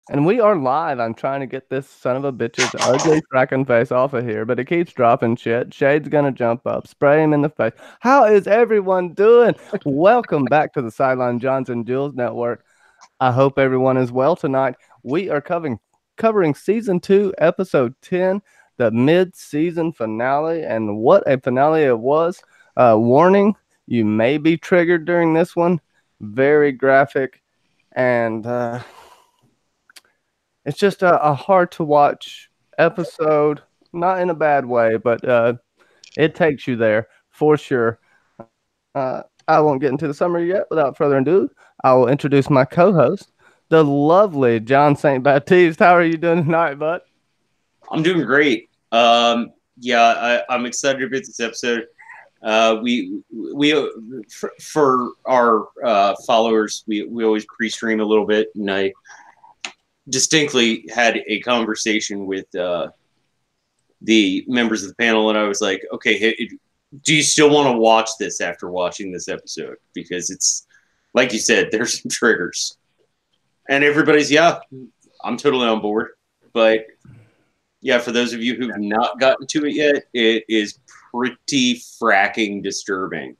And we are live. I'm trying to get this son of a bitch's ugly fracking face off of here, but it keeps dropping shit. Shade's gonna jump up, spray him in the face. How is everyone doing? Welcome back to the Cylon Johnson Jules Network. I hope everyone is well tonight. We are covering season 2, episode 10, the mid-season finale, and what a finale it was. Warning, you may be triggered during this one. Very graphic, and it's just a hard to watch episode, not in a bad way, but it takes you there for sure. I won't get into the summary yet. Without further ado, I will introduce my co-host, the lovely John St. Baptiste. How are you doing tonight, bud? I'm doing great. I'm excited about this episode. We for our followers, we always pre-stream a little bit, and I distinctly had a conversation with the members of the panel, and I was like, okay, do you still want to watch this after watching this episode? Because it's like you said, there's some triggers, and everybody's I'm totally on board, but. Yeah, for those of you who've not gotten to it yet, it is pretty fracking disturbing.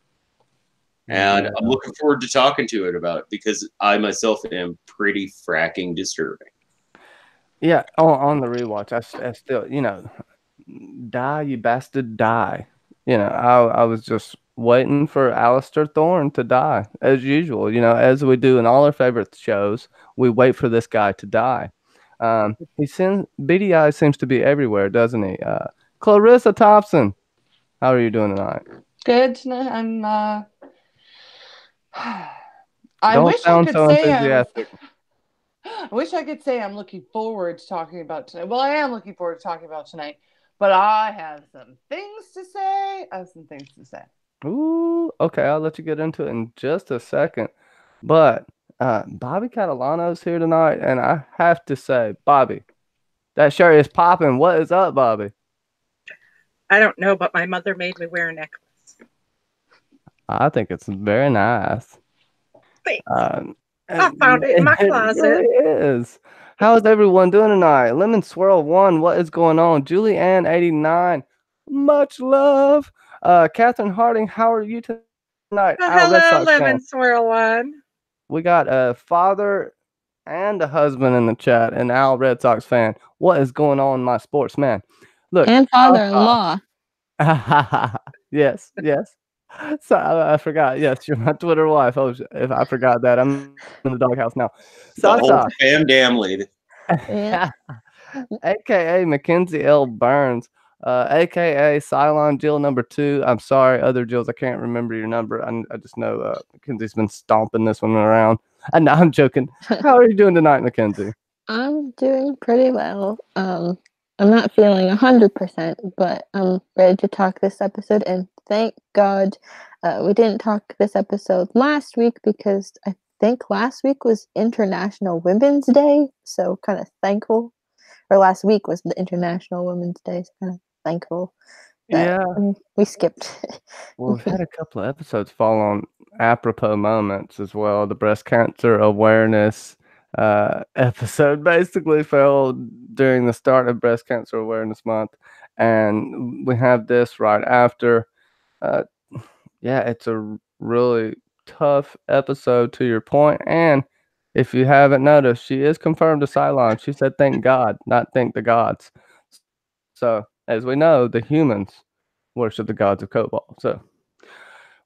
And I'm looking forward to talking to it about it because I myself am pretty fracking disturbing. Yeah, on the rewatch, I still, die, you bastard, die. I was just waiting for Alistair Thorne to die, as usual. As we do in all our favorite shows, we wait for this guy to die. BDI seems to be everywhere, doesn't he? Clarissa Thompson, how are you doing tonight? Good tonight. I Don't wish I sound could so say enthusiastic. I wish I could say I'm looking forward to talking about tonight. Well, I am looking forward to talking about tonight, but I have some things to say. Ooh, okay, I'll let you get into it in just a second. But Bobby Catalano's here tonight, and I have to say, Bobby, that shirt is popping. What is up, Bobby? I don't know, but my mother made me wear a necklace. I think it's very nice. Thanks. I found it in my closet. It really is. How is everyone doing tonight? Lemon Swirl 1, what is going on? Julie Ann 89, much love. Catherine Harding, how are you tonight? Hello, Lemon Swirl 1. We got a father and a husband in the chat, an Al Red Sox fan. What is going on, my sports man? Look, and father-in-law. Yes. So I forgot. Yes, you're my Twitter wife. Oh, if I forgot that, I'm in the doghouse now. The whole fam damn lady. Yeah. AKA Mackenzie L. Burns, AKA Cylon Jill number 2. I'm sorry, other Jills, I can't remember your number. I just know Mackenzie's been stomping this one around. And no, I'm joking. How are you doing tonight, Mackenzie? I'm doing pretty well. I'm not feeling 100%, but I'm ready to talk this episode. And thank God we didn't talk this episode last week because I think last week was International Women's Day. So kind of thankful. Or last week was the International Women's Day. So kind of thankful. Yeah. We skipped. Well, we've had a couple of episodes fall on apropos moments as well. The breast cancer awareness episode basically fell during the start of Breast Cancer Awareness Month, and we have this right after. Yeah, it's a really tough episode to your point, and if you haven't noticed, she is confirmed to Cylon. She said, "Thank God, not thank the gods." So, as we know, the humans worship the gods of Cobalt. So,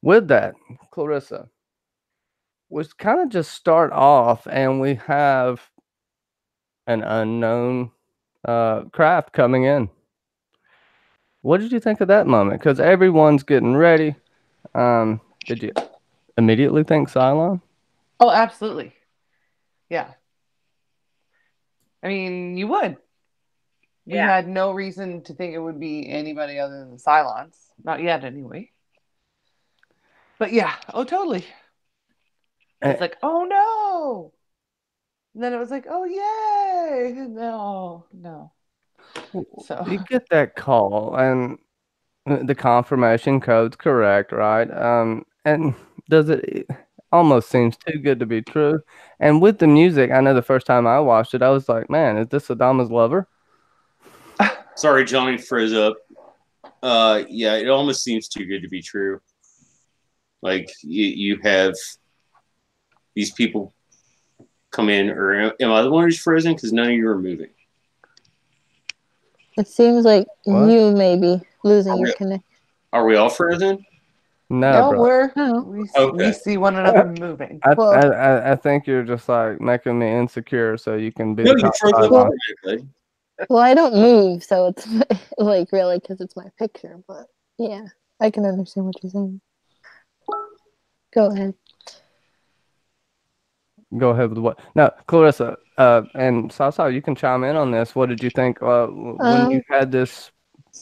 with that, Clarissa, we kind of just start off, and we have an unknown craft coming in. What did you think of that moment? Because everyone's getting ready. Did you immediately think Cylon? Oh, absolutely. Yeah. I mean, you would. We had no reason to think it would be anybody other than the Cylons. Not yet, anyway. But yeah, oh, totally. It's like, oh no. And then it was like, oh yay. No. So you get that call, and the confirmation code's correct, right? And does it almost seems too good to be true. And with the music, I know the first time I watched it, I was like, man, is this Adama's lover? Sorry, Johnny froze up. Yeah, it almost seems too good to be true. Like you have these people come in, or am I the one who's frozen? Because none of you are moving. It seems like What? you may be losing your connection. Are we all frozen? No, bro. We see one another moving. I think you're just like making me insecure so you can be No, the you top froze up five. automatically. Well, I don't move, so it's like really because it's my picture. But yeah, I can understand what you're saying. Go ahead. Go ahead with what? No, Clarissa, and Sasa, you can chime in on this. What did you think when you had this,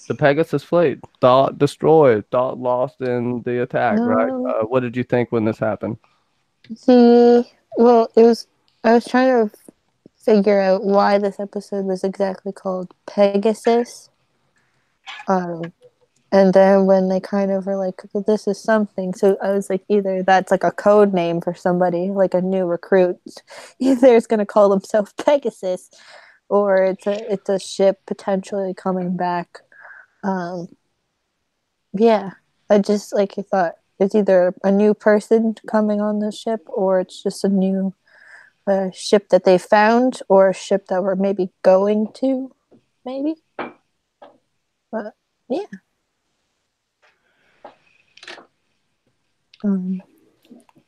the Pegasus fleet, thought destroyed, thought lost in the attack, right? What did you think when this happened? Well, I was trying to figure out why this episode was exactly called Pegasus. And then when they kind of were like, well, this is something. So I was like, either that's like a code name for somebody, like a new recruit. Either it's going to call himself Pegasus or it's a ship potentially coming back. Yeah, I just like I thought it's either a new person coming on the ship or it's just a new ship that they found or a ship that we're maybe going to, maybe. But yeah.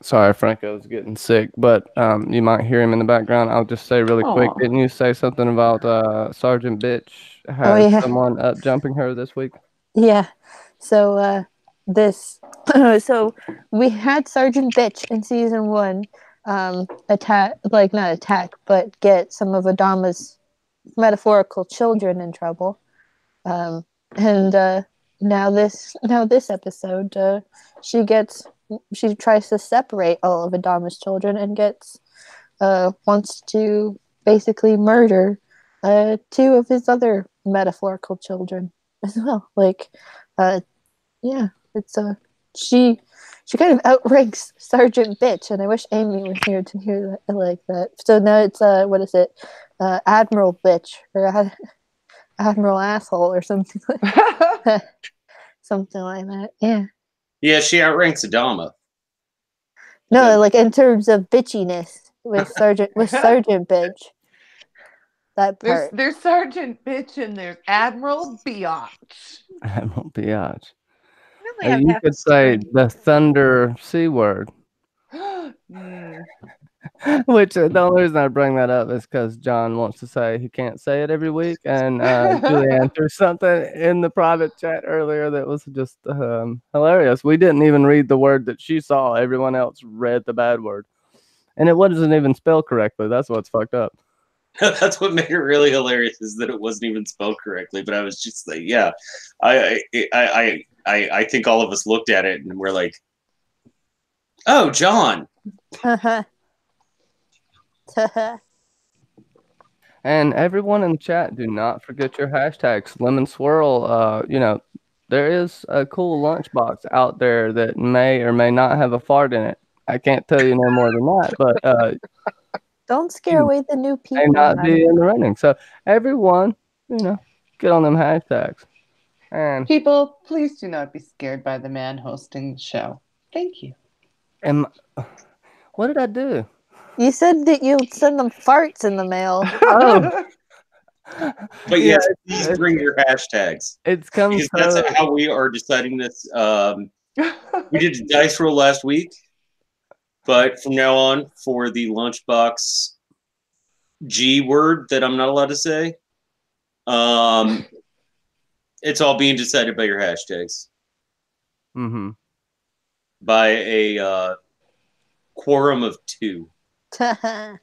Sorry, Franco's getting sick, but you might hear him in the background. I'll just say really quick. Didn't you say something about Sergeant Bitch has someone up jumping her this week? Yeah. So so we had Sergeant Bitch in season 1 but get some of Adama's metaphorical children in trouble. And now this episode she tries to separate all of Adama's children and wants to basically murder 2 of his other metaphorical children as well. Like yeah, it's she kind of outranks Sergeant Bitch, and I wish Amy was here to hear that like that. So now it's what is it? Admiral Bitch or Admiral Asshole or something like that. Something like that. Yeah. Yeah, she outranks Adama. No, like in terms of bitchiness with Sergeant Bitch. That part. There's Sergeant Bitch and there's Admiral Biatch. Admiral Biatch. You could say the Thunder C word. Which the only reason I bring that up is because John wants to say he can't say it every week, and Julianne threw something in the private chat earlier that was just hilarious. We didn't even read the word that she saw. Everyone else read the bad word, and it wasn't even spelled correctly. That's what's fucked up. That's what made it really hilarious is that it wasn't even spelled correctly. But I was just like, yeah, I think all of us looked at it and we're like, oh, John. And everyone in the chat, do not forget your hashtags. Lemon Swirl, there is a cool lunchbox out there that may or may not have a fart in it. I can't tell you no more than that, but don't scare away the new people. May not be in the running. So everyone, get on them hashtags. And people, please do not be scared by the man hosting the show. Thank you. What did I do? You said that you'd send them farts in the mail. Oh. But yes, please bring your hashtags. It's coming because that's how we are deciding this. We did a dice roll last week, but from now on, for the lunchbox G word that I'm not allowed to say, it's all being decided by your hashtags. Mm-hmm. By a quorum of 2. I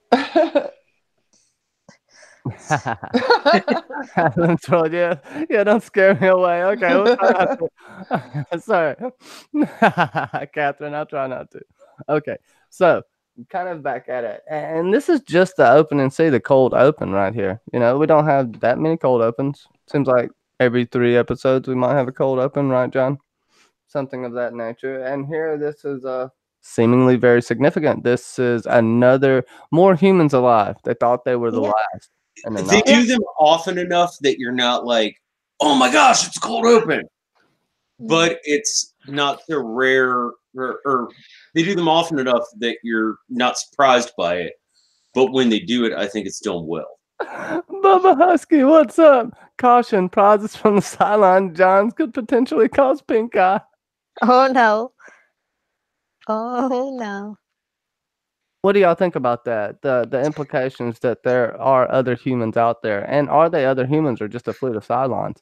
told you. Yeah, don't scare me away. Okay, we'll try not to. Sorry. Catherine, I'll try not to. Okay, so kind of back at it. And this is just the open and see the cold open right here. We don't have that many cold opens. Seems like every 3 episodes we might have a cold open, right, John? Something of that nature. And here, this is seemingly very significant. This is another more humans alive. They thought they were the last, and they're They not. do them often enough that you're not like, oh my gosh, it's cold open. But it's not so rare, or they do them often enough that you're not surprised by it. But when they do it, I think it's done well. Bubba Husky, what's up? Caution, prizes from the Cylon Johns could potentially cause pink eye. Oh no. Oh no. What do y'all think about that? The implications that there are other humans out there, and are they other humans or just a fleet of Cylons?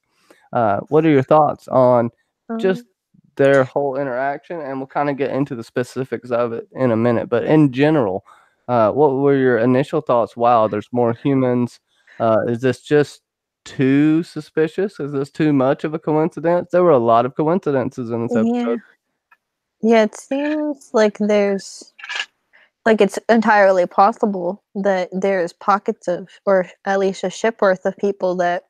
What are your thoughts on just their whole interaction? And we'll kind of get into the specifics of it in a minute. But in general, what were your initial thoughts? Wow, there's more humans. Is this just too suspicious? Is this too much of a coincidence? There were a lot of coincidences in this episode. Yeah, it seems like there's it's entirely possible that there's pockets of, or at least a ship worth of people that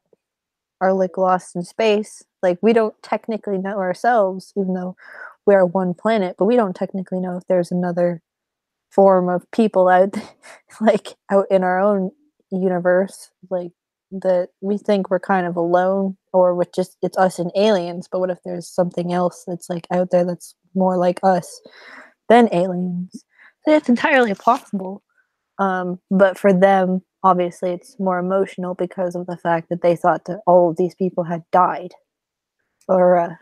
are like lost in space. Like, we don't technically know ourselves, even though we're one planet, but we don't technically know if there's another form of people out like out in our own universe, like that we think we're kind of alone, or with just it's us and aliens. But what if there's something else that's like out there that's more like us than aliens? It's entirely possible. But for them, obviously, it's more emotional because of the fact that they thought that all of these people had died. Or,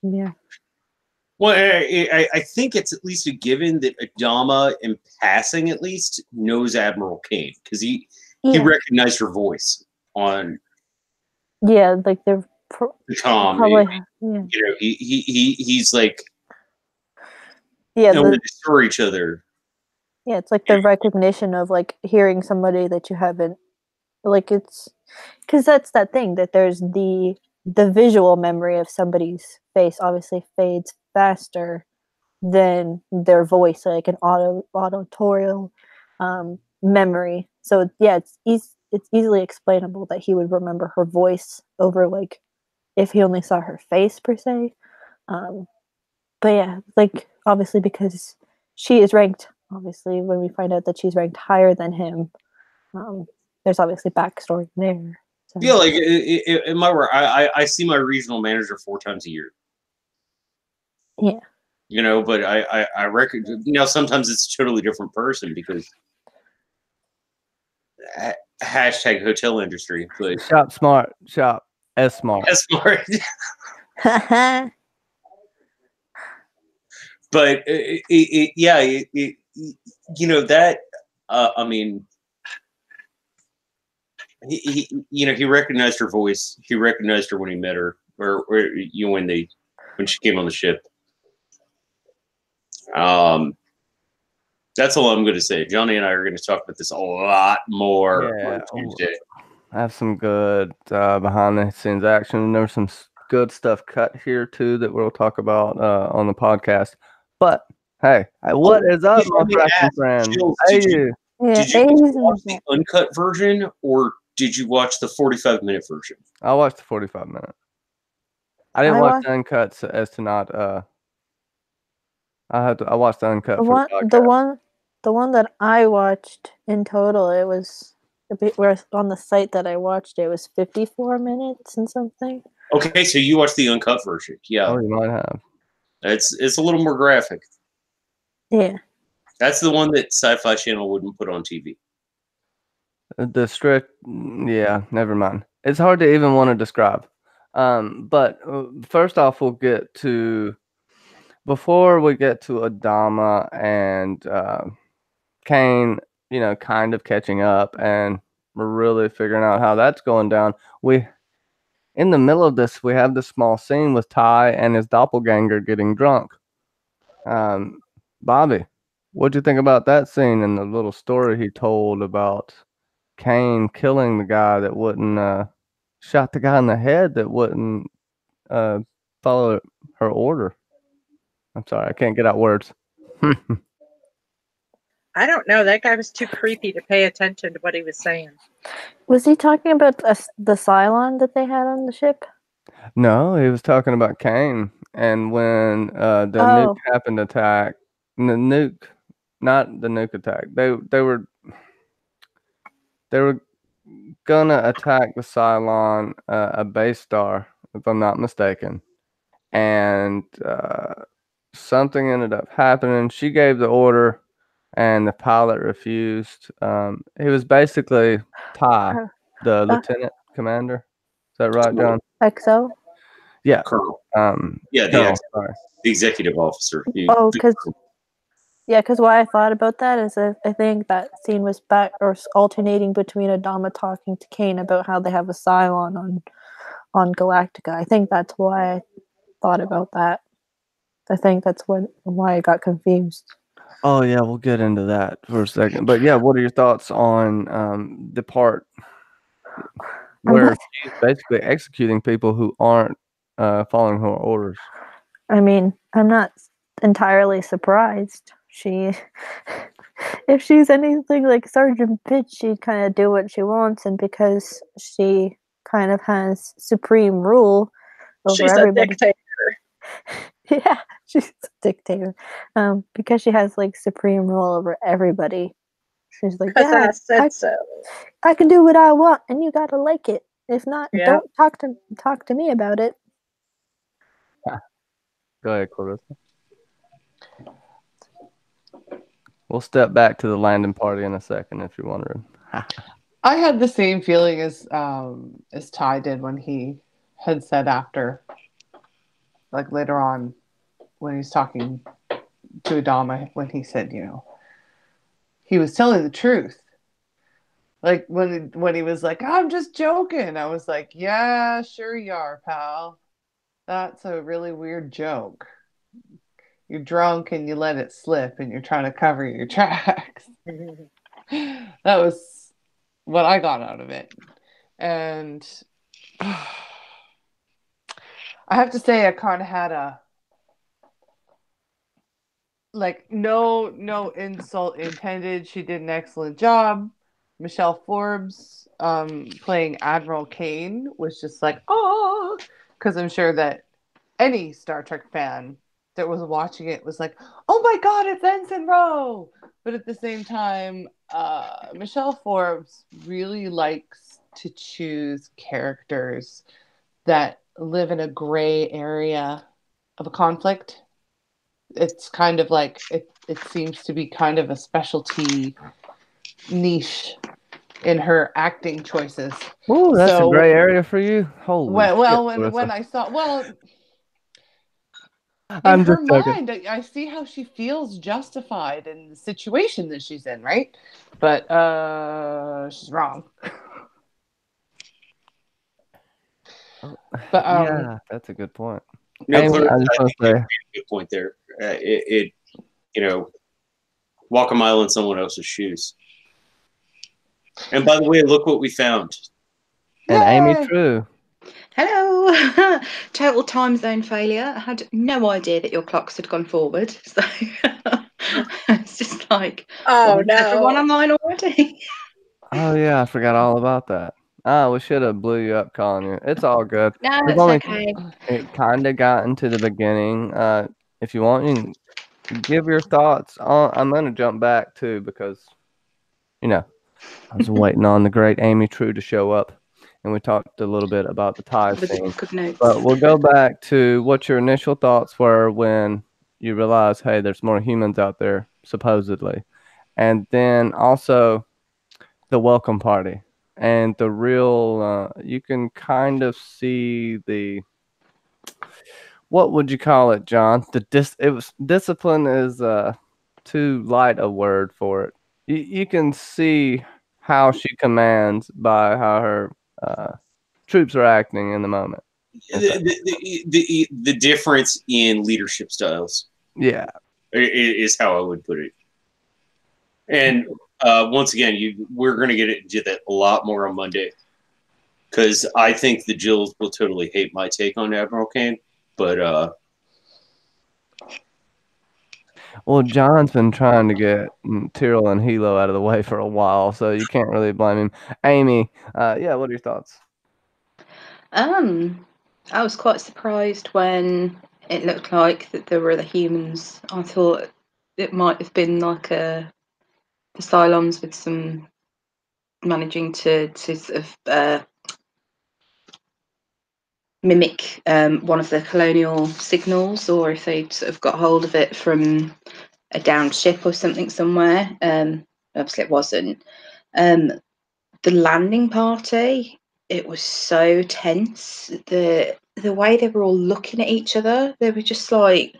yeah. Well, I think it's at least a given that Adama, in passing at least, knows Admiral Kane, because he recognized her voice on. Yeah, like they're the Tom. Probably, you know, he's like. Yeah, they saw each other. Yeah, it's like the recognition of like hearing somebody that you haven't, like, it's because that's that thing that there's the visual memory of somebody's face obviously fades faster than their voice, like an auditorial memory. So yeah, it's easily explainable that he would remember her voice over like if he only saw her face per se. But yeah, like obviously because she is ranked, obviously when we find out that she's ranked higher than him, there's obviously backstory there. So. Yeah, like in my work, I see my regional manager 4 times a year. Yeah. You know, but I reckon sometimes it's a totally different person because hashtag hotel industry. But shop smart, shop as smart. As smart. But that I mean, he recognized her voice. He recognized her when he met her, or when she came on the ship. That's all I'm going to say. Johnny and I are going to talk about this a lot more on Tuesday. I have some good behind the scenes action, and there's some good stuff cut here too that we'll talk about on the podcast. But hey, what is up, my friend? Did you watch the uncut version, or did you watch the 45-minute version? I watched the 45-minute. I didn't watch the uncut as to not. I watched the uncut. The one that I watched in total, it was on the site that I watched. It was 54 minutes and something. Okay, so you watched the uncut version, yeah? Oh, you might have. It's a little more graphic. Yeah. That's the one that Sci-Fi Channel wouldn't put on TV. The strict, yeah, never mind. It's hard to even want to describe. But first off, we'll get to, before we get to Adama and Kane, kind of catching up, and we're really figuring out how that's going down. In the middle of this, we have this small scene with Ty and his doppelganger getting drunk. Bobby, what'd you think about that scene and the little story he told about Kane killing the guy that wouldn't shot the guy in the head that wouldn't follow her order? I'm sorry, I can't get out words. I don't know. That guy was too creepy to pay attention to what he was saying. Was he talking about the Cylon that they had on the ship? No, he was talking about Kane. And when the nuke happened attack, the nuke, not the nuke attack. They were gonna attack the Cylon, a base star, if I'm not mistaken, and something ended up happening. She gave the order, and the pilot refused. He was basically Ty, the lieutenant commander. Is that right, John? XO? Yeah. Colonel. Yeah, the sorry. executive officer. Because why I thought about that is I think that scene was alternating between Adama talking to Kane about how they have a Cylon on Galactica. I think that's why I thought about that. I think that's why I got confused. Oh yeah, we'll get into that for a second. But yeah, what are your thoughts on the part where she's basically executing people who aren't following her orders? I mean, I'm not entirely surprised. If she's anything like Sergeant Pitch, she'd kind of do what she wants, and because she kind of has supreme rule over everybody. She's a dictator. Yeah, she's a dictator. Because she has like supreme rule over everybody. She's like, Because I said so. I can do what I want, and you gotta like it. If not, Yeah. don't talk to me about it. Go ahead, Clarissa. We'll step back to the landing party in a second if you're wondering. I had the same feeling as Ty did when he had said after, like later on, when he's talking to Adama, when he said, he was telling the truth. Like when he was like, I'm just joking. I was like, yeah, sure you are, pal. That's a really weird joke. You're drunk and you let it slip and you're trying to cover your tracks. That was what I got out of it. And I have to say I kind of had no insult intended. She did an excellent job. Michelle Forbes playing Admiral Kane was just like, oh, because I'm sure that any Star Trek fan that was watching it was like, oh my God, it's Ensign Rowe. But at the same time, Michelle Forbes really likes to choose characters that live in a gray area of a conflict. It's kind of like, it seems to be kind of a specialty niche in her acting choices. Ooh, that's a gray area for you. Holy when I saw, in her mind, I see how she feels justified in the situation that she's in, right? But she's wrong. But yeah, that's a good point. No, Amy, Clarissa, I just want to say, good point there. Walk a mile in someone else's shoes. And by the way, look what we found. And Yay! Amy True. Hello. Total time zone failure. I had no idea that your clocks had gone forward. So it's just like, Oh no. everyone online already? Oh yeah, I forgot all about that. We should have blew you up calling you. It's all good. No, We've it's only okay. kind of gotten to the beginning. If you want, you can give your thoughts on. I'm gonna jump back too because, I was waiting on the great Amy True to show up, and we talked a little bit about the tie scene. Good notes. But we'll go back to what your initial thoughts were when you realized, hey, there's more humans out there, supposedly, and then also the welcome party and the real. You can kind of see the. What would you call it, John? It was discipline is too light a word for it. You can see how she commands by how her troops are acting in the moment. The difference in leadership styles. Yeah, is how I would put it. And once again, we're going to get into that a lot more on Monday because I think the Jills will totally hate my take on Admiral Kane. But well, John's been trying to get Tyrell and Hilo out of the way for a while, so you can't really blame him. Amy, yeah, what are your thoughts? I was quite surprised when it looked like that there were the humans. I thought it might have been like the Cylons with some managing to sort of mimic one of the colonial signals, or if they sort of got hold of it from a downed ship or something somewhere. Obviously, it wasn't. The landing party, it was so tense. The way they were all looking at each other, they were just like,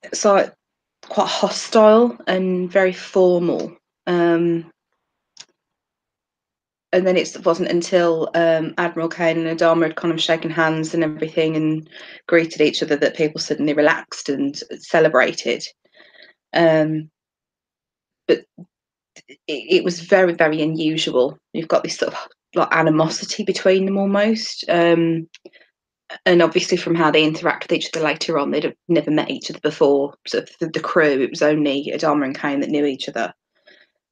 it's like quite hostile and very formal. And then it wasn't until Admiral Kane and Adama had kind of shaken hands and everything and greeted each other that people suddenly relaxed and celebrated. But it was very, very unusual. You've got this sort of like animosity between them almost. And obviously from how they interact with each other later on, they'd never met each other before. So the crew, it was only Adama and Kane that knew each other.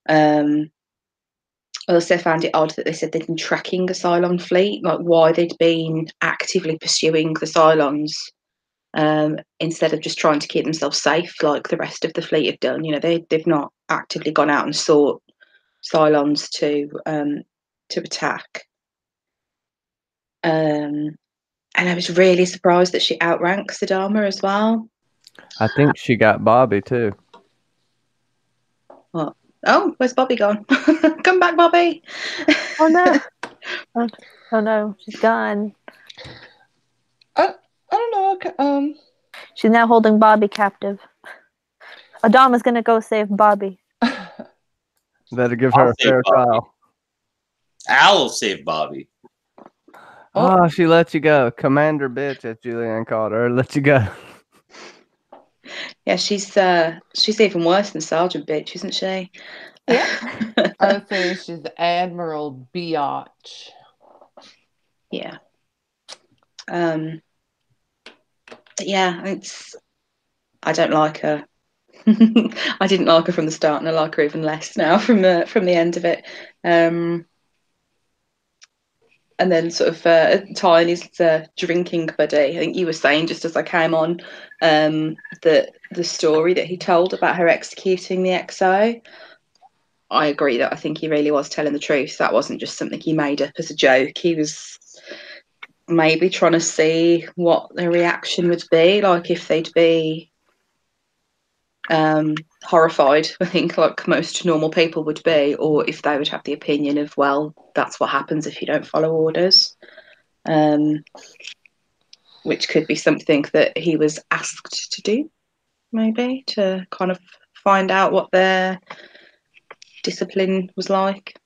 I also found it odd that they said they'd been tracking a Cylon fleet, like why they'd been actively pursuing the Cylons instead of just trying to keep themselves safe like the rest of the fleet have done. You know, they've not actively gone out and sought Cylons to attack. And I was really surprised that she outranks Adama as well. I think she got Bobby too. What? Oh, where's Bobby gone? Come back, Bobby. Oh no. Oh no, she's gone. I don't know. She's now holding Bobby captive. Adama's gonna go save Bobby. Better give her a fair trial. I'll save Bobby. Oh, she let you go. Commander bitch, as Julianne called her. Let you go. Yeah, she's even worse than Sergeant Bitch, isn't she? Yeah. I would say she's Admiral Biatch. Yeah. Yeah, I don't like her. I didn't like her from the start, and I like her even less now from the end of it. And then sort of Tiny's drinking buddy. I think you were saying just as I came on that the story that he told about her executing the XO. I agree that I think he really was telling the truth. That wasn't just something he made up as a joke. He was maybe trying to see what their reaction would be, like if they'd be horrified, I think, like most normal people would be, or if they would have the opinion of, well, that's what happens if you don't follow orders, which could be something that he was asked to do, maybe, to kind of find out what their discipline was like.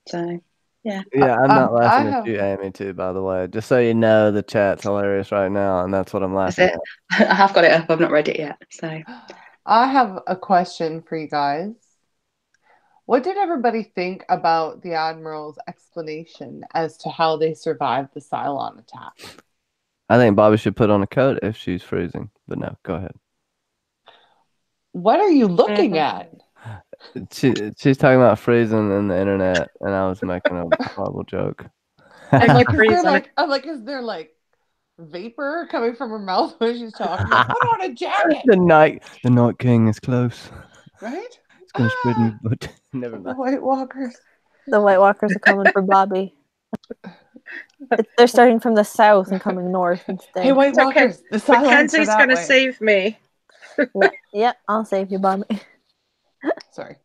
So, yeah. Yeah, I'm not laughing at you, Amy, too, by the way. Just so you know, the chat's hilarious right now, and that's what I'm laughing at. I have got it up. I've not read it yet. So, I have a question for you guys. What did everybody think about the Admiral's explanation as to how they survived the Cylon attack? I think Bobby should put on a coat if she's freezing. But no, go ahead. What are you looking at? She's talking about freezing in the internet, and I was making a horrible joke. I'm like, is there like vapor coming from her mouth when she's talking? Like, put on a jacket. The night king is close. Right? It's gonna spread me, but never mind. The White Walkers. The White Walkers are coming for Bobby. They're starting from the south and coming north instead. Hey, White Walkers, the Cylons Mackenzie's are that gonna way. save me. Yeah, I'll save you, Bobby. Sorry,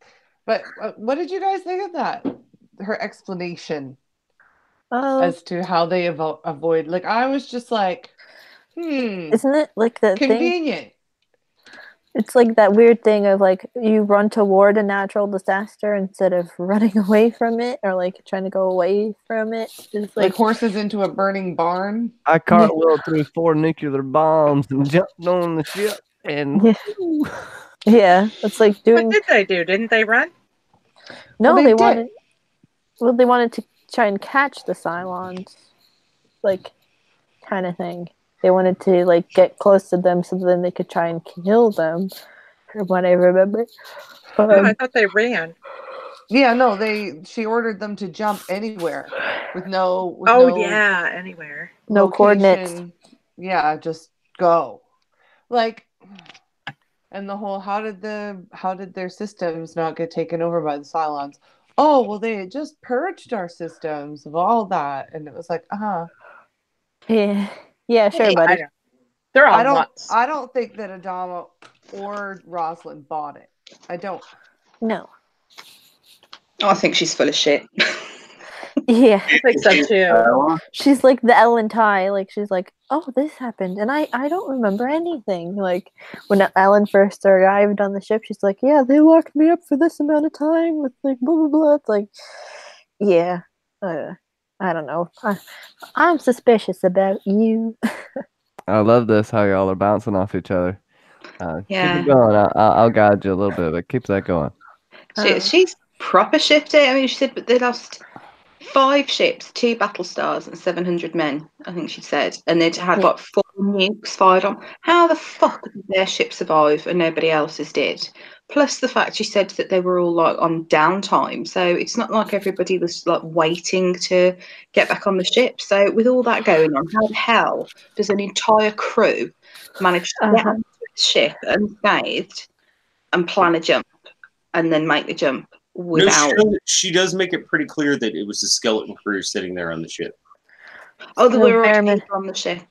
but what did you guys think of that? Her explanation as to how they avoid. Like, I was just like, isn't it like the convenient? Thing? It's like that weird thing of like you run toward a natural disaster instead of running away from it, or like trying to go away from it. It's like horses into a burning barn. I cartwheeled through 4 nuclear bombs and jumped on the ship, and yeah, it's like doing. What did they do? Didn't they run? No, they wanted. Well, they wanted to try and catch the Cylons, like, kind of thing. They wanted to like get close to them so then they could try and kill them, from what I remember. I thought they ran. Yeah, no, she ordered them to jump anywhere with no. Yeah, anywhere. No coordinates. Yeah, just go. Like, And the whole how did their systems not get taken over by the Cylons? Oh, well, they had just purged our systems of all that, and it was like, Yeah, sure, I buddy. know. They're all nuts. I don't think that Adama or Rosalind bought it. I don't. No. I think she's full of shit. Yeah. I think so too. She's like the Ellen Ty. Like, she's like, oh, this happened, and I don't remember anything. Like, when Ellen first arrived on the ship, she's like, yeah, they locked me up for this amount of time with like blah blah blah. It's like, yeah, I don't know. I'm suspicious about you. I love this, how y'all are bouncing off each other. Yeah. Keep it going. I'll guide you a little bit, but keep that going. She's proper shifty. I mean, she said, but they lost 5 ships, 2 battle stars, and 700 men. I think she said, and they'd had like 4 nukes fired on. How the fuck did their ship survive and nobody else's did? Plus the fact she said that they were all like on downtime, so it's not like everybody was like waiting to get back on the ship. So with all that going on, how the hell does an entire crew manage to get onto the ship unscathed and plan a jump and then make the jump without? No, she does make it pretty clear that it was a skeleton crew sitting there on the ship. Oh, there No, were bare all min- people on the ship.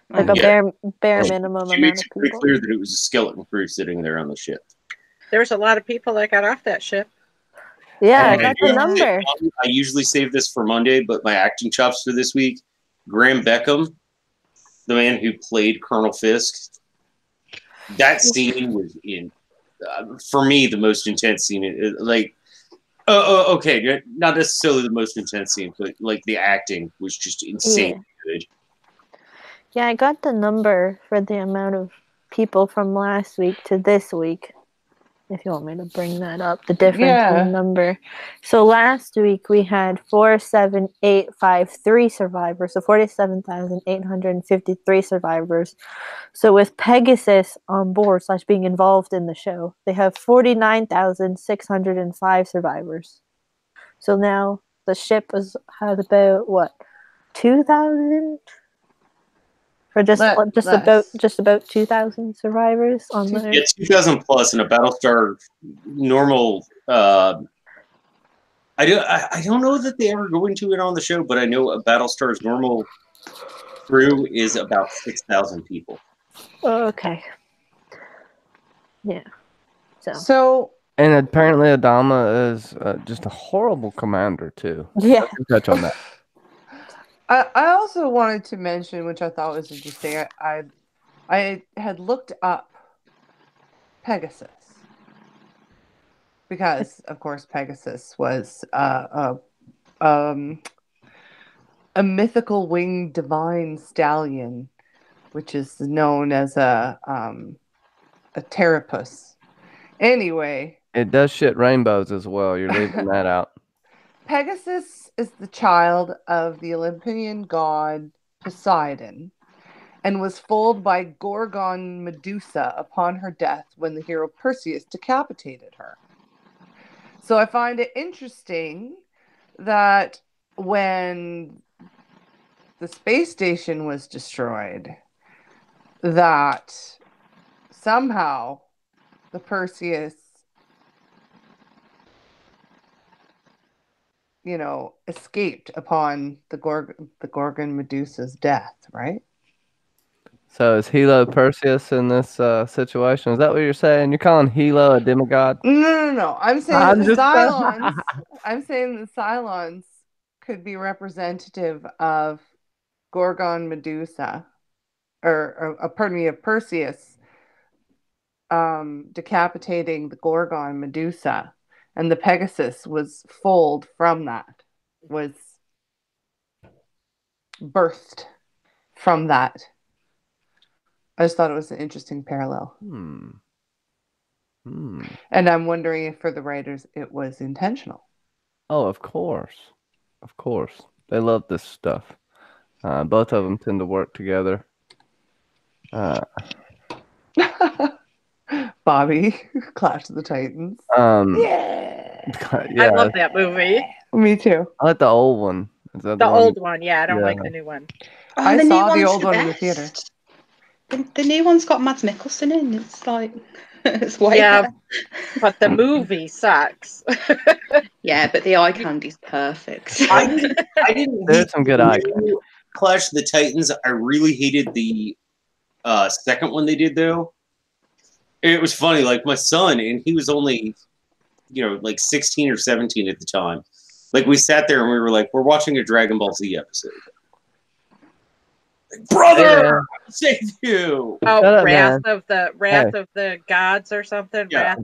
Like a Yeah. bare minimum She amount makes of it pretty people. clear that it was a skeleton crew sitting there on the ship. There's a lot of people that got off that ship. Yeah, I And got do the have to say, number. I usually save this for Monday, but my acting chops for this week, Graham Beckham, the man who played Colonel Fisk, that scene was for me, the most intense scene. Okay, not necessarily the most intense scene, but like the acting was just insane good. Yeah, I got the number for the amount of people from last week to this week. If you want me to bring that up, the difference in number. So last week we had 47,853 survivors, so 47,853 survivors. So with Pegasus on board / being involved in the show, they have 49,605 survivors. So now the ship has about what, 2,000? For just about 2,000 survivors on there. Yeah, 2,000 plus in a Battlestar normal. I don't know that they ever go into it on the show, but I know a Battlestar's normal crew is about 6,000 people. Oh, okay. Yeah. So. And apparently Adama is just a horrible commander too. Yeah. I can touch on that. I also wanted to mention, which I thought was interesting, I had looked up Pegasus because, of course, Pegasus was a mythical winged divine stallion, which is known as a terrapus. Anyway, it does shit rainbows as well. You're leaving that out. Pegasus is the child of the Olympian god Poseidon and was foaled by Gorgon Medusa upon her death when the hero Perseus decapitated her. So I find it interesting that when the space station was destroyed, that somehow the Perseus escaped upon the Gorgon Medusa's death, right? So is Hilo Perseus in this situation? Is that what you're saying? You're calling Hilo a demigod? No. I'm saying the Cylons. I'm saying the Cylons could be representative of Gorgon Medusa, or pardon me, of Perseus decapitating the Gorgon Medusa. And the Pegasus was foaled from that, was birthed from that. I just thought it was an interesting parallel. And I'm wondering if for the writers it was intentional. Oh, of course. Of course. They love this stuff. Both of them tend to work together. Bobby, Clash of the Titans. Yeah. I love that movie. Me too. I like the old one. Is that The old one, yeah. I don't like the new one. I saw the old one in the theater. The new one's got Mads Mikkelsen in. It's like It's way Yeah. better. But the movie sucks. Yeah, but the eye candy's perfect. I didn't There's hate some good the eye new Clash of the Titans. I really hated the second one they did, though. It was funny. Like, my son, and he was only, like 16 or 17 at the time. Like, we sat there and we were like, we're watching a Dragon Ball Z episode. Like, brother, save you! Oh, Shut up, Wrath man. of the Gods or something. Yeah.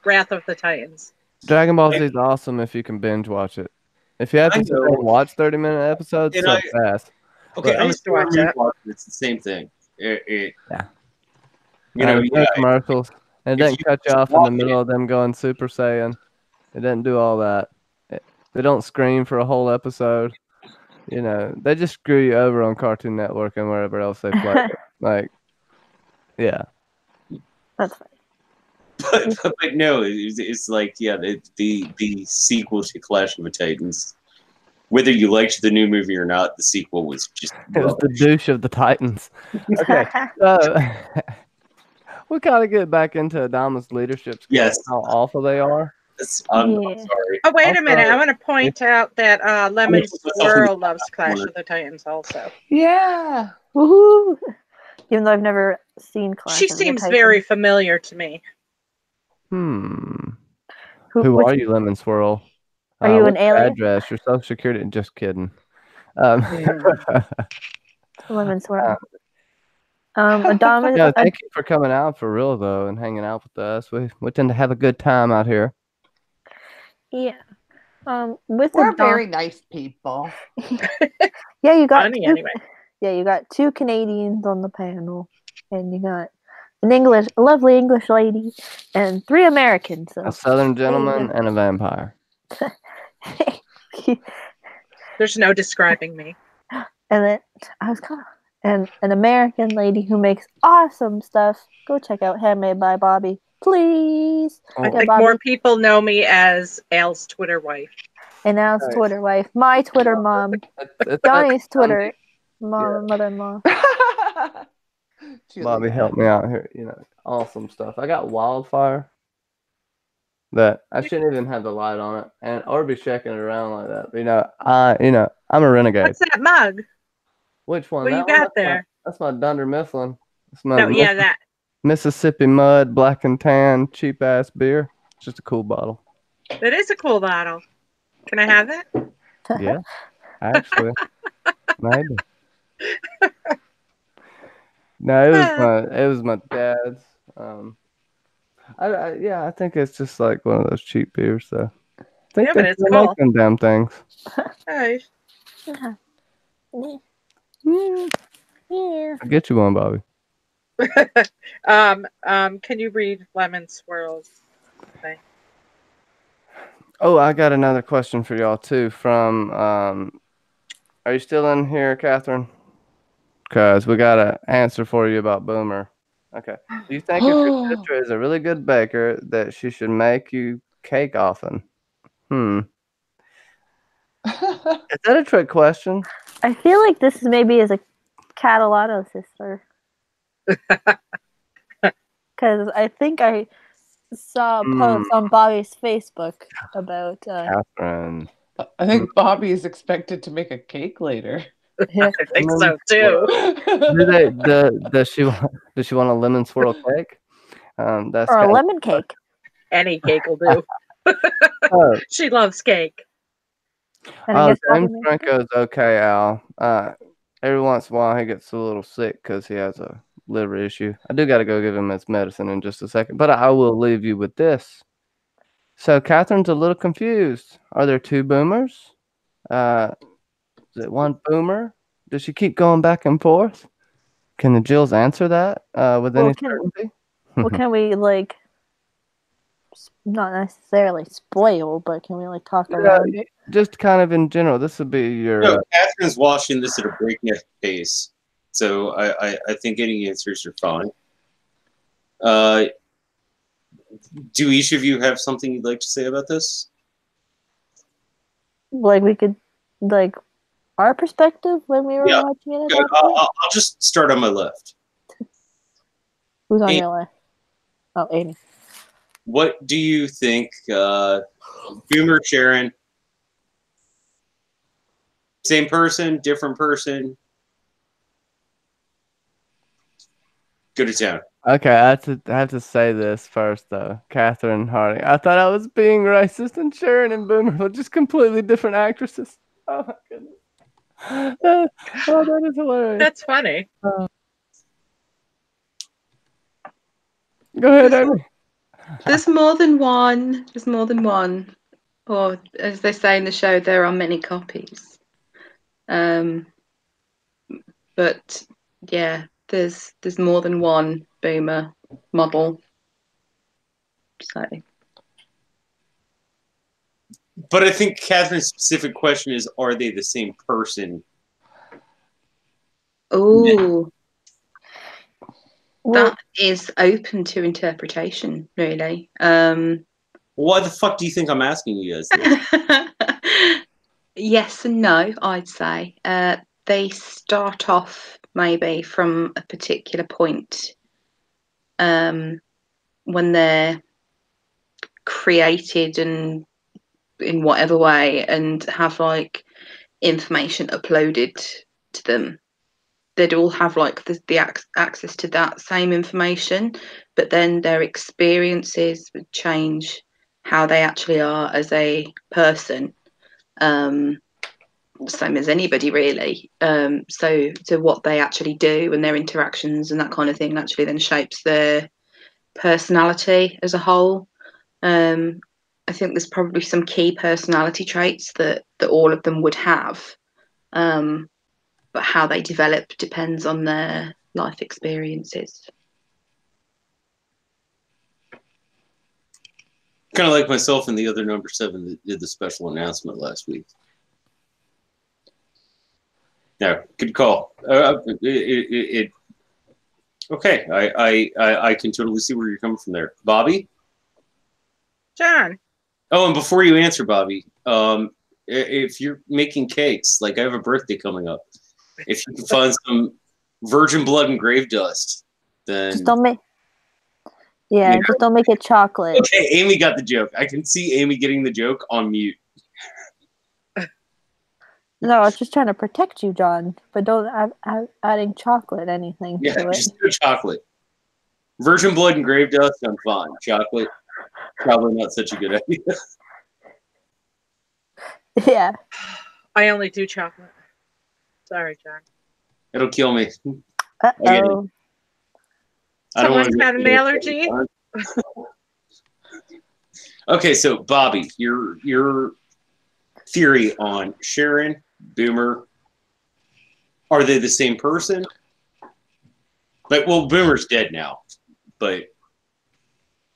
Wrath of the Titans. Dragon Ball Z is awesome if you can binge watch it. If you have to sit there and watch 30-minute episodes, And so fast. Okay, I I'm used to watch that. It's the same thing. Yeah. Yeah. Commercials. And it If doesn't you cut you off in the watch middle of them going Super Saiyan. It doesn't do all that. They don't scream for a whole episode. They just screw you over on Cartoon Network and wherever else they play it. Like, yeah. That's fine. but no, it's like, yeah, the sequel to Clash of the Titans. Whether you liked the new movie or not, the sequel was just It was the douche of the Titans. Okay. We kind of get back into Adama's leadership skills, Yes. how awful they are. I'm Yeah. sorry. Oh, wait a Also- minute. I want to point out that Lemon What's Swirl up? loves Clash of the Titans also. Yeah. Woohoo! Even though I've never seen Clash She of the seems Titans. very familiar to me. Who which- are you, Lemon Swirl? Are you an what's your alien? address? Your social security? Just kidding. Lemon Swirl. Adama. No, thank you for coming out for real though and hanging out with us. We tend to have a good time out here. Yeah. With We're Adama. very nice people. Yeah, you got Funny, two, anyway. Yeah, you got 2 Canadians on the panel, and you got a lovely English lady, and 3 Americans. So. A Southern gentleman and a vampire. There's no describing me. And then I was kind of and an American lady who makes awesome stuff. Go check out Handmade by Bobby, please. Oh. I Yeah, think Bobby. more people know me as Al's Twitter wife. And now it's Nice. Twitter wife, my Twitter mom, It's Johnny's Twitter Yeah. mom, mother-in-law. Bobby helped me out here. Awesome stuff. I got wildfire that I shouldn't even have the light on it or be checking it around like that. But, I'm a renegade. What's that mug? Which one? What you That one? got there? That's my Dunder Mifflin. That's my No, yeah, that. Mississippi Mud Black and Tan cheap ass beer. It's just a cool bottle. That is a cool bottle. Can I have it? Yeah, actually, maybe. No, it was my dad's. I think it's just like one of those cheap beers. So I think Yeah, but they it's still cool. make them damn things. Hey. Yeah. I'll get you one, Bobby. Can you read Lemon Swirl's thing? Oh, I got another question for y'all too. From are you still in here, Catherine? Because we got an answer for you about Boomer. Okay. Do you think if your sister is a really good baker that she should make you cake often? Is that a trick question? I feel like this maybe is a Catalano sister. Because I think I saw a post on Bobby's Facebook about Catherine. I think Bobby is expected to make a cake later. yeah. I think so too. Does she want a lemon swirl cake? That's or a kinda- lemon cake. Any cake will do. Oh, She loves cake. And I guess Bobby James makes it. Franco's okay, Al. Every once in a while he gets a little sick because he has a liver issue. I do got to go give him his medicine in just a second, but I will leave you with this. So Catherine's a little confused. Are there 2 boomers? Is it one boomer? Does she keep going back and forth? Can the Jills answer that with any certainty? Well, can we not necessarily spoil, but can we talk around it? Just kind of in general. This would be your. No, Catherine's watching this at a breakneck pace, so I think any answers are fine. Do each of you have something you'd like to say about this? We could our perspective when we were Yeah. watching it. Good. I'll just start on my left. Who's on Amy. your left? Oh, Amy. What do you think, Boomer, Sharon? Same person, different person? Go to town. Okay, I have to say this first though. Catherine Harding. I thought I was being racist, and Sharon and Boomer were just completely different actresses. Oh my goodness. Oh, that is hilarious. That's funny. Go ahead, Amy. There's more than one. There's more than one. Or as they say in the show, there are many copies. But yeah, there's more than one Boomer model. So But I think Catherine's specific question is, are they the same person? oh, Well, that is open to interpretation, really. Why the fuck do you think I'm asking you guys this? Yes and no, I'd say. They start off maybe from a particular point when they're created and in whatever way and have like information uploaded to them. They'd all have like the access to that same information, but then their experiences would change how they actually are as a person. Same as anybody really. So what they actually do and their interactions and that kind of thing actually then shapes their personality as a whole. I think there's probably some key personality traits that all of them would have, but how they develop depends on their life experiences. Kind of like myself and the other number 7 that did the special announcement last week. Yeah, good call. Okay, I can totally see where you're coming from there, Bobby. John. Oh, and before you answer, Bobby, if you're making cakes, like I have a birthday coming up, if you can find some virgin blood and grave dust, then just don't make. Yeah, just don't make it chocolate. Okay, Amy got the joke. I can see Amy getting the joke on mute. No, I was just trying to protect you, John, but don't adding chocolate anything Yeah, to it. just do chocolate. Virgin blood and grave dust, I'm fine. Chocolate, probably not such a good idea. Yeah. I only do chocolate. Sorry, John. It'll kill me. Uh-oh. I don't want Someone's to got an allergy? Okay, so Bobby, your theory on Sharon, Boomer, are they the same person? Like, well, Boomer's dead now, but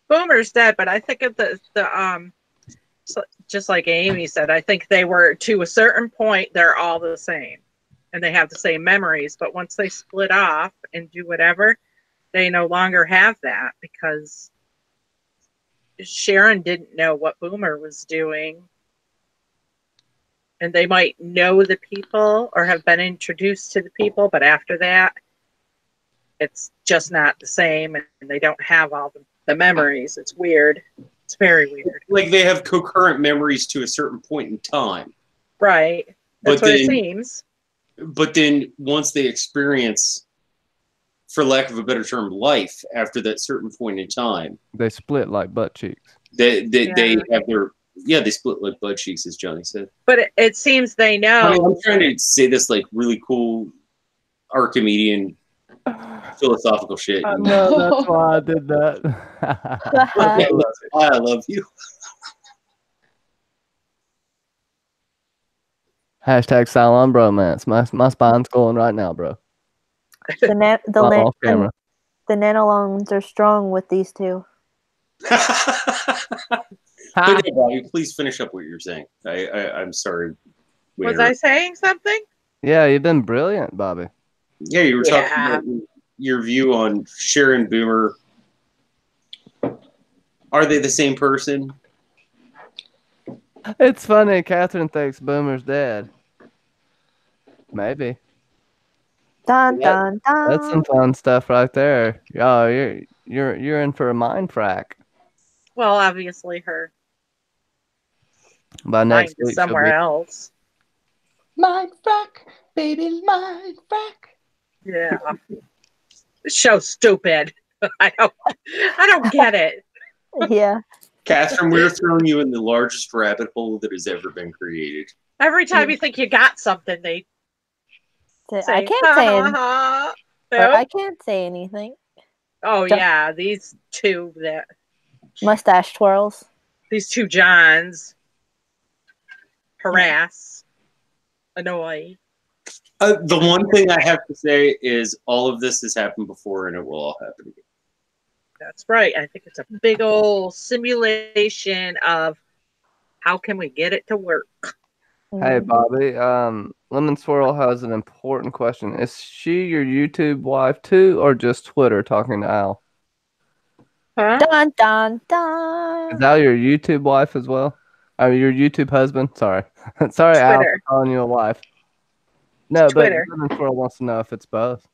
Boomer's dead, but I think of the just like Amy said, I think they were to a certain point they're all the same, and they have the same memories. But once they split off and do whatever, they no longer have that because Sharon didn't know what Boomer was doing. And they might know the people or have been introduced to the people, but after that, it's just not the same, and they don't have all the memories. It's weird. It's very weird. like they have concurrent memories to a certain point in time. Right. That's But what it then- seems. But then once they experience, for lack of a better term, life after that certain point in time, They split like butt cheeks. they Yeah. have their they split like butt cheeks, as Johnny said. But it seems they know. I mean, I'm trying to say this like really cool Archimedean philosophical shit. I know, that's why I did that. I love you. Hashtag Cylon bromance. My spine's going right now, bro. I'm off camera. The nanolones are strong with these two. But no, Bobby, please finish up what you're saying. I'm sorry. Was I saying something? Yeah, you've been brilliant, Bobby. Yeah, you were talking about your view on Sharon Boomer. Are they the same person? It's funny. Catherine thinks Boomer's dead. Maybe. Dun That- dun dun. That's some fun stuff right there. Oh, you're in for a mind frack. Well, obviously her By mind next is week, she'll somewhere be. else. Mind frack, baby, mind frack. Yeah. This show's stupid. I don't get it. Yeah. Catherine, we're throwing you in the largest rabbit hole that has ever been created. Every time you think you got something, they say, I can't ha, say ha, anything. ha. Or Nope. I can't say anything. Oh Don't- yeah, these two Mustache twirls. Johns harass, annoy. The one thing I have to say is all of this has happened before, and it will all happen again. That's right. I think it's a big old simulation of how can we get it to work. Hey, Mhm. Bobby. Lemon Swirl has an important question. Is she your YouTube wife too, or just Twitter talking to Al? Huh? Dun dun dun. Is Al your YouTube wife as well? I mean, your YouTube husband? Sorry. Sorry, Al, for Twitter. calling you a wife. No, but Twitter. Lemon Swirl wants to know if it's both.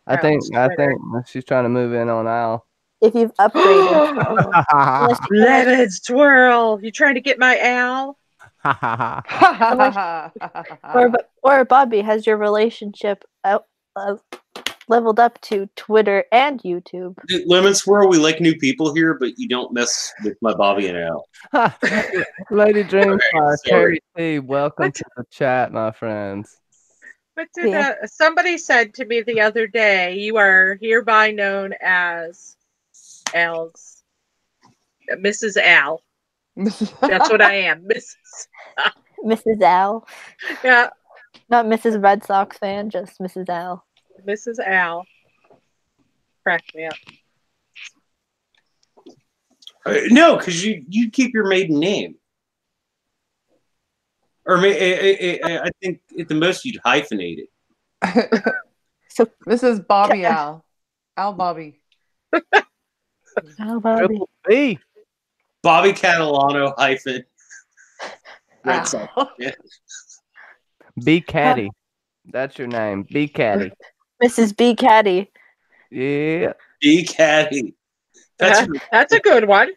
I No, think it's I Twitter. think she's trying to move in on Al. If you've upgraded. Unless you- Lemon swirl. You trying to get my Al? or Bobby, has your relationship leveled up to Twitter and YouTube? Lemon Swirl, we like new people here, but you don't mess with my Bobby and Al. Lady Dreamfire, sorry. Terry T, welcome What? to the chat, my friends. But did, Yeah. somebody said to me the other day, you are hereby known as Al's Mrs. Al. That's what I am, Mrs. Mrs. Al. Yeah, Not Mrs. Red Sox fan, just Mrs. Al. Mrs. Al. Crack me up. No, because you keep your maiden name. Or I think at the most you'd hyphenate it. So, This is Bobby Al. Al Bobby. Al Bobby. Triple B. Bobby Catalano hyphen Red Sox. Al. Yeah. B Caddy. That's your name. B Caddy. Mrs. B. Caddy. Yeah. B Caddy. That's That's a good one.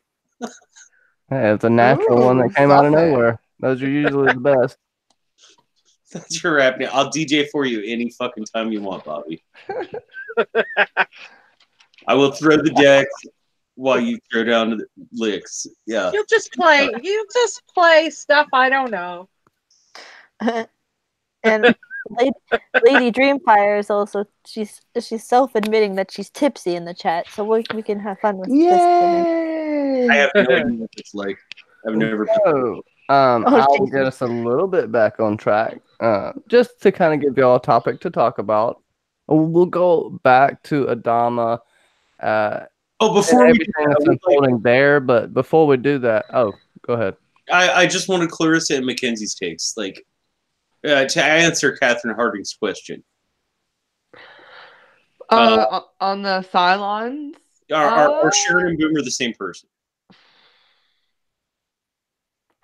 Hey, it's a natural one that Ooh, came out of stop it. nowhere. Those are usually the best. that's your rap name. I'll DJ for you any fucking time you want, Bobby. I will throw the decks while you throw down the licks. Yeah. You just play stuff I don't know. And Lady Dreamfire is also she's self-admitting that she's tipsy in the chat, so we can have fun with this. Yay! I have no idea what it's like. I've never been. So, Oh, I'll Jesus. get us a little bit back on track, just to kind of give y'all a topic to talk about. We'll go back to Adama. Oh, before And we do everything that, that's unfolding there, but before we do that, go ahead. I just wanted Clarissa and Mackenzie's takes, like to answer Catherine Harding's question. On the Cylons? Are Sharon and Boomer the same person?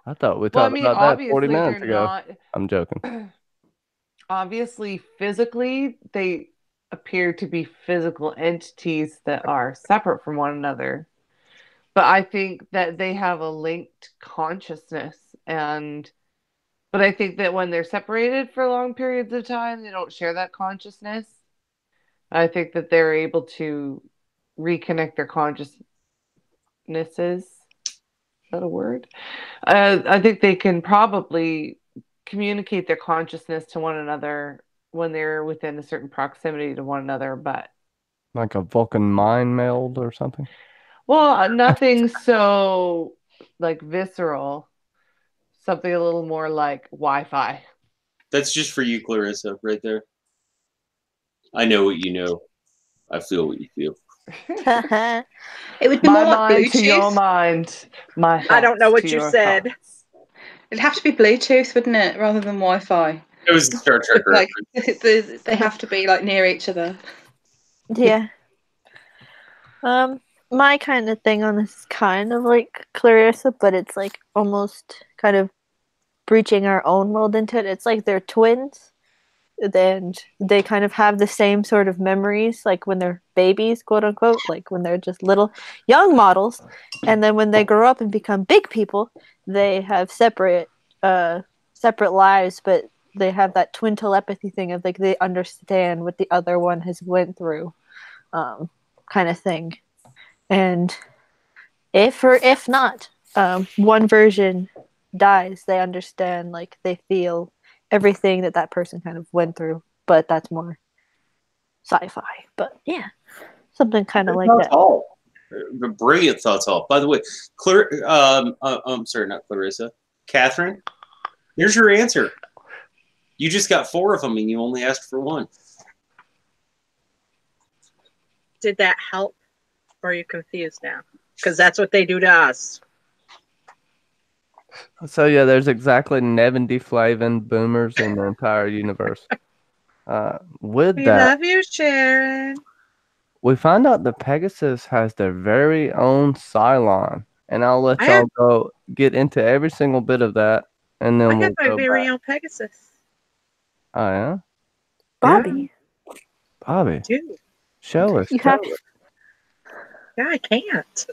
I thought we Well, talked I mean, about that 40 obviously minutes they're ago. not. I'm joking. Obviously, physically, they appear to be physical entities that are separate from one another. But I think that they have a linked consciousness, but I think that when they're separated for long periods of time, they don't share that consciousness. I think that they're able to reconnect their consciousnesses. Is that a word? I think they can probably communicate their consciousness to one another when they're within a certain proximity to one another, but Like a Vulcan mind meld or something. well, nothing so like visceral, something a little more like Wi-Fi. That's just for you, Clarissa, right there. I know what you know. I feel what you feel. It would be My more like mind to your Bluetooth. mind. My I don't know thoughts what to you your said. thoughts. It'd have to be Bluetooth, wouldn't it, rather than Wi-Fi? It was the Star Trek Like reference. they have to be like near each other. Yeah. My kind of thing on this is kind of like Clarissa, but it's like almost kind of breaching our own world into it. It's like they're twins, and they kind of have the same sort of memories, like when they're babies, quote unquote, like when they're just little young models, and then when they grow up and become big people, they have separate lives, but they have that twin telepathy thing of like they understand what the other one has went through, kind of thing. And if not, one version dies, they understand, like they feel everything that person kind of went through, but that's more sci-fi. But yeah, something kind of like that. Brilliant thoughts, all. By the way, I'm sorry, not Clarissa. Catherine, here's your answer. You just got 4 of them, and you only asked for 1. Did that help? Or are you confused now? Because that's what they do to us. So yeah, there's exactly 70 Flavin boomers in the entire universe. With We that, love you, Sharon. we find out that Pegasus has their very own Cylon, and I'll let I y'all have- go get into every single bit of that, and then I we'll have my go very back. own Pegasus. Oh yeah, Bobby, Bobby, Dude. show us. you have Yeah, I can't.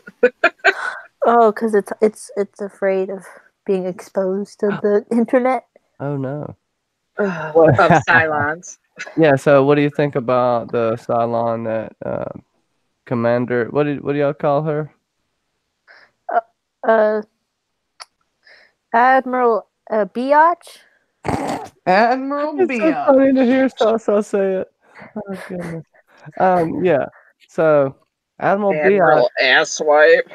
because it's afraid of being exposed to the internet. Oh no. Of Cylons. Yeah. So, what do you think about the Cylon that Commander? What do y'all call her? Admiral Biatch. Admiral It's so Biatch. funny to hear Sasa say it. Oh goodness. Yeah. So Admiral Biatch, Admiral Asswipe.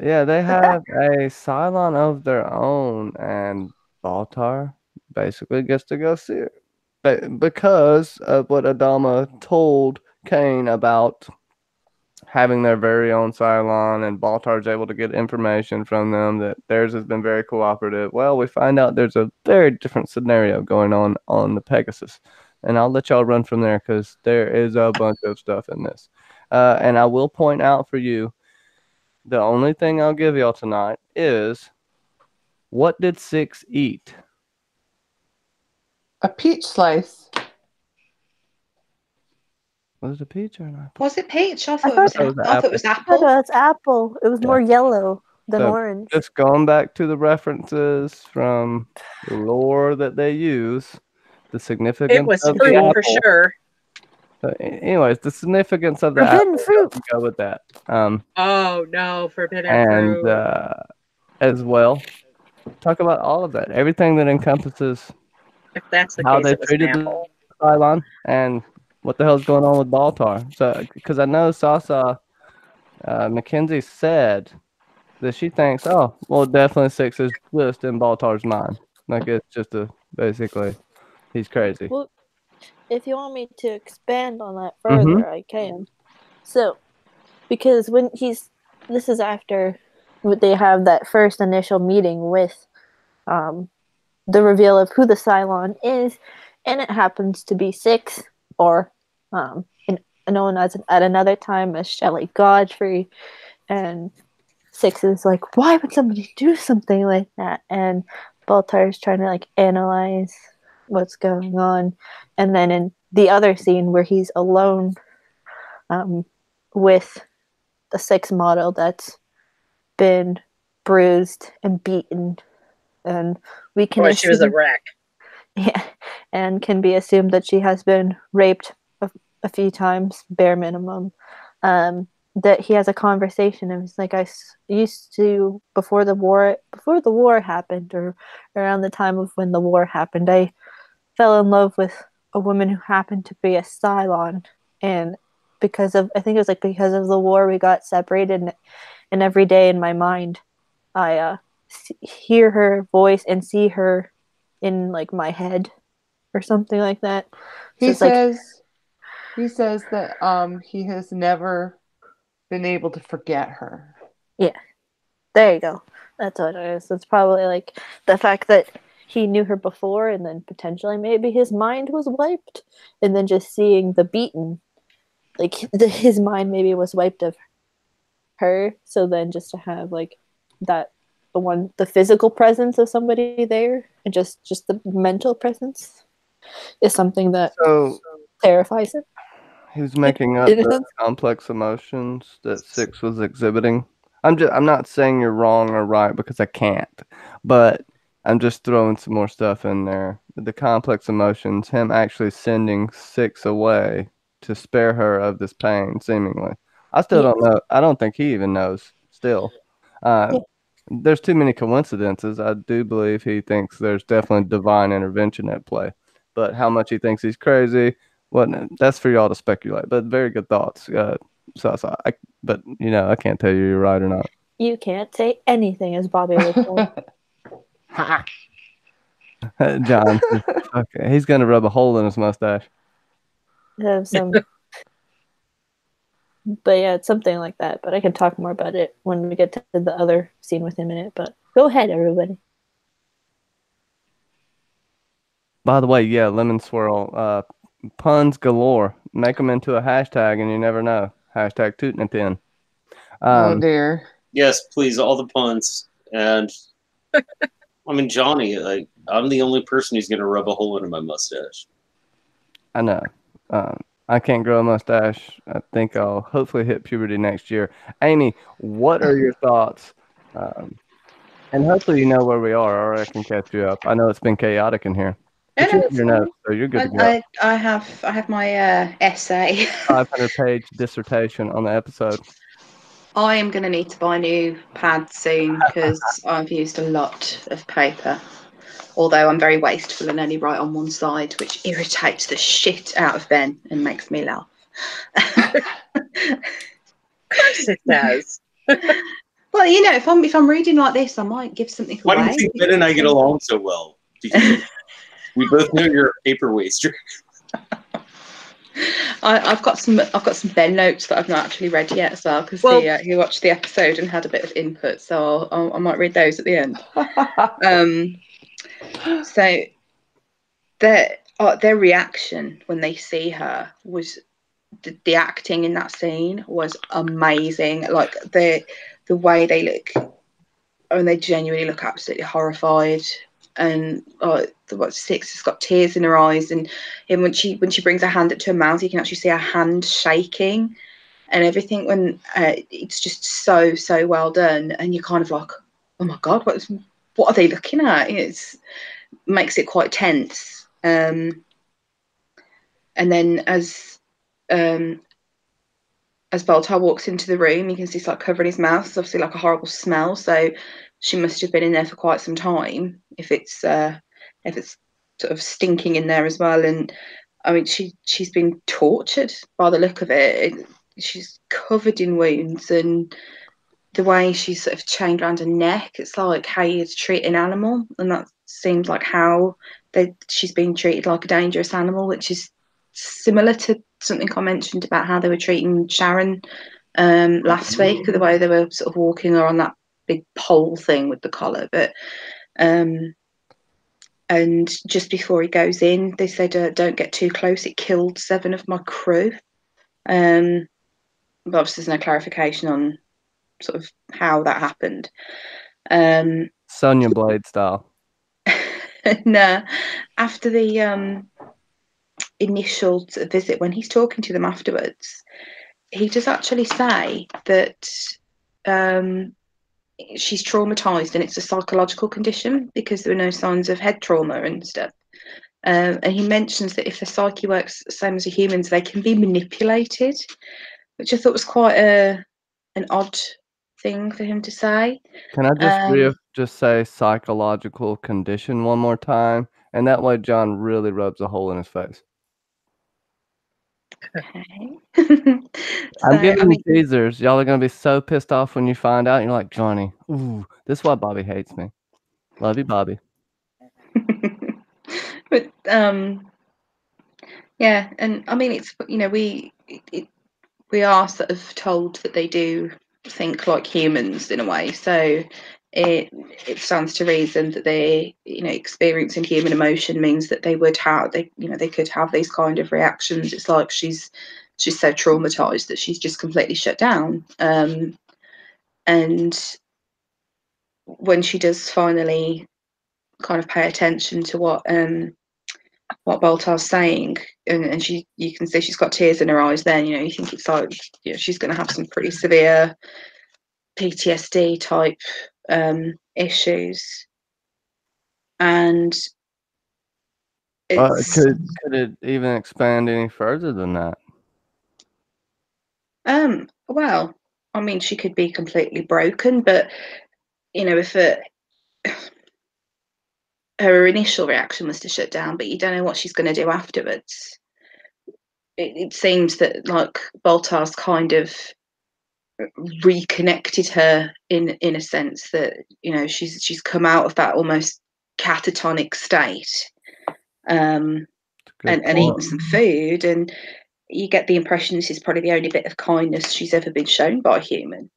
yeah, they have a Cylon of their own, and Baltar basically gets to go see it. Because of what Adama told Kane about having their very own Cylon, and Baltar's able to get information from them that theirs has been very cooperative. Well, we find out there's a very different scenario going on the Pegasus, and I'll let y'all run from there because there is a bunch of stuff in this. And I will point out for you, the only thing I'll give y'all tonight is, what did Six eat? A peach slice. Was it a peach or an apple? Was it peach? I thought thought it was it was But apple. it's apple. It was more yellow than So, orange. just going back to the references from the lore that they use, the significance It was of the fruit apple. for sure. Anyways, the significance of the Forbidden apple, fruit. we go with that. Oh no, forbidden And fruit. as well, talk about all of that, everything that encompasses If that's the how case, they it was an treated the apple. Cylon and what the hell's going on with Baltar. So, because I know Sasa Mackenzie said that she thinks, oh, well, definitely Six is just in Baltar's mind. Like it's just basically, he's crazy. Well, if you want me to expand on that Mm-hmm. further, I can. So, because this is after they have that first initial meeting with the reveal of who the Cylon is, and it happens to be Six, or known as at another time as Shelley Godfrey, and Six is like, why would somebody do something like that? And Baltar is trying to like analyze what's going on, and then in the other scene where he's alone with the Six model that's been bruised and beaten, and we can Boy, she was a assume, wreck. yeah, and can be assumed that she has been raped a few times, bare minimum. That he has a conversation and he's like, I used to, before the war happened, or around the time of when the war happened, I fell in love with a woman who happened to be a Cylon, and because of the war we got separated, and every day in my mind I hear her voice and see her in like my head or something like that. He So says that he has never been able to forget her. yeah, there you go. That's what it is. It's probably like the fact that he knew her before, and then potentially maybe his mind was wiped, and then just seeing the beaten, like his mind maybe was wiped of her. So then just to have like that, the physical presence of somebody there, and just the mental presence. is something that So terrifies him. he was making up in a the sense. complex emotions that Six was exhibiting. I'm not saying you're wrong or right because I can't, but I'm just throwing some more stuff in there. The complex emotions, him actually sending Six away to spare her of this pain, seemingly. I still don't know. I don't think he even knows still. Yeah. There's too many coincidences. I do believe he thinks there's definitely divine intervention at play. But how much he thinks he's crazy, what that's for y'all to speculate. But very good thoughts. But I can't tell you you're right or not. You can't say anything, as Bobby would say. Ha! John, okay, he's gonna rub a hole in his mustache. But yeah, it's something like that. But I can talk more about it when we get to the other scene with him in it. But go ahead, everybody. By the way, yeah, lemon swirl. Puns galore. Make them into a hashtag, and you never know. Hashtag tootin' and pin. Oh dear. Yes, please, all the puns. And I mean, Johnny, I'm the only person who's going to rub a hole into my mustache. I know. I can't grow a mustache. I think I'll hopefully hit puberty next year. Amy, what are your thoughts? And hopefully you know where we are, or I can catch you up. I know it's been chaotic in here. But you have your notes, so you're good to go. I have my essay. 500-page dissertation on the episode. I am going to need to buy new pads soon because I've used a lot of paper. Although I'm very wasteful and only write on one side, which irritates the shit out of Ben and makes me laugh. Of course it does. Well, if I'm reading like this, I might give something Why away. do you think Ben and I get along so well? Because we both know you're a paper waster. I've got some Ben notes that I've not actually read yet as well because he watched the episode and had a bit of input, so I might read those at the end. So their reaction when they see her was the acting in that scene was amazing. Like the way they look, and they genuinely look absolutely horrified. And Six has got tears in her eyes, and when she brings her hand up to her mouth, you can actually see her hand shaking and everything. When it's just so well done, and you're kind of like, oh my god, what are they looking at? It makes it quite tense. And then as Baltar walks into the room, you can see it's like covering his mouth. It's obviously like a horrible smell. So she must have been in there for quite some time if it's sort of stinking in there as well. And I mean, she's been tortured by the look of it. She's covered in wounds, and the way she's sort of chained around her neck, it's like how you'd treat an animal, and that seems like how she's been treated like a dangerous animal, which is similar to something I mentioned about how they were treating Sharon last week, the way they were sort of walking her on that big pole thing with the collar. But and just before he goes in, they said, "Don't get too close. It killed 7 of my crew." But obviously, there's no clarification on sort of how that happened. Sonya Blade style. No, after the initial visit, when he's talking to them afterwards, he does actually say that she's traumatized and it's a psychological condition because there were no signs of head trauma and stuff. And he mentions that if the psyche works the same as a human's, they can be manipulated, which I thought was quite an odd thing for him to say. Can I just say psychological condition one more time? And that way John really rubs a hole in his face. Okay. I'm giving you teasers. Y'all are going to be so pissed off when you find out. You're like, Johnny, ooh, this is why Bobby hates me. Love you, Bobby. But yeah, and I mean, it's we are sort of told that they do think like humans in a way, so it stands to reason that they experiencing human emotion means that they would have they could have these kind of reactions. It's like she's so traumatized that she's just completely shut down, and when she does finally kind of pay attention to what what Baltar's saying, and you can see she's got tears in her eyes. Then you think it's like she's going to have some pretty severe PTSD type issues, and it's could it even expand any further than that? well, I mean, she could be completely broken, but if her initial reaction was to shut down, but you don't know what she's going to do afterwards. It seems that like Baltar's kind of reconnected her in a sense that she's come out of that almost catatonic state, and eaten some food, and you get the impression this is probably the only bit of kindness she's ever been shown by a human.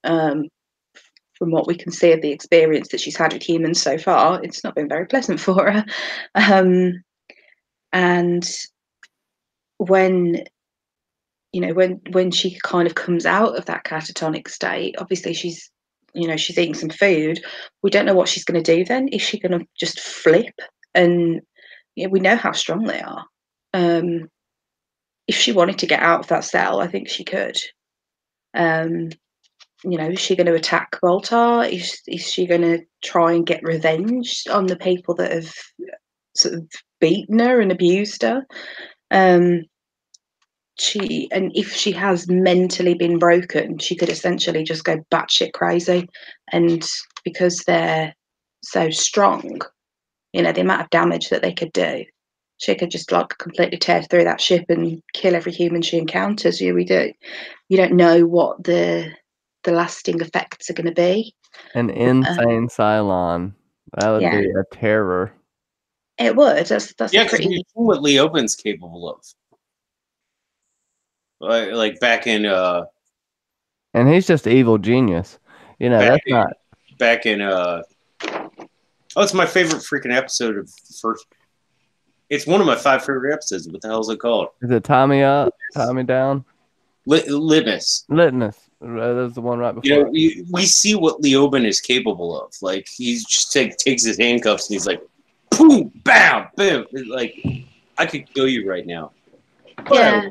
From what we can see of the experience that she's had with humans so far, it's not been very pleasant for her. And when she kind of comes out of that catatonic state, obviously she's eating some food. We don't know what she's going to do then. Is she going to just flip? And we know how strong they are. If she wanted to get out of that cell, I think she could. Is she going to attack Baltar? Is she going to try and get revenge on the people that have sort of beaten her and abused her? If she has mentally been broken, she could essentially just go batshit crazy. And because they're so strong, the amount of damage that they could do, she could just like completely tear through that ship and kill every human she encounters. You don't know what the lasting effects are going to be. An insane Cylon. That would be a terror. It would. That's pretty. What Leoben's capable of. Like back in. And he's just evil genius. Back in. Oh, it's my favorite freaking episode of the first. It's one of my 5 favorite episodes. What the hell is it called? Is it Tommy Up? Tommy Down? Litmus. That's the one right before. We see what Leoben is capable of. Like, he just takes his handcuffs and he's like, boom, bam, boom. Like, I could kill you right now. Yeah.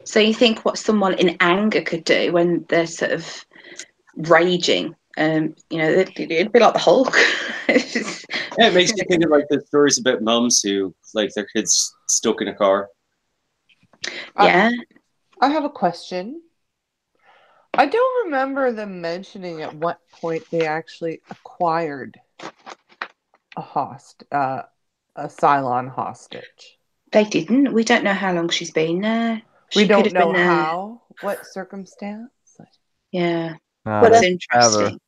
So you think what someone in anger could do when they're sort of raging? It'd be like the Hulk. It makes me think of like the stories about mums who like their kids stuck in a car. Yeah. I have a question. I don't remember them mentioning at what point they actually acquired a Cylon hostage. They didn't. We don't know how long she's been there. We don't know how. What circumstance? Yeah. What's interesting?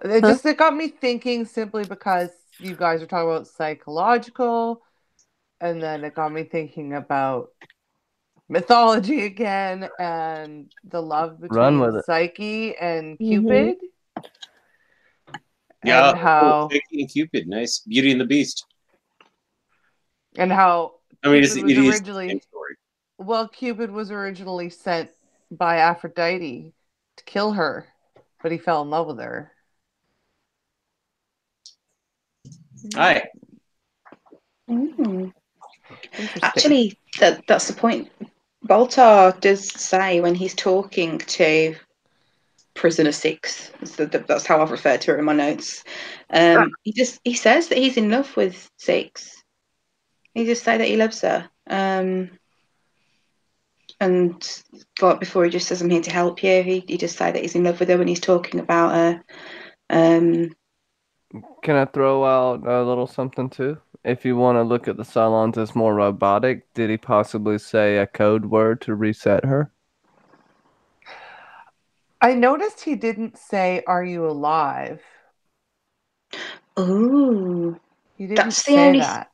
It got me thinking simply because you guys are talking about psychological, and then it got me thinking about mythology again and the love between Psyche and Cupid. Yeah, and how Psyche and Cupid, nice. Beauty and the Beast. And how Cupid was originally sent by Aphrodite to kill her, but he fell in love with her. Hi. Actually, that's the point. Baltar does say when he's talking to Prisoner 6, that's how I've referred to her in my notes. He says that he's in love with 6. He just say that he loves her. And like before, he just says, "I'm here to help you." He just say that he's in love with her when he's talking about her. Can I throw out a little something too? If you want to look at the Cylons as more robotic, did he possibly say a code word to reset her? I noticed he didn't say, "Are you alive?" Ooh. He didn't say that.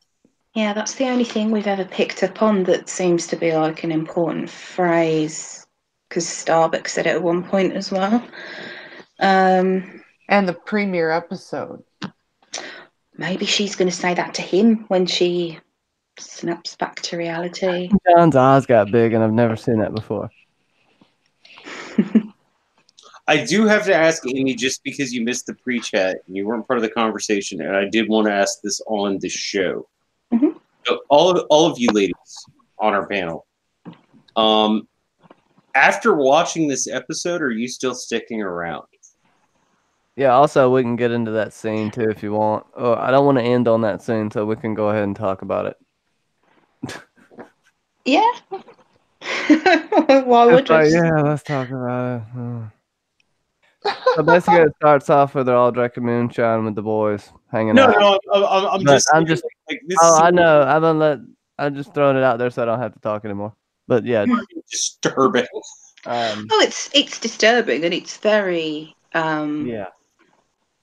Yeah, that's the only thing we've ever picked up on that seems to be like an important phrase, because Starbuck said it at one point as well. And the premiere episode. Maybe she's going to say that to him when she snaps back to reality. John's eyes got big, and I've never seen that before. I do have to ask, Amy, just because you missed the pre-chat and you weren't part of the conversation, and I did want to ask this on the show. So all of you ladies on our panel, after watching this episode, are you still sticking around? Yeah, also, we can get into that scene, too, if you want. Oh, I don't want to end on that scene, so we can go ahead and talk about it. Yeah. Why would Right, we? yeah, let's talk about it. So basically, it starts off where they're all drinking moonshine with the boys, hanging out. No, I'm But just I'm just, like this. oh, I know. I'm just throwing it out there so I don't have to talk anymore. But yeah, disturbing. Oh, it's disturbing and it's very yeah.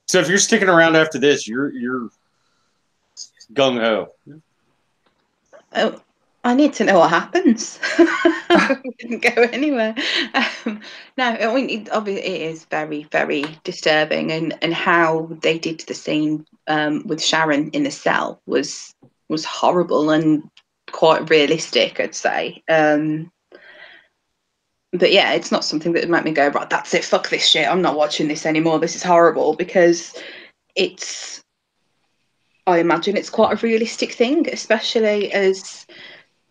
So if you're sticking around after this, you're gung ho. Oh, I need to know what happens. We didn't go anywhere. No, I mean, obviously it is very, very disturbing, and how they did the scene with Sharon in the cell was horrible and quite realistic, I'd say. But yeah, it's not something that would make me go, right, that's it, fuck this shit, I'm not watching this anymore, this is horrible, because I imagine it's quite a realistic thing, especially as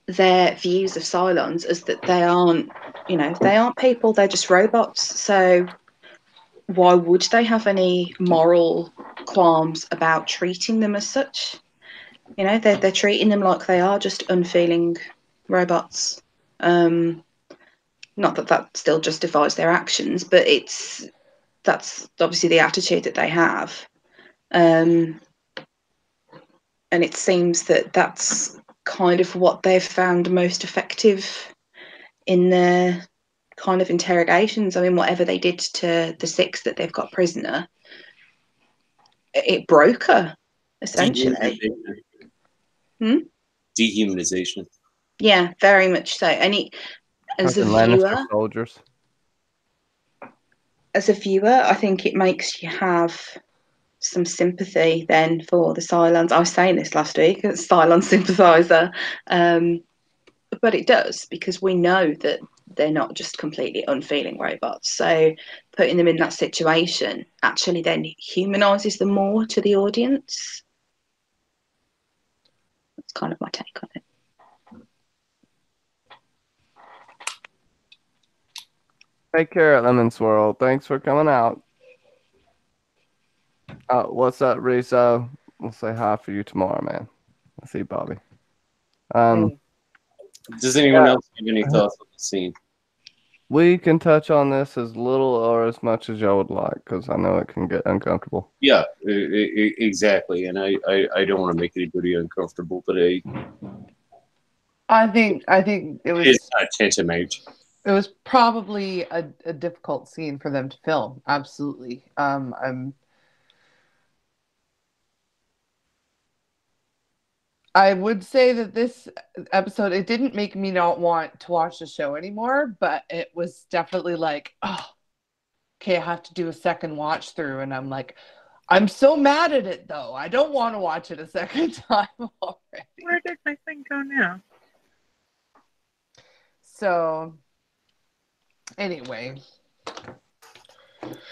their views of Cylons as that they aren't people, they're just robots. So why would they have any moral qualms about treating them as such? You know, they're treating them like they are just unfeeling robots. Not that still justifies their actions, but that's obviously the attitude that they have. And it seems that that's kind of what they've found most effective in their kind of interrogations. I mean, whatever they did to the 6 that they've got prisoner, it broke her, essentially. Dehumanization. Yeah, very much so. And as a viewer, soldiers. I think it makes you have some sympathy then for the Cylons. I was saying this last week, as Cylon sympathiser, but it does, because we know that they're not just completely unfeeling robots. So putting them in that situation actually then humanises them more to the audience. That's kind of my take on it. Take care, Lemon Swirl. Thanks for coming out. What's up, Rizzo? We'll say hi for you tomorrow, man. I'll see you, Bobby. Does anyone else have any thoughts on the scene? We can touch on this as little or as much as y'all would like, because I know it can get uncomfortable. Yeah, exactly. And I don't want to make anybody uncomfortable, but I think it was. It's not tantamount. It was probably a difficult scene for them to film. Absolutely. I would say that this episode, it didn't make me not want to watch the show anymore, but it was definitely like, oh, okay, I have to do a second watch through. And I'm like, I'm so mad at it, though. I don't want to watch it a second time already. Where did my thing go now? So, anyway.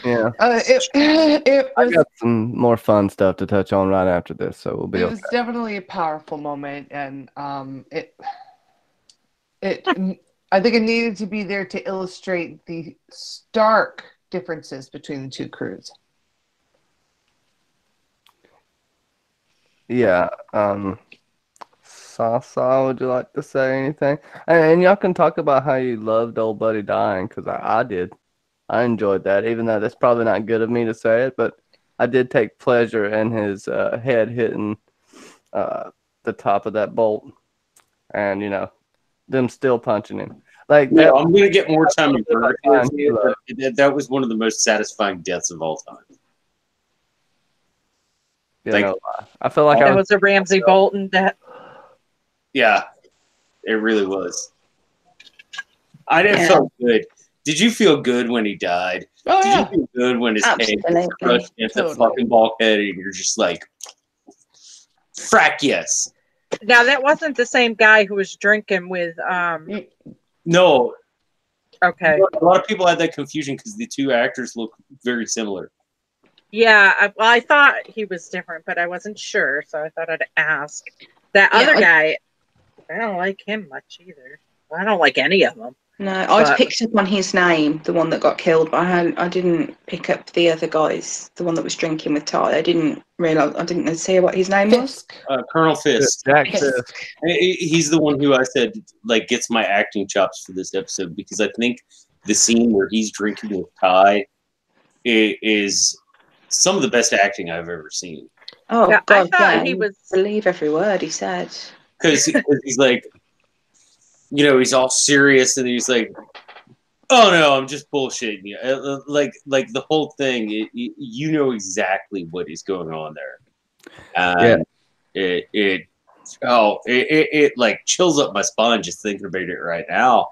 Yeah. It was, I got some more fun stuff to touch on right after this, so we'll be okay. It was definitely a powerful moment, and I think it needed to be there to illustrate the stark differences between the two crews. Yeah. Sasa, would you like to say anything? And y'all can talk about how you loved old buddy dying, because I did. I enjoyed that, even though that's probably not good of me to say it, but I did take pleasure in his head hitting the top of that bolt, and them still punching him. Like, yeah, I'm gonna get more time to burn. That was one of the most satisfying deaths of all time. I feel like that was a Ramsay Bolton death. Yeah, it really was. I didn't feel good. Did you feel good when he died? Oh, Did yeah. you feel good when his head was crushed into the fucking bulkhead and you're just like, frack yes. Now, that wasn't the same guy who was drinking with... No. Okay. A lot of people had that confusion because the two actors look very similar. Yeah, I thought he was different, but I wasn't sure, so I thought I'd ask. That Yeah, other guy, I don't like him much either. I don't like any of them. No, I'd But- picked up on his name, the one that got killed, but I didn't pick up the other guys, the one that was drinking with Ty. I didn't realise. I didn't see what his name was. Fisk. Colonel Fisk. Jack Yes. Fisk. He's the one who I said like gets my acting chops for this episode because I think the scene where he's drinking with Ty is some of the best acting I've ever seen. Oh Yeah, I God, thought yeah, he you was- believe every word he said. Because he's like, he's all serious and he's like, "Oh no, I'm just bullshitting you." Like the whole thing, you know exactly what is going on there, and it like chills up my spine just thinking about it right now.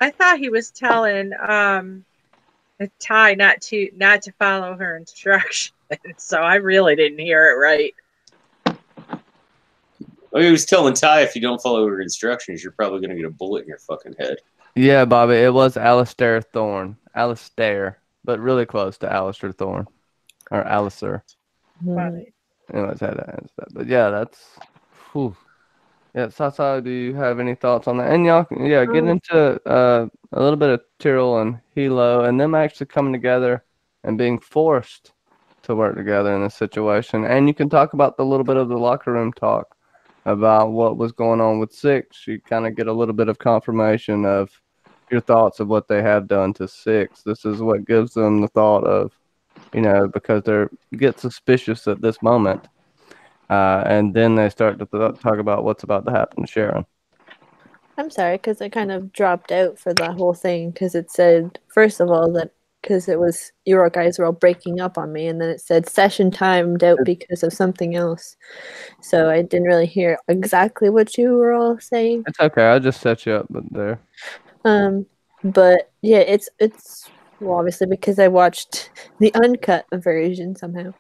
I thought he was telling Ty not to follow her instructions, so I really didn't hear it right. He was telling Ty, if you don't follow her instructions, you're probably going to get a bullet in your fucking head. Yeah, Bobby, it was Alistair Thorne. Alistair, but really close to Alistair Thorne. Or Alistair. Funny. Anyways, had to answer that. But yeah, that's... Whew. Yeah, Sasa, do you have any thoughts on that? And y'all, get into a little bit of Tyrell and Hilo and them actually coming together and being forced to work together in this situation. And you can talk about the little bit of the locker room talk about what was going on with Six. You kind of get a little bit of confirmation of your thoughts of what they have done to Six. This is what gives them the thought of, because they get suspicious at this moment. And then they start to talk about what's about to happen to Sharon. I'm sorry, because I kind of dropped out for that whole thing, because it said, first of all, that because it was, you guys were all breaking up on me, and then it said session timed out because of something else. So I didn't really hear exactly what you were all saying. It's okay. I just set you up there. But yeah, it's well, obviously because I watched the uncut version somehow.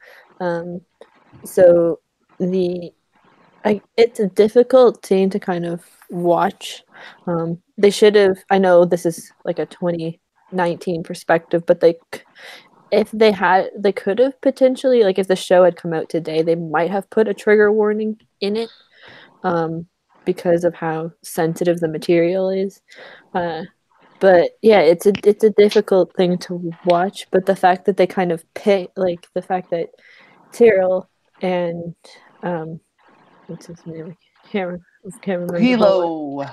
So it's a difficult scene to kind of watch. They should have. I know this is like a 2019 perspective, but they could have potentially, like, if the show had come out today, they might have put a trigger warning in it, because of how sensitive the material is. But yeah, it's a difficult thing to watch. But the fact that they kind of the fact that Tyrell and what's his name? Can't remember. Hilo.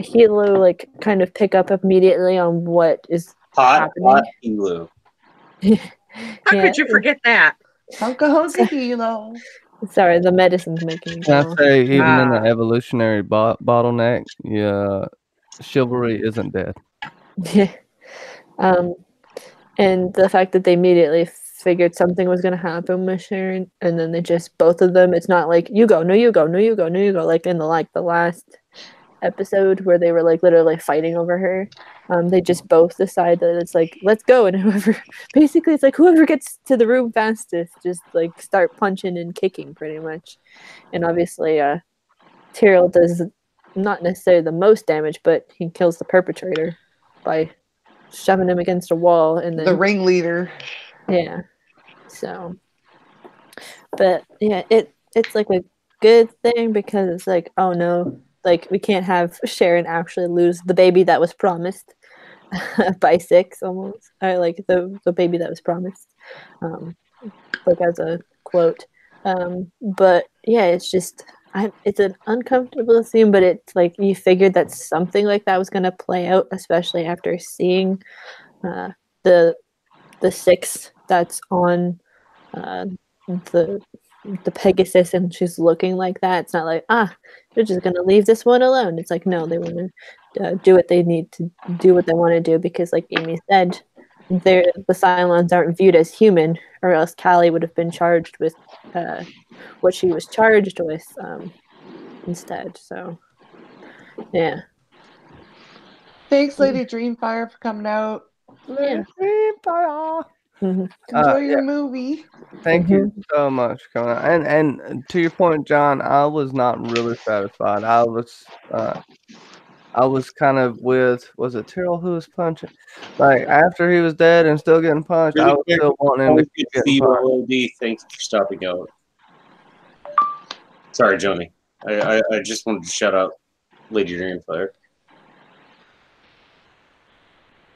Hilo like kind of pick up immediately on what is happening. Hilo. How could you forget that? Hunka Hilo. Sorry, the medicine's making me Can I go. say, even in the evolutionary bottleneck, chivalry isn't dead. And the fact that they immediately figured something was going to happen with Sharon, and then they just, both of them, it's not like, you go, no, you go, no, you go, no, you go, like in the last episode where they were like literally fighting over her. They just both decide that it's like, let's go, and basically it's like whoever gets to the room fastest, just like start punching and kicking pretty much. And obviously Tyrell does not necessarily the most damage, but he kills the perpetrator by shoving him against a wall, and then The ringleader. yeah. So, but yeah, it's like a good thing because it's like, oh no, like we can't have Sharon actually lose the baby that was promised by Six, almost, or like the baby that was promised, like as a quote. But yeah, it's just it's an uncomfortable scene, but it's like you figured that something like that was gonna play out, especially after seeing the Six that's on the Pegasus, and she's looking like that. It's not like, they're just gonna leave this one alone. It's like, no, they want to do what they need to do, what they want to do, because like Amy said, the Cylons aren't viewed as human, or else Callie would have been charged with what she was charged with instead. So yeah. Thanks, Lady Dreamfire, for coming out. Yeah. Enjoy your movie. Thank you so much for coming out. And to your point, John, I was not really satisfied. I was kind of with, was it Tyrell who was punching? Like, after he was dead and still getting punched, I was still wanting him to keep getting punched. Thanks for stopping out. Sorry, Johnny. I just wanted to shout out Lady Dreamfire.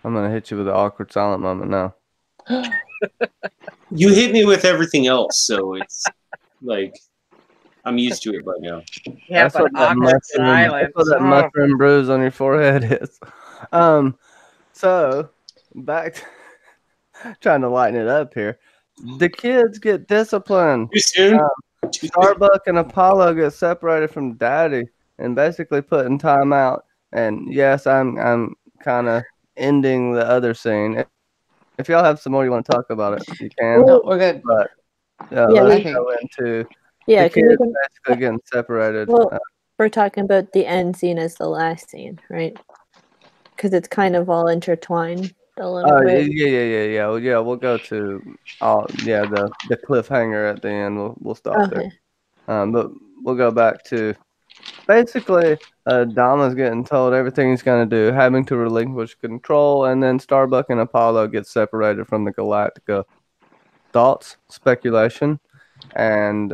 I'm gonna hit you with an awkward silent moment now. You hit me with everything else, so it's like I'm used to it by now. Yeah, That's but what that awkward mushroom. That's silence. what that Oh. mushroom bruise on your forehead is. So back to trying to lighten it up here. The kids get disciplined. Too soon? Starbuck and Apollo get separated from Daddy and basically put in timeout. And yes, I'm kind of ending the other scene. If y'all have some more you want to talk about it, you can. No, we're good. But Yeah, let's we- go into Yeah, the 'cause we kids can. basically getting separated. Well, we're talking about the end scene as the last scene, right? Because it's kind of all intertwined a little Oh bit. yeah. Well, yeah, we'll go to the cliffhanger at the end. We'll stop there. Okay. But we'll go back to basically Dama's getting told everything he's gonna do, having to relinquish control, and then Starbuck and Apollo get separated from the Galactica. Thoughts, speculation, and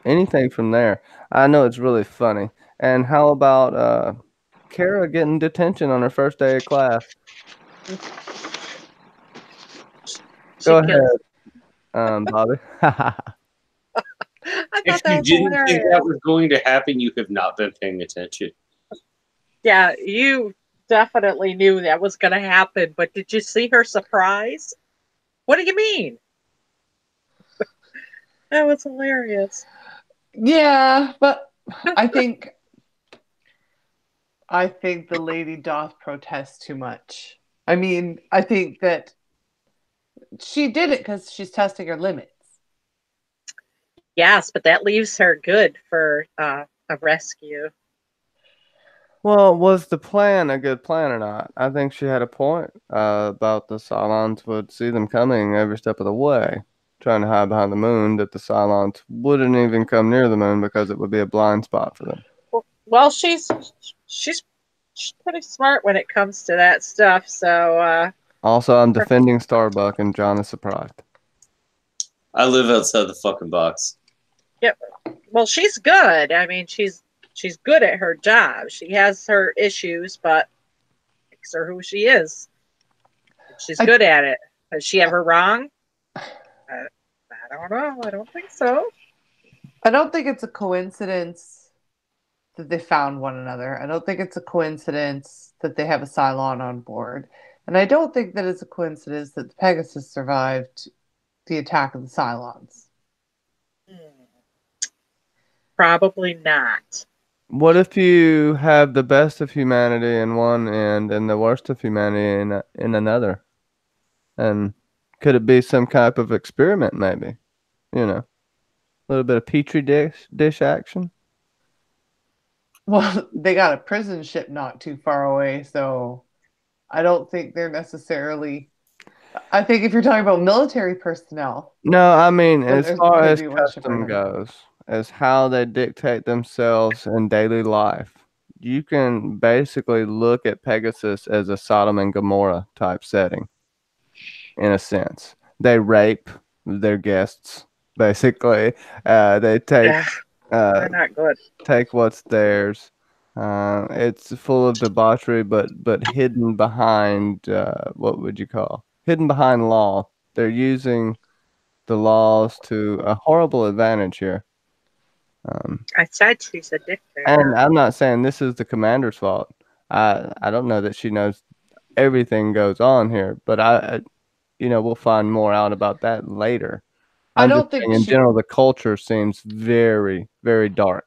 anything from there. I know it's really funny. And how about Kara getting detention on her first day of class? Go ahead, Bobby. I If thought that you was didn't think hilarious. that was going to happen, you have not been paying attention. Yeah, you definitely knew that was going to happen, but did you see her surprise? What do you mean? That was hilarious. Yeah, but I think the lady doth protest too much. I mean, I think that she did it because she's testing her limits. Yes, but that leaves her good for a rescue. Well, was the plan a good plan or not? I think she had a point about the Cylons would see them coming every step of the way, trying to hide behind the moon, that the Cylons wouldn't even come near the moon because it would be a blind spot for them. Well, she's pretty smart when it comes to that stuff. So Also, I'm defending Starbuck, and John is surprised. I live outside the fucking box. yep. Well, she's good. I mean, she's good at her job. She has her issues, but makes her who she is. She's good at it. Is she ever wrong? I don't know. I don't think so. I don't think it's a coincidence that they found one another. I don't think it's a coincidence that they have a Cylon on board. And I don't think that it's a coincidence that the Pegasus survived the attack of the Cylons. Probably not. What if you have the best of humanity in one end and the worst of humanity in another? And could it be some type of experiment, maybe? You know, a little bit of petri dish action. Well, they got a prison ship not too far away, so I don't think they're necessarily. I think if you're talking about military personnel, No, I mean, then as there far could as be one ship or custom another. goes, as how they dictate themselves in daily life, you can basically look at Pegasus as a Sodom and Gomorrah type setting, in a sense. They rape their guests, basically. They take Yeah, uh, they're not good. take what's theirs. It's full of debauchery, but hidden behind what would you call? Hidden behind law. They're using the laws to a horrible advantage here. I said she's a dictator. And I'm not saying this is the commander's fault. I don't know that she knows everything goes on here, but we'll find more out about that later. I I'm don't just think saying in she. general the culture seems very, very dark.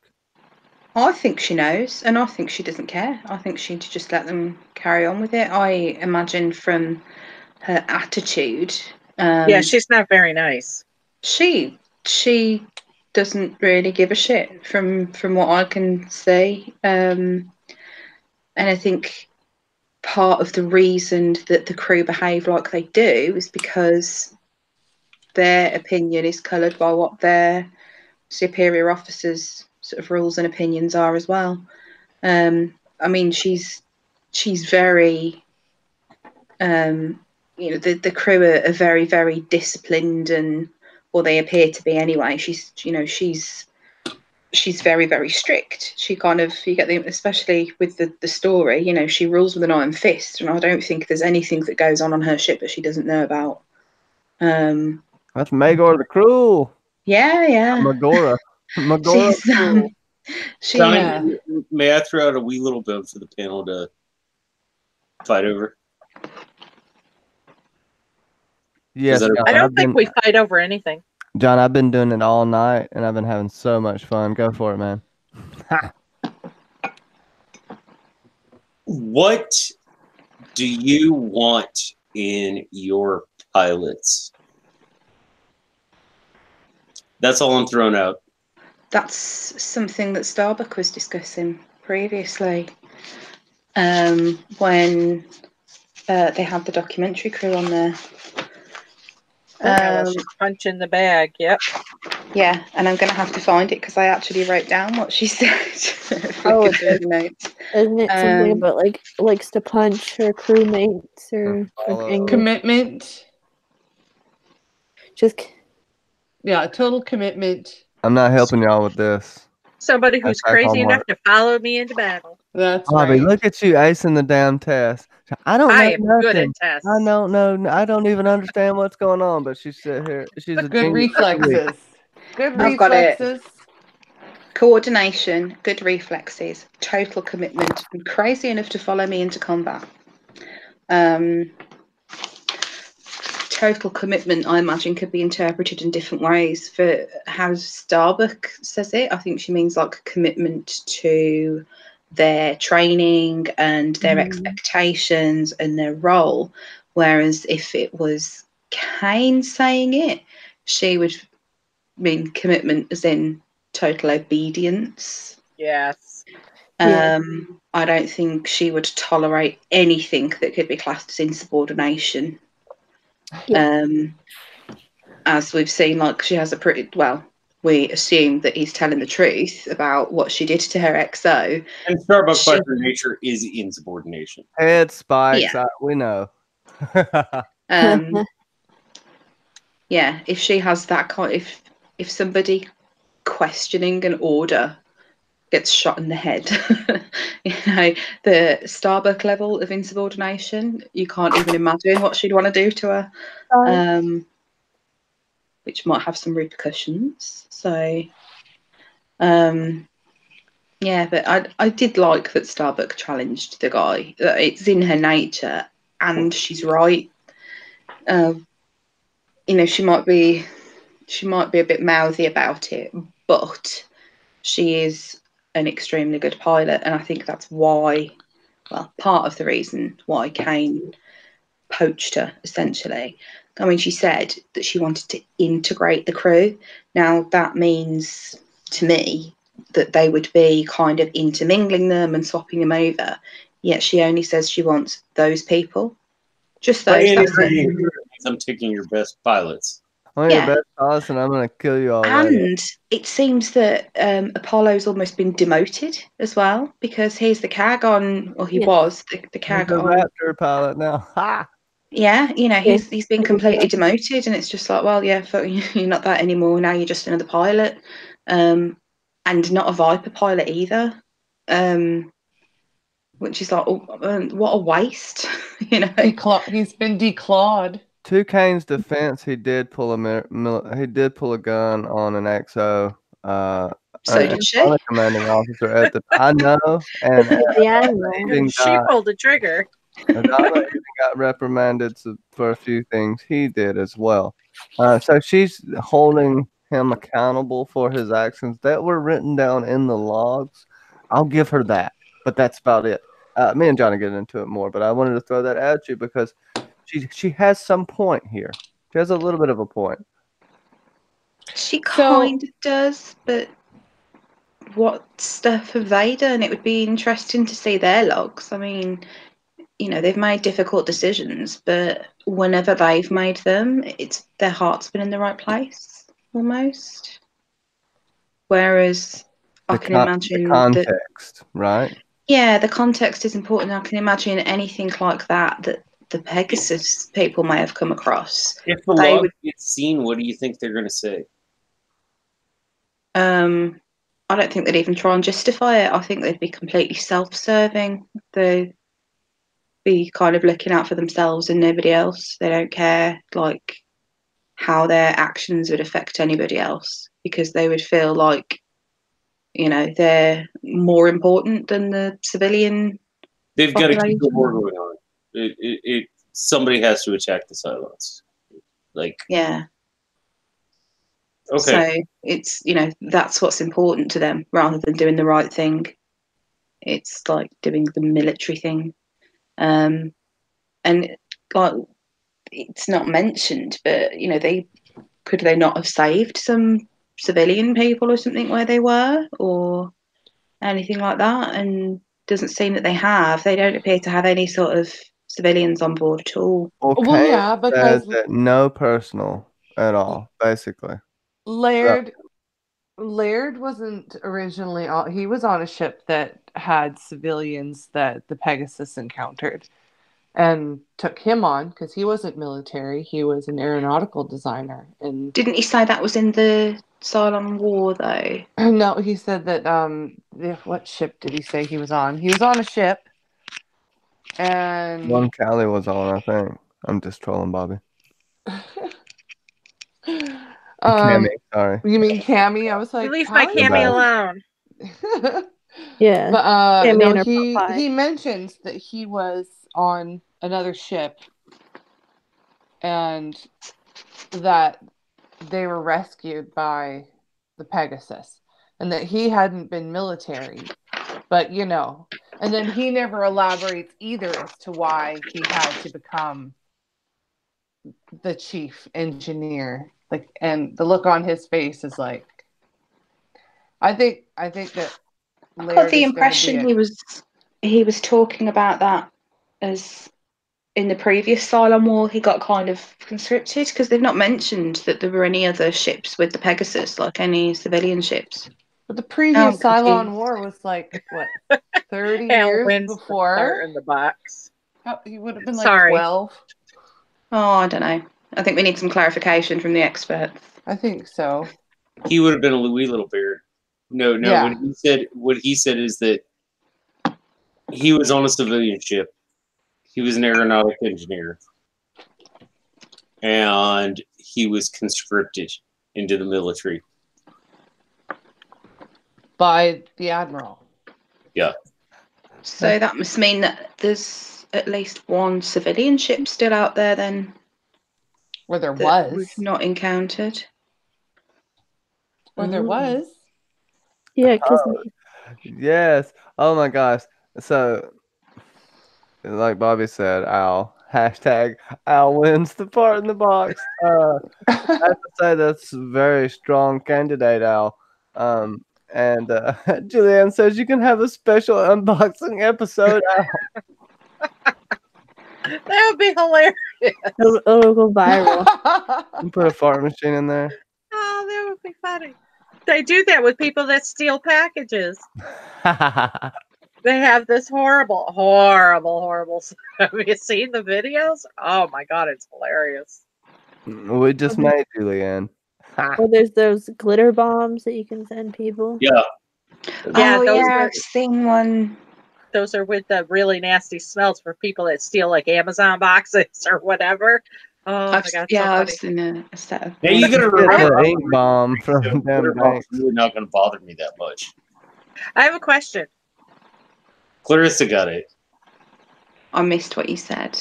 I think she knows, and I think she doesn't care. I think she'd just let them carry on with it. I imagine from her attitude, Yeah, she's not very nice. she doesn't really give a shit from what I can see. And I think part of the reason that the crew behave like they do is because their opinion is coloured by what their superior officers' sort of rules and opinions are as well. I mean, she's very, the crew are very, very disciplined, or they appear to be anyway. She's she's very, very strict. She kind of, you get the, especially with the story, you know, she rules with an iron fist, and I don't think there's anything that goes on her ship that she doesn't know about. That's Magor the Cruel. Yeah. Magora. Magora She's the Cruel. she Yeah. May I throw out a wee little bit for the panel to fight over? Yes, that- John, I don't I've think been, we fight over anything. John, I've been doing it all night, and I've been having so much fun. Go for it, man. Ha! What do you want in your pilots? That's all I'm throwing out. That's something that Starbuck was discussing previously, when they had the documentary crew on there. Yeah, she's punching the bag. Yep. Yeah, and I'm going to have to find it because I actually wrote down what she said. Oh, Looking through the notes. Isn't it something about like likes to punch her crewmates or Follow. angry? Commitment. Just Yeah, total commitment. I'm not helping y'all with this. Somebody who's Hashtag crazy enough homework. to follow me into battle. That's Bobby, right. look at you acing the damn test. I don't I know am good at nothing. tests. I don't know. I don't even understand what's going on. But she's sit here. She's a Good genius of the week. reflexes. Good I've got it. reflexes. Coordination, good reflexes, total commitment, and crazy enough to follow me into combat. Total commitment, I imagine, could be interpreted in different ways. For how Starbuck says it, I think she means like commitment to their training and their expectations and their role. Whereas if it was Kane saying it, she would mean commitment as in total obedience. Yes. I don't think she would tolerate anything that could be classed as insubordination. As we've seen, like she has a pretty we assume that he's telling the truth about what she did to her XO. And Starbucks by her nature is insubordination. Head spikes. We know. Yeah, if she has that kind, if somebody questioning an order gets shot in the head, you know, the Starbuck level of insubordination, you can't even imagine what she'd want to do to her, which might have some repercussions. So, yeah, but I did like that Starbuck challenged the guy. It's in her nature, and she's right. You know, she might be a bit mouthy about it, but she is an extremely good pilot, and I think that's why, part of the reason why Kane poached her, essentially. I mean, she said that she wanted to integrate the crew. Now, that means to me that they would be kind of intermingling them and swapping them over, yet she only says she wants those people. Just those. I'm taking your best pilots. I'm your best pilots, and I'm going to kill you all. And it seems that Apollo's almost been demoted as well, because he's the Cargon, or he was the Cargon. Raptor pilot now. Ha! Yeah, you know, he's been completely demoted, and it's just like, well, yeah, you're not that anymore. Now you're just another pilot, and not a Viper pilot either. Which is like, what a waste, you know. He's been declawed. To Kane's defense, he did pull a gun on an XO. So did she? A commanding officer at the I know, and she pulled the trigger. Adama even got reprimanded for a few things he did as well. So she's holding him accountable for his actions that were written down in the logs. I'll give her that, but that's about it. Me and John are getting into it more, but I wanted to throw that at you because she has some point here. She has a little bit of a point. She kind of does, but what stuff have they done? It would be interesting to see their logs. I mean, you know, they've made difficult decisions, but whenever they've made them, it's their heart's been in the right place, almost. Whereas I can imagine the context, right? Yeah, the context is important. I can imagine anything like that the Pegasus people may have come across. If the log gets seen, what do you think they're going to say? I don't think they'd even try and justify it. I think they'd be completely self-serving. They'd be kind of looking out for themselves and nobody else. They don't care like how their actions would affect anybody else because they would feel like, you know, they're more important than the civilian. They've got to keep the population. war going on. Somebody has to attack the Cylons. Like, Yeah. okay. So it's, you know, that's what's important to them rather than doing the right thing. It's like doing the military thing. And like, it's not mentioned, but, you know, could they not have saved some civilian people or something where they were or anything like that? And doesn't seem that they have. They don't appear to have any sort of civilians on board at all. Well, Well, Kane yeah, because says that no personal at all, basically. Laird wasn't originally on. He was on a ship that had civilians that the Pegasus encountered, and took him on because he wasn't military. He was an aeronautical designer. And Didn't he say that was in the Cylon War, though? no, he said that what ship did he say he was on? He was on a ship, and One Callie was on, I think. I'm just trolling Bobby. Cammy, sorry. You mean Cammy? I was like, You leave my how Cammy bad. alone. Yeah. But Cammy no, and her he Popeye. mentions that he was on another ship and that they were rescued by the Pegasus and that he hadn't been military, but you know, and then he never elaborates either as to why he had to become the chief engineer. Like, and the look on his face is like, I think that I got Laird the is going to impression be he was talking about that as in the previous Cylon War he got kind of conscripted because they've not mentioned that there were any other ships with the Pegasus, like any civilian ships. But the Now previous I'm Cylon confused. War was like, what, 30 Al years wins the before? start in the box. He would have been like Sorry. 12. Oh, I don't know. I think we need some clarification from the experts. I think so. He would have been a wee little beard. No. Yeah. What he said is that he was on a civilian ship. He was an aeronautical engineer, and he was conscripted into the military. By the Admiral. Yeah. So that must mean that there's at least one civilian ship still out there then Where there that we've was. not encountered. Where there Oh. was. Yeah, because Yes. Oh my gosh. So, like Bobby said, Al. Hashtag Al wins the part in the box. I have to say that's a very strong candidate, Al. And Julianne says you can have a special unboxing episode, Al. That would be hilarious. it'll go viral. You can put a fart machine in there. Oh, that would be funny. They do that with people that steal packages. They have this horrible. Have you seen the videos? Oh my god, it's hilarious. We just made Julianne. Or there's those glitter bombs that you can send people. Yeah. Yeah, oh, those yeah, are- I've seen one. Those are with the really nasty smells for people that steal like Amazon boxes or whatever. Oh my god, so I've funny. seen a set of. Now you gotta Get remember, the ink bomb from so them glitter bomb's banks. really not gonna bother me that much. I have a question. Clarissa got it. I missed what you said.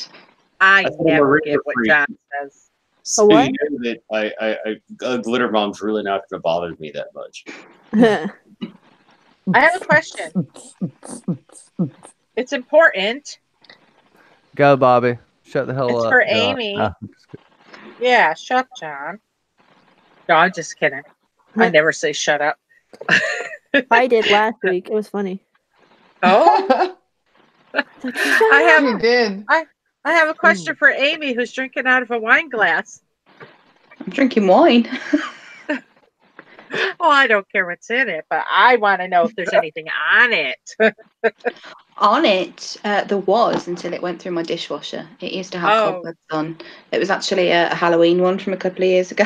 I I thought never Maria get what freaked. John says. So what? you know that a glitter bomb's really not gonna bother me that much. I have a question. It's important. Go, Bobby. Shut the hell It's up. for Go on. Amy. No, I'm just kidding. Yeah, shut John. No, I'm just kidding. I never say shut up. I did last week. It was funny. Oh, I You did. have a question for Amy, who's drinking out of a wine glass. I'm drinking wine. Oh, I don't care what's in it, but I want to know if there's anything on it. On it, there was until it went through my dishwasher. It used to have Oh. cobwebs on. It was actually a Halloween one from a couple of years ago.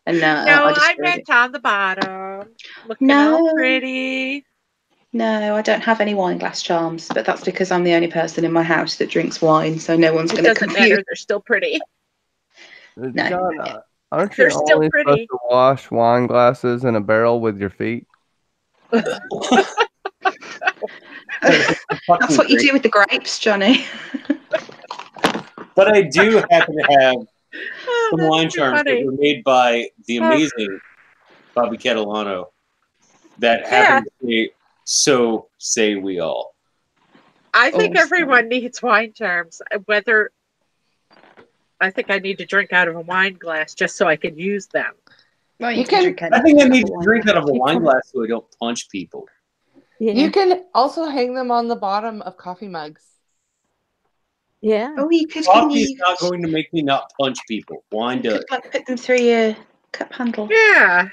And No, I I destroyed meant it. on the bottom. Looking No. all pretty. No, I don't have any wine glass charms, but that's because I'm the only person in my house that drinks wine, so no one's It going to doesn't confuse. matter. They're still pretty. No. John, aren't They're you still only pretty. supposed to wash wine glasses in a barrel with your feet? That's what you do with the grapes, Johnny. But I do happen to have some that's wine too charms that funny. were made by the amazing Bobby Catalano that Yeah. happen to say, so say we all. I think Awesome. everyone needs wine charms. Whether I think I need to drink out of a wine glass just so I can use them. Well, You can- drink I think I anything need out of to wine drink glass. out of a wine glass so I don't punch people. Yeah. You can also hang them on the bottom of coffee mugs. Yeah. Oh, you could Coffee is not going to make me not punch people. Wine you does. could like put them through your cup handle. Yeah.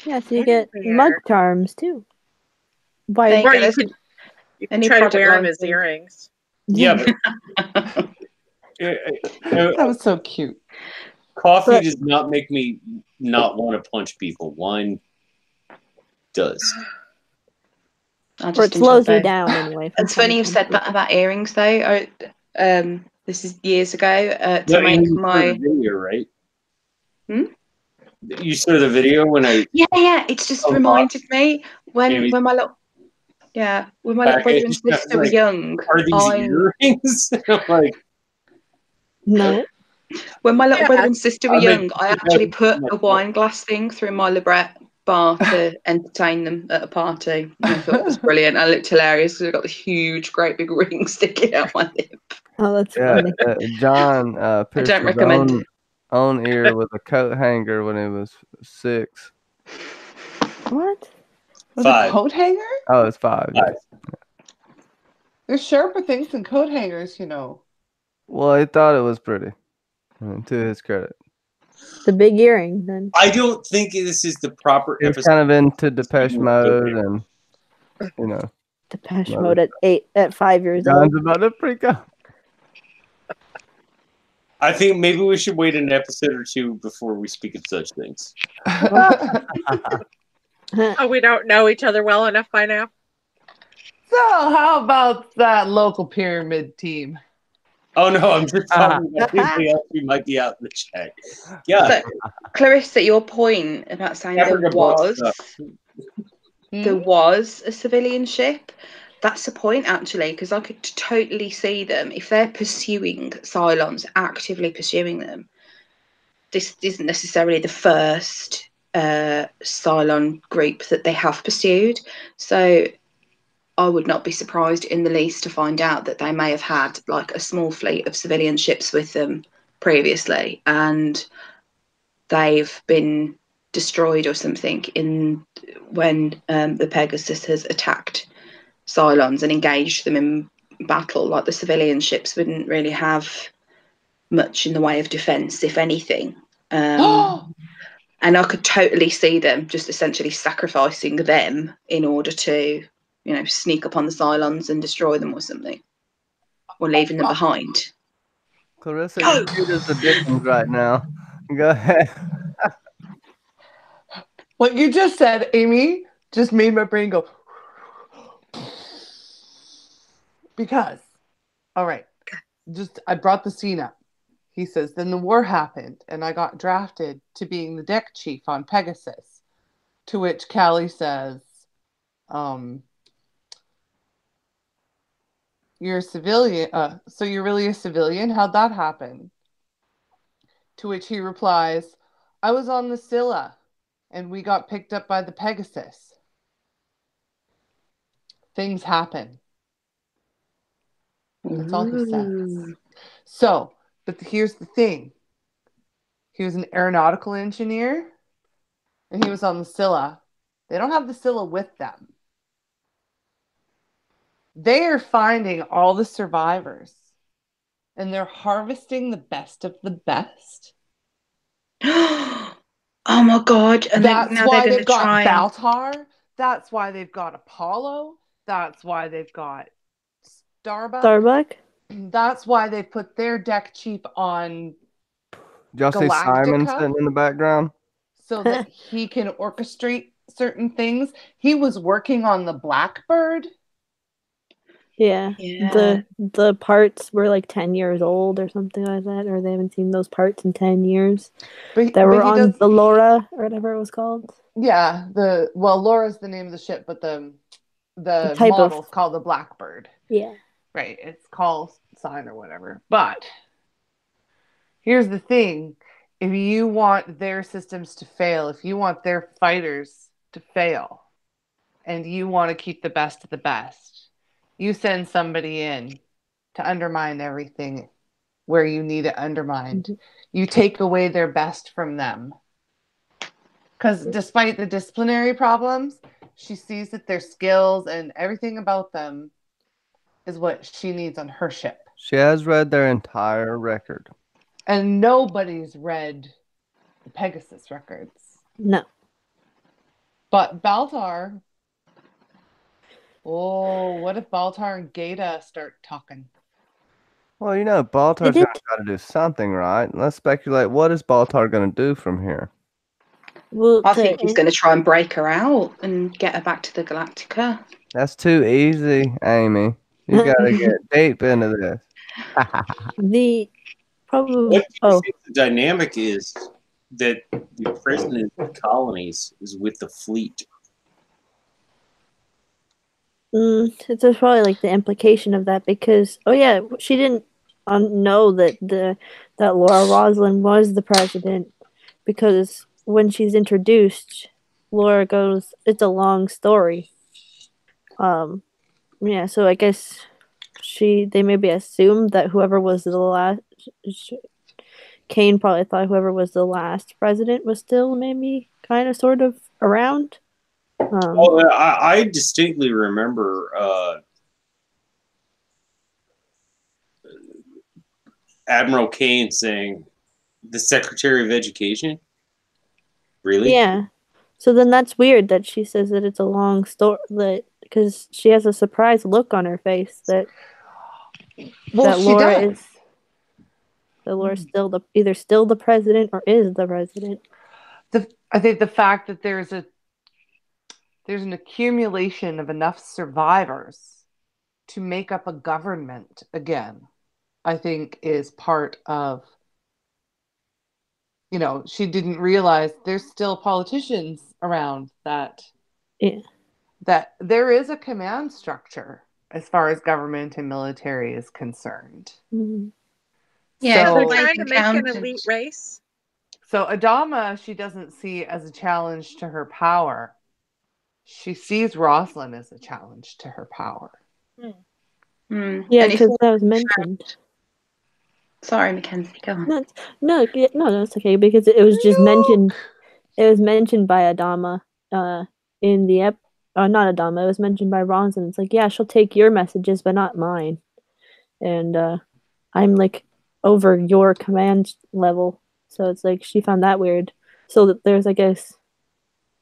Yeah, so you get Anywhere. mug charms too. By There you Or go. you There's could any try to product wear them line as for- earrings. Yeah, but That was so cute. coffee But- does not make me not want to punch people. Wine does. I'll or just it slows you enjoy. down anyway. from It's funny you punching said that people. about earrings, though. This is years ago. To Yeah, make you saw my the video, right? Hmm? You saw the video when I yeah, it's just Oh, reminded me when Amy. my little when my little brother and Package, I was sister were like, young. are these earrings? I'm like, No. When my little Yeah. brother and sister were I mean, young, I actually put a wine glass thing through my Libret bar to entertain them at a party. And I thought it was brilliant. I looked hilarious because I got this huge, great big ring sticking out my lip. Oh, that's Yeah, funny. John pierced don't his recommend it. own ear with a coat hanger when he was 6. What? Was Five. it coat hanger? Oh, it's 5. Yeah. There's sharper things than coat hangers, you know. Well, he thought it was pretty. To his credit, The big earring then. I don't think this is the proper he was episode. kind of into Depeche Mode, and you know, Depeche Mother. Mode at 5 years John's old. about to freak out. I think maybe we should wait an episode or two before we speak of such things. Oh, we don't know each other well enough by now. So, how about that local pyramid team? Oh no, I'm just talking about anybody else who might be out in the chat. Yeah, So, Clarissa, your point about saying Africa brought stuff. there was a civilian ship. That's the point, actually, because I could totally see them if they're pursuing Cylons, actively pursuing them. This isn't necessarily the first Cylon group that they have pursued, so I would not be surprised in the least to find out that they may have had like a small fleet of civilian ships with them previously, and they've been destroyed or something when the Pegasus has attacked Cylons and engaged them in battle. Like the civilian ships wouldn't really have much in the way of defense, if anything. And I could totally see them just essentially sacrificing them in order to, sneak up on the Cylons and destroy them or something, or leaving them behind. Clarissa, you're cute as the Dickens right now. Go ahead. What you just said, Amy, just made my brain go. Because, all right, I brought the scene up. He says, then the war happened, and I got drafted to being the deck chief on Pegasus. To which Callie says, you're a civilian, so you're really a civilian? How'd that happen? To which he replies, I was on the Scylla, and we got picked up by the Pegasus. Things happen. That's all he says. So, but here's the thing. He was an aeronautical engineer, and he was on the Scylla. They don't have the Scylla with them. They are finding all the survivors, and they're harvesting the best of the best. Oh my God. And that's now why they're they've got try and... Baltar. That's why they've got Apollo. That's why they've got Starbuck. Starbuck? That's why they put their deck chief on Did y'all see Simon Galactica sitting in the background? so that he can orchestrate certain things. He was working on the Blackbird. Yeah. Yeah. The parts were like 10 years old or something like that, or they haven't seen those parts in 10 years. But They were he on does, the Laura or whatever it was called. yeah, Laura's the name of the ship, but the type of- model's called the Blackbird. Yeah. Right. It's called sign or whatever. But here's the thing. If you want their systems to fail, if you want their fighters to fail, and you want to keep the best of the best, you send somebody in to undermine everything where you need it undermined. Mhm. You take away their best from them. Because despite the disciplinary problems, she sees that their skills and everything about them is what she needs on her ship. She has read their entire record. And nobody's read the Pegasus records. No. But Baltar, what if Baltar and Gata start talking? Well, you know, Baltar's They got to do something, right? Let's speculate. What is Baltar going to do from here? Well, I think he's going to try and break her out and get her back to the Galactica. That's too easy, Amy. You got to get deep into this. the probably. What do you think the dynamic is that the president of the colonies is with the fleet? It's just probably like the implication of that because she didn't know that that Laura Roslin was the president because when she's introduced, Laura goes, "It's a long story." Yeah, so I guess they maybe assumed that whoever was the last. Kane probably thought whoever was the last president was still maybe kind of sort of around. I distinctly remember Admiral Kane saying, "The Secretary of Education." Really? Yeah. So then that's weird that she says that it's a long story, because she has a surprised look on her face that Laura's still the president or is the president. I think the fact that there's an accumulation of enough survivors to make up a government again, I think is part of, she didn't realize there's still politicians around that there is a command structure as far as government and military is concerned. Mm-hmm. Yeah, so so they're trying to make an elite race. So Adama, she doesn't see as a challenge to her power. She sees Roslin as a challenge to her power. Yeah, because that was mentioned. Sorry, Mackenzie, go on. No, it's okay because it was just mentioned. It was mentioned by Adama in the not Adama. It was mentioned by Roslin. It's like, yeah, she'll take your messages, but not mine. And I'm like over your command level, so it's like she found that weird. So that there's, I guess,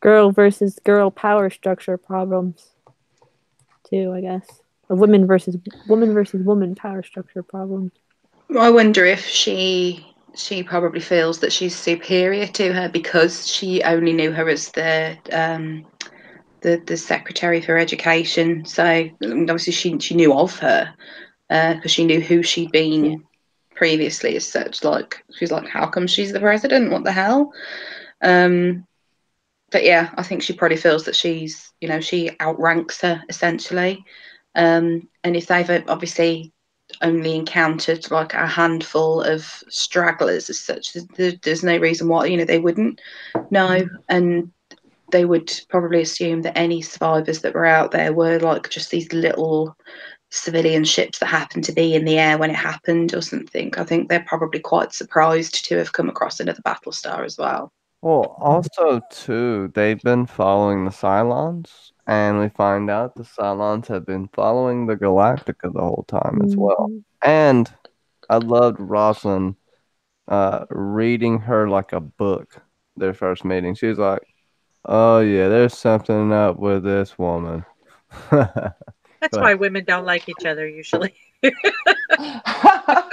girl versus girl power structure problems too. I guess a woman versus woman power structure problems. I wonder if she probably feels that she's superior to her because she only knew her as the Secretary for Education. So obviously she knew of her because she knew who she'd been previously as such. Like, she's like, how come she's the president? What the hell? But yeah, I think she probably feels that she's, she outranks her essentially. And if they've obviously only encountered like a handful of stragglers as such, there's no reason why, they wouldn't know. And they would probably assume that any survivors that were out there were like just these little civilian ships that happened to be in the air when it happened or something. I think they're probably quite surprised to have come across another Battlestar as well. Well, also, too, they've been following the Cylons, and we find out the Cylons have been following the Galactica the whole time as well. And I loved Roslin reading her like a book, their first meeting. She was like, oh, yeah, there's something up with this woman. That's why women don't like each other usually. Like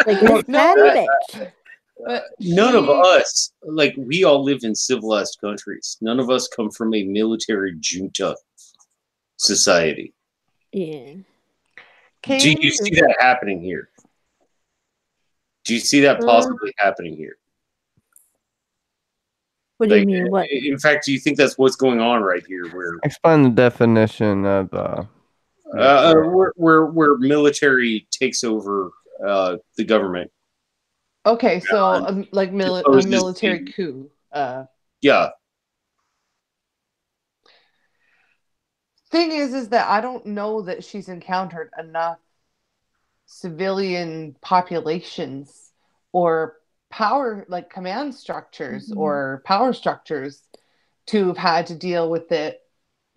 this fatty bitch. But none of us, like, we all live in civilized countries. None of us come from a military junta society. Yeah. Do you see that happening here? Do you see that possibly happening here? What do you mean? What? In fact, do you think that's what's going on right here? Where Explain the definition of where military takes over the government. Okay, so like a Opposes military the- coup. Yeah. Thing is that I don't know that she's encountered enough civilian populations or power, like command structures or power structures, to have had to deal with it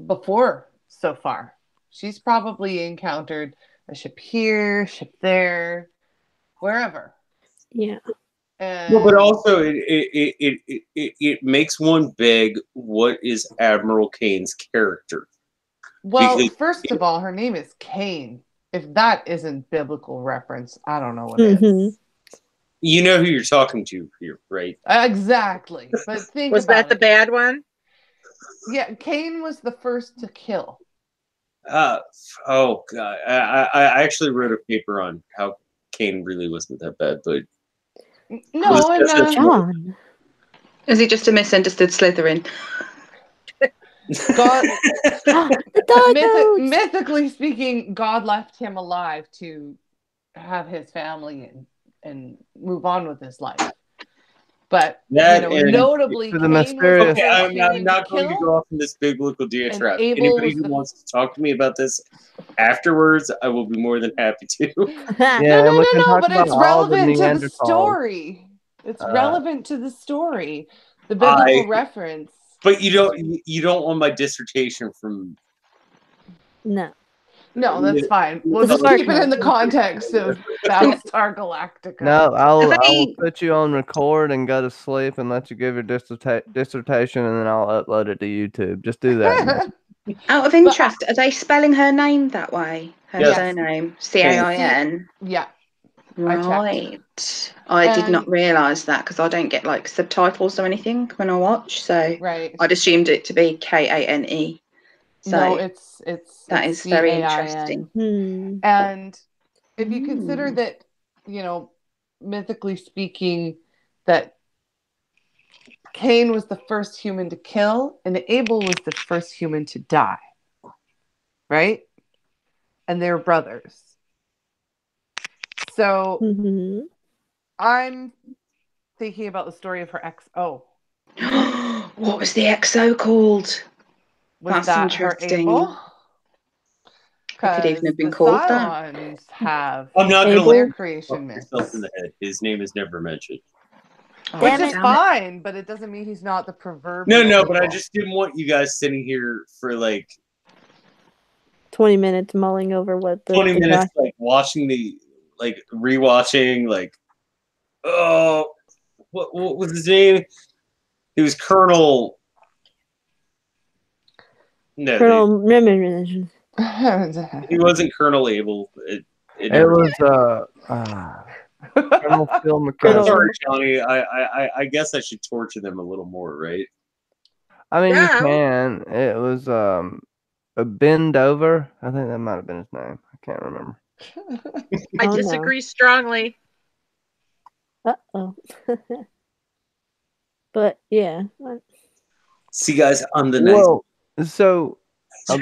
before so far. She's probably encountered a ship here, ship there, wherever. Yeah. And Well, but also it makes one beg, what is Admiral Kane's character? well, because- first of all, her name is Cain. If that isn't biblical reference, I don't know what is. You know who you're talking to here, right? Exactly. But think Was about that the it. bad one? Yeah, Cain was the first to kill. Oh god, I actually wrote a paper on how Kane really wasn't that bad, but No, and John. Is he just a misunderstood Slytherin? God, The dog notes! mythically speaking, God left him alive to have his family and move on with his life. But That and- notably, To the Cain was mysterious- the okay, first I'm human not to going to kill. go off in this biblical diatribe. Abel Anybody was who the- wants to talk to me about this afterwards, I will be more than happy to. Yeah, and we can No, talk but about it's all the relevant to the Neanderthals. story. It's relevant to the story. The biblical reference. But you don't want my dissertation from. No. No, that's fine. We'll It's a just Spark keep it in the Note. context of Battlestar Galactica. No, I will they- put you on record and go to sleep and let you give your dissertation, and then I'll upload it to YouTube. Just do that. Out of interest, are they spelling her name that way? Her Yes. surname? Cain? Yeah. Right. I did not realise that because I don't get like subtitles or anything when I watch, so Right. I'd assumed it to be Kane. So No, it's that is very CAIN. interesting. And if you consider that, mythically speaking, that Cain was the first human to kill and Abel was the first human to die. Right? And they're brothers. So I'm thinking about the story of her XO. What was the XO called? Was That's that her interesting. Abel? It could even have been the called that. Cylons have I'm not going to Abel? their let creation myths. yourself in the head. His name is never mentioned. Which Damn is it. fine, but it doesn't mean he's not the proverbial. No, but I Abel. just didn't want you guys sitting here for like 20 minutes mulling over what the 20 the minutes, guy- like watching rewatching, like, oh, what was his name? He was Colonel. No, Colonel he wasn't Colonel Abel. It was Colonel Phil I'm McKenzie. sorry, Johnny. I guess I should torture them a little more, right? I mean, Yeah. you can. It was a Bend Over. I think that might have been his name. I can't remember. I Oh, no. disagree strongly. Uh-oh. But yeah. See, guys, I'm the nice. Well, so I'll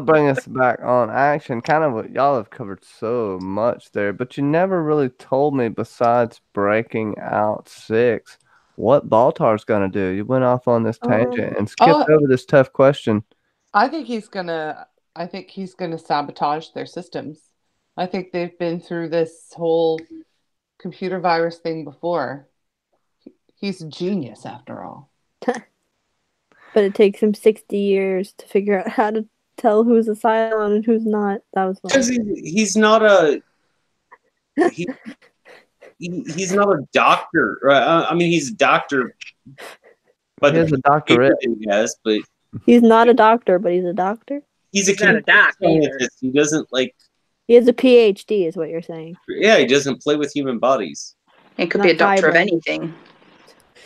bring us back on action. Kind of what y'all have covered so much there, but you never really told me, besides breaking out 6, what Baltar's gonna do. You went off on this tangent and skipped over this tough question. I think he's gonna sabotage their systems. I think they've been through this whole computer virus thing before. He's a genius, after all. But it takes him 60 years to figure out how to tell who's a Cylon and who's not. That was fun. Because he's not a he's not a doctor. Right? I mean, he's a doctor. But He has a doctorate. Yes, but He's not a doctor, but he's a doctor. he's Not a doc either. scientist. He doesn't like. He has a PhD, is what you're saying. Yeah, he doesn't play with human bodies. It could Not be a doctor of vibrant. anything.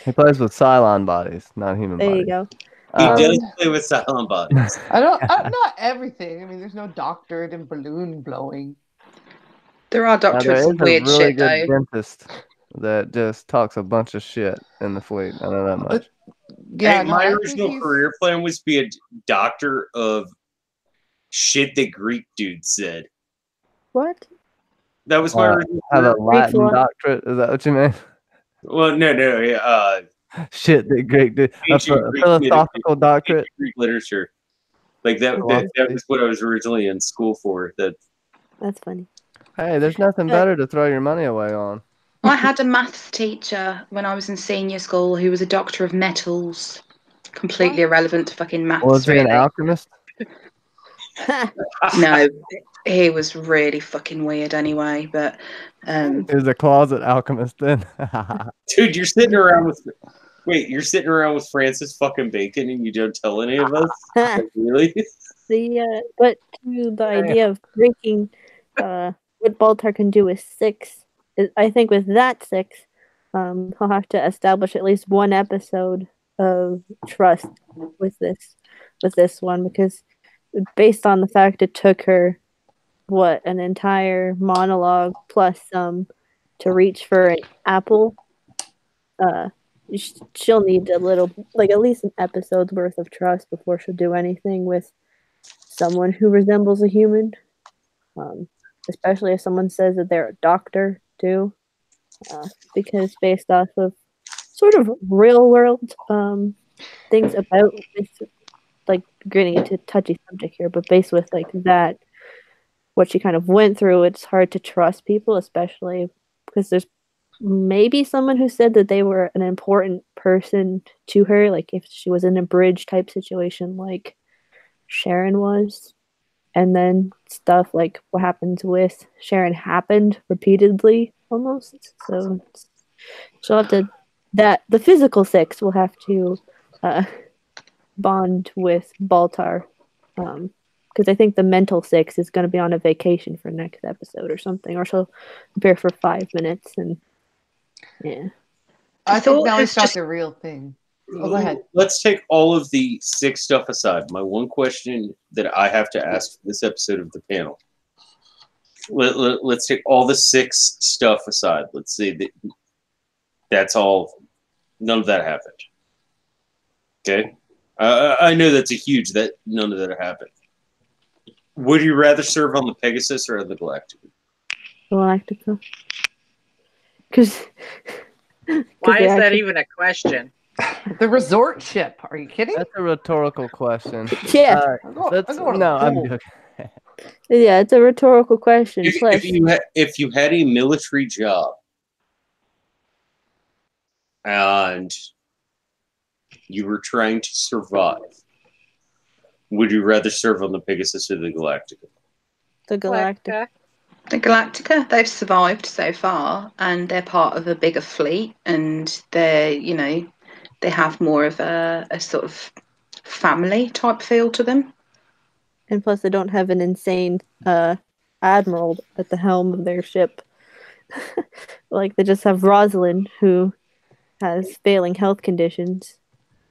He plays with Cylon bodies, not human There you bodies. go. He Um, does play with Cylon bodies. not everything. I mean, there's no doctorate and balloon blowing. There are Now, doctors there with is some a weird really shit, good though. dentist that just talks a bunch of shit in the fleet. I know that much. Yeah, Hey, no, my I think original he's- career plan was to be a doctor of shit that Greek dude said. What? That was my original Have a career. Latin philosophy. doctorate? Is that what you mean? Well, no, yeah, Shit, that Greek dude. A ancient Greek philosophical doctorate. ancient Greek literature. Like that was what I was originally in school for. That's funny. Hey, there's nothing better to throw your money away on. I had a maths teacher when I was in senior school who was a doctor of metals. Completely irrelevant to fucking maths, Was he really. an alchemist? No, he was really fucking weird anyway, but He was a closet alchemist then. Dude, you're sitting around with Francis fucking Bacon and you don't tell any of us? Like, really? But to the idea of breaking what Baltar can do with 6, I think with that 6, he'll have to establish at least one episode of trust with this one, because based on the fact it took her an entire monologue plus some to reach for an apple, she'll need a little, like at least an episode's worth of trust before she'll do anything with someone who resembles a human, especially if someone says that they're a doctor too, because based off of sort of real world things about this, like getting into touchy subject here, but based with like that, what she kind of went through, it's hard to trust people, especially because there's maybe someone who said that they were an important person to her, like if she was in a bridge type situation like Sharon was, and then stuff like what happens with Sharon happened repeatedly almost, so she'll have to, that the physical 6 will have to bond with Baltar, because I think the mental 6 is going to be on a vacation for next episode or something, or she'll appear for 5 minutes, and yeah. I think thought now he's it's got just- the real thing. Oh, go ahead. Let's take all of the 6 stuff aside. My one question that I have to ask for this episode of the panel. Let's take all the 6 stuff aside. Let's say that's all. None of that happened. Okay? I know that's a huge that none of that happened. Would you rather serve on the Pegasus or the Galactica? Galactica. Because Why is that even a question? The resort ship. Are you kidding? That's a rhetorical question. Yeah. I'm going That's, to the no, I'm pool. joking. Yeah, it's a rhetorical question. If you had a military job and you were trying to survive, would you rather serve on the Pegasus or the Galactica? The Galactica. The Galactica, they've survived so far, and they're part of a bigger fleet, and they're, they have more of a sort of family type feel to them. And plus, they don't have an insane admiral at the helm of their ship. Like, they just have Rosalind, who has failing health conditions,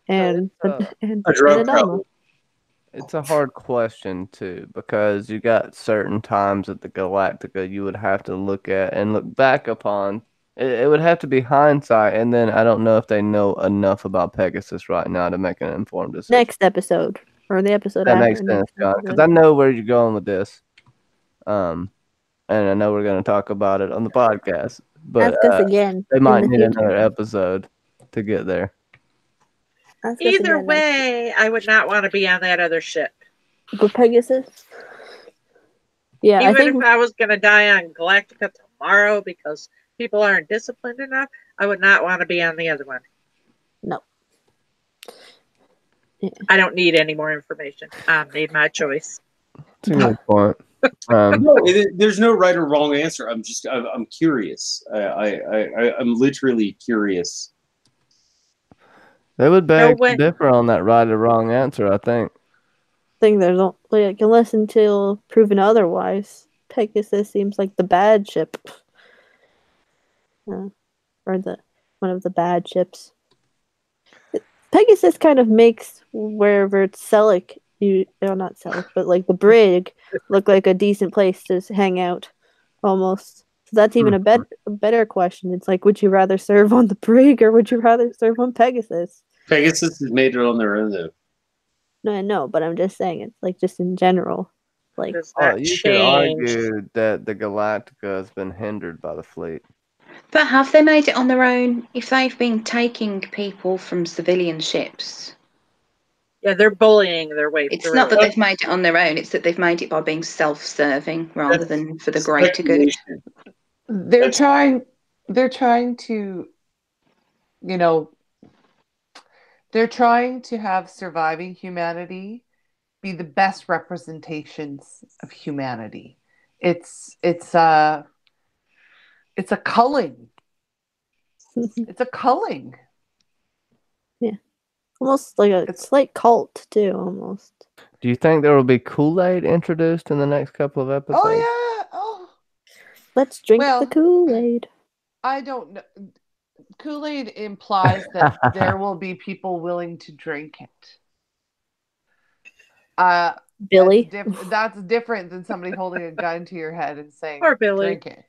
and a drug problem. It's a hard question too, because you got certain times at the Galactica you would have to look at and look back upon. It would have to be hindsight, and then I don't know if they know enough about Pegasus right now to make an informed decision. Next episode, or the episode That after. makes sense, John, because I know where you're going with this. And I know we're going to talk about it on the podcast, but Ask us again. they might need future. another episode to get there. Ask us Either again. way, I would not want to be on that other ship. For Pegasus? Yeah, Even I think if I was going to die on Galactica tomorrow because people aren't disciplined enough, I would not want to be on the other one. no. I don't need any more information. I made my choice. That's a good point. No, there's no right or wrong answer. I'm curious. I'm literally curious. They would beg way. to differ on that right or wrong answer, I think. There's no, like, unless until proven otherwise, Pegasus seems like the bad ship. or one of the bad ships. Pegasus kind of makes wherever it's Selleck, not Selleck, but like the brig, look like a decent place to hang out, almost. So that's even a better question. It's like, would you rather serve on the brig or would you rather serve on Pegasus? Pegasus has made it on their own, though. No, I know, but I'm just saying it's like just in general. Like, Does that you could change? argue that the Galactica has been hindered by the fleet. But have they made it on their own if they've been taking people from civilian ships? Yeah, they're bullying their way It's through. not that they've made it on their own, it's that they've made it by being self-serving rather than for the greater good. They're trying to, you know, they're trying to have surviving humanity be the best representations of humanity. It's a culling. It's a culling. yeah, almost like a slight cult too, almost. Do you think there will be Kool-Aid introduced in the next couple of episodes? Oh yeah. Oh, let's drink the Kool-Aid. I don't know. Kool-Aid implies that there will be people willing to drink it. Billy. That's different than somebody holding a gun to your head and saying, Or Billy. drink it.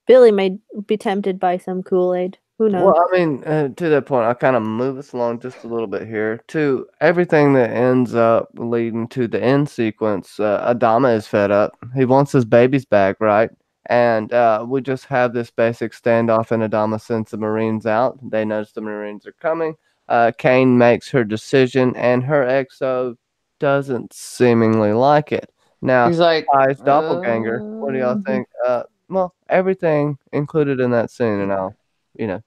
Billy may be tempted by some Kool-Aid. Who knows? Well, I mean, to that point, I'll kind of move us along just a little bit here. To everything that ends up leading to the end sequence, Adama is fed up. He wants his babies back, right? And we just have this basic standoff, and Adama sends the Marines out. They notice the Marines are coming. Kane makes her decision, and her XO doesn't seemingly like it. Now, he's like, Ty's doppelganger, what do y'all think? Well, everything included in that scene, and I'll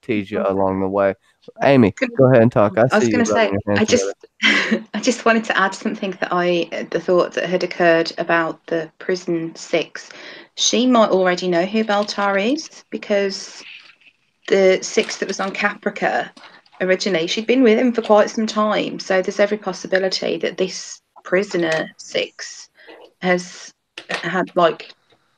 tease you along the way. Amy, go ahead and talk. I was going to say, I just wanted to add something that the thought that had occurred about the prison 6. She might already know who Baltar is, because the 6 that was on Caprica originally, she'd been with him for quite some time. So there's every possibility that this prisoner 6 has had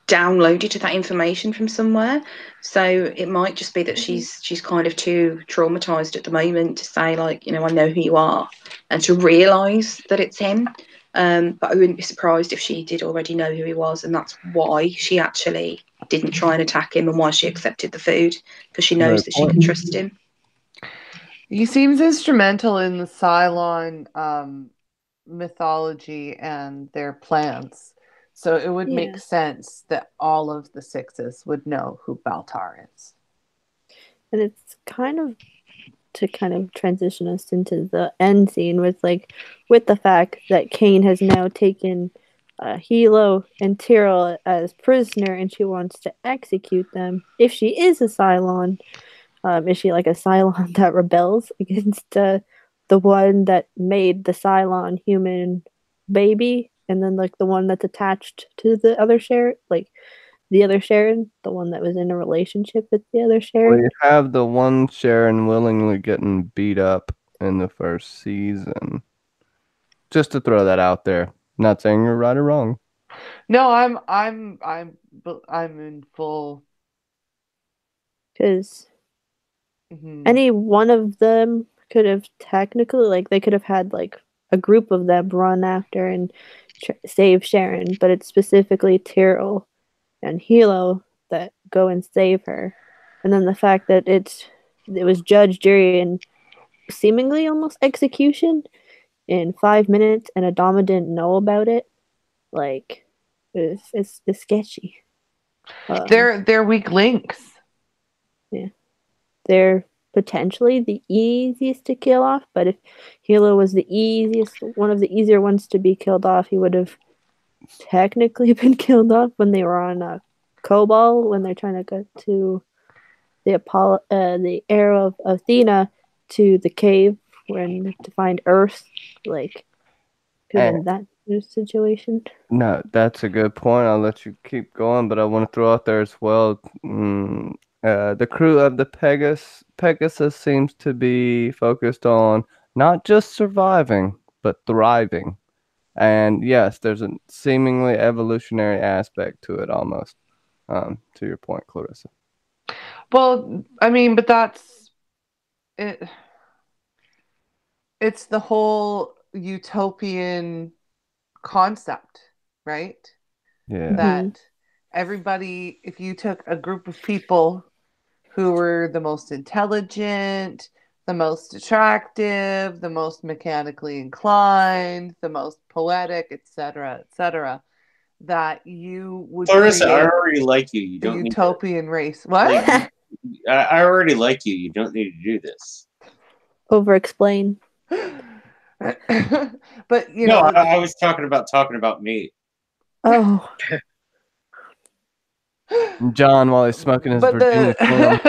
downloaded that information from somewhere. So it might just be that she's kind of too traumatized at the moment to say I know who you are, and to realize that it's him. But I wouldn't be surprised if she did already know who he was, and that's why she actually didn't try and attack him, and why she accepted the food, because she knows that she can trust him. He seems instrumental in the Cylon mythology and their plans. So it would make sense that all of the 6s would know who Baltar is. And it's kind of transition us into the end scene with the fact that Kane has now taken Hilo and Tyrell as prisoner, and she wants to execute them. If she is a Cylon, is she like a Cylon that rebels against the one that made the Cylon human baby, and then the one that's attached to the other Sharon, the other Sharon, the one that was in a relationship with the other Sharon? Well, you have the one Sharon willingly getting beat up in the first season. Just to throw that out there. Not saying you're right or wrong. No, I'm in full. Because any one of them could have technically, they could have had a group of them run after and save Sharon, but it's specifically Tyrell and Hilo that go and save her. And then the fact that it was judge, jury, and seemingly almost execution in 5 minutes, and Adama didn't know about it. It's sketchy. They're weak links. Yeah, they're potentially the easiest to kill off, but if Hilo was one of the easier ones to be killed off, he would have technically been killed off when they were on Cobol, when they're trying to go to the arrow of Athena to the cave to find Earth, in that situation. No, that's a good point. I'll let you keep going, but I want to throw out there as well. The crew of the Pegasus seems to be focused on not just surviving, but thriving. And yes, there's a seemingly evolutionary aspect to it almost, to your point, Clarissa. Well, I mean, but that's it. It's the whole utopian concept, right? Yeah. That everybody, if you took a group of people who were the most intelligent, the most attractive, the most mechanically inclined, the most poetic, etc., that you would Clarissa, I create already like you. You a don't need to, utopian race. What? like, I already like you. You don't need to do this. Over explain. But you No, know, I was talking about me. Oh, John, while he's smoking his but Virginia Slim.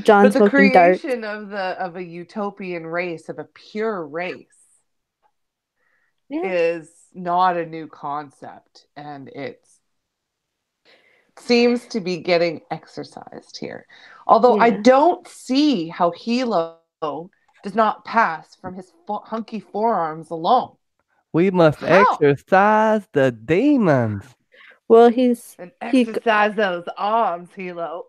John but the smoking darts. creation of a utopian race, of a pure race, Yeah. is not a new concept, and it seems to be getting exercised here. Although I Yeah. don't see how Hilo does not pass from his hunky forearms alone. We must How? exorcise the demons. Well, And exercise those arms, Hilo.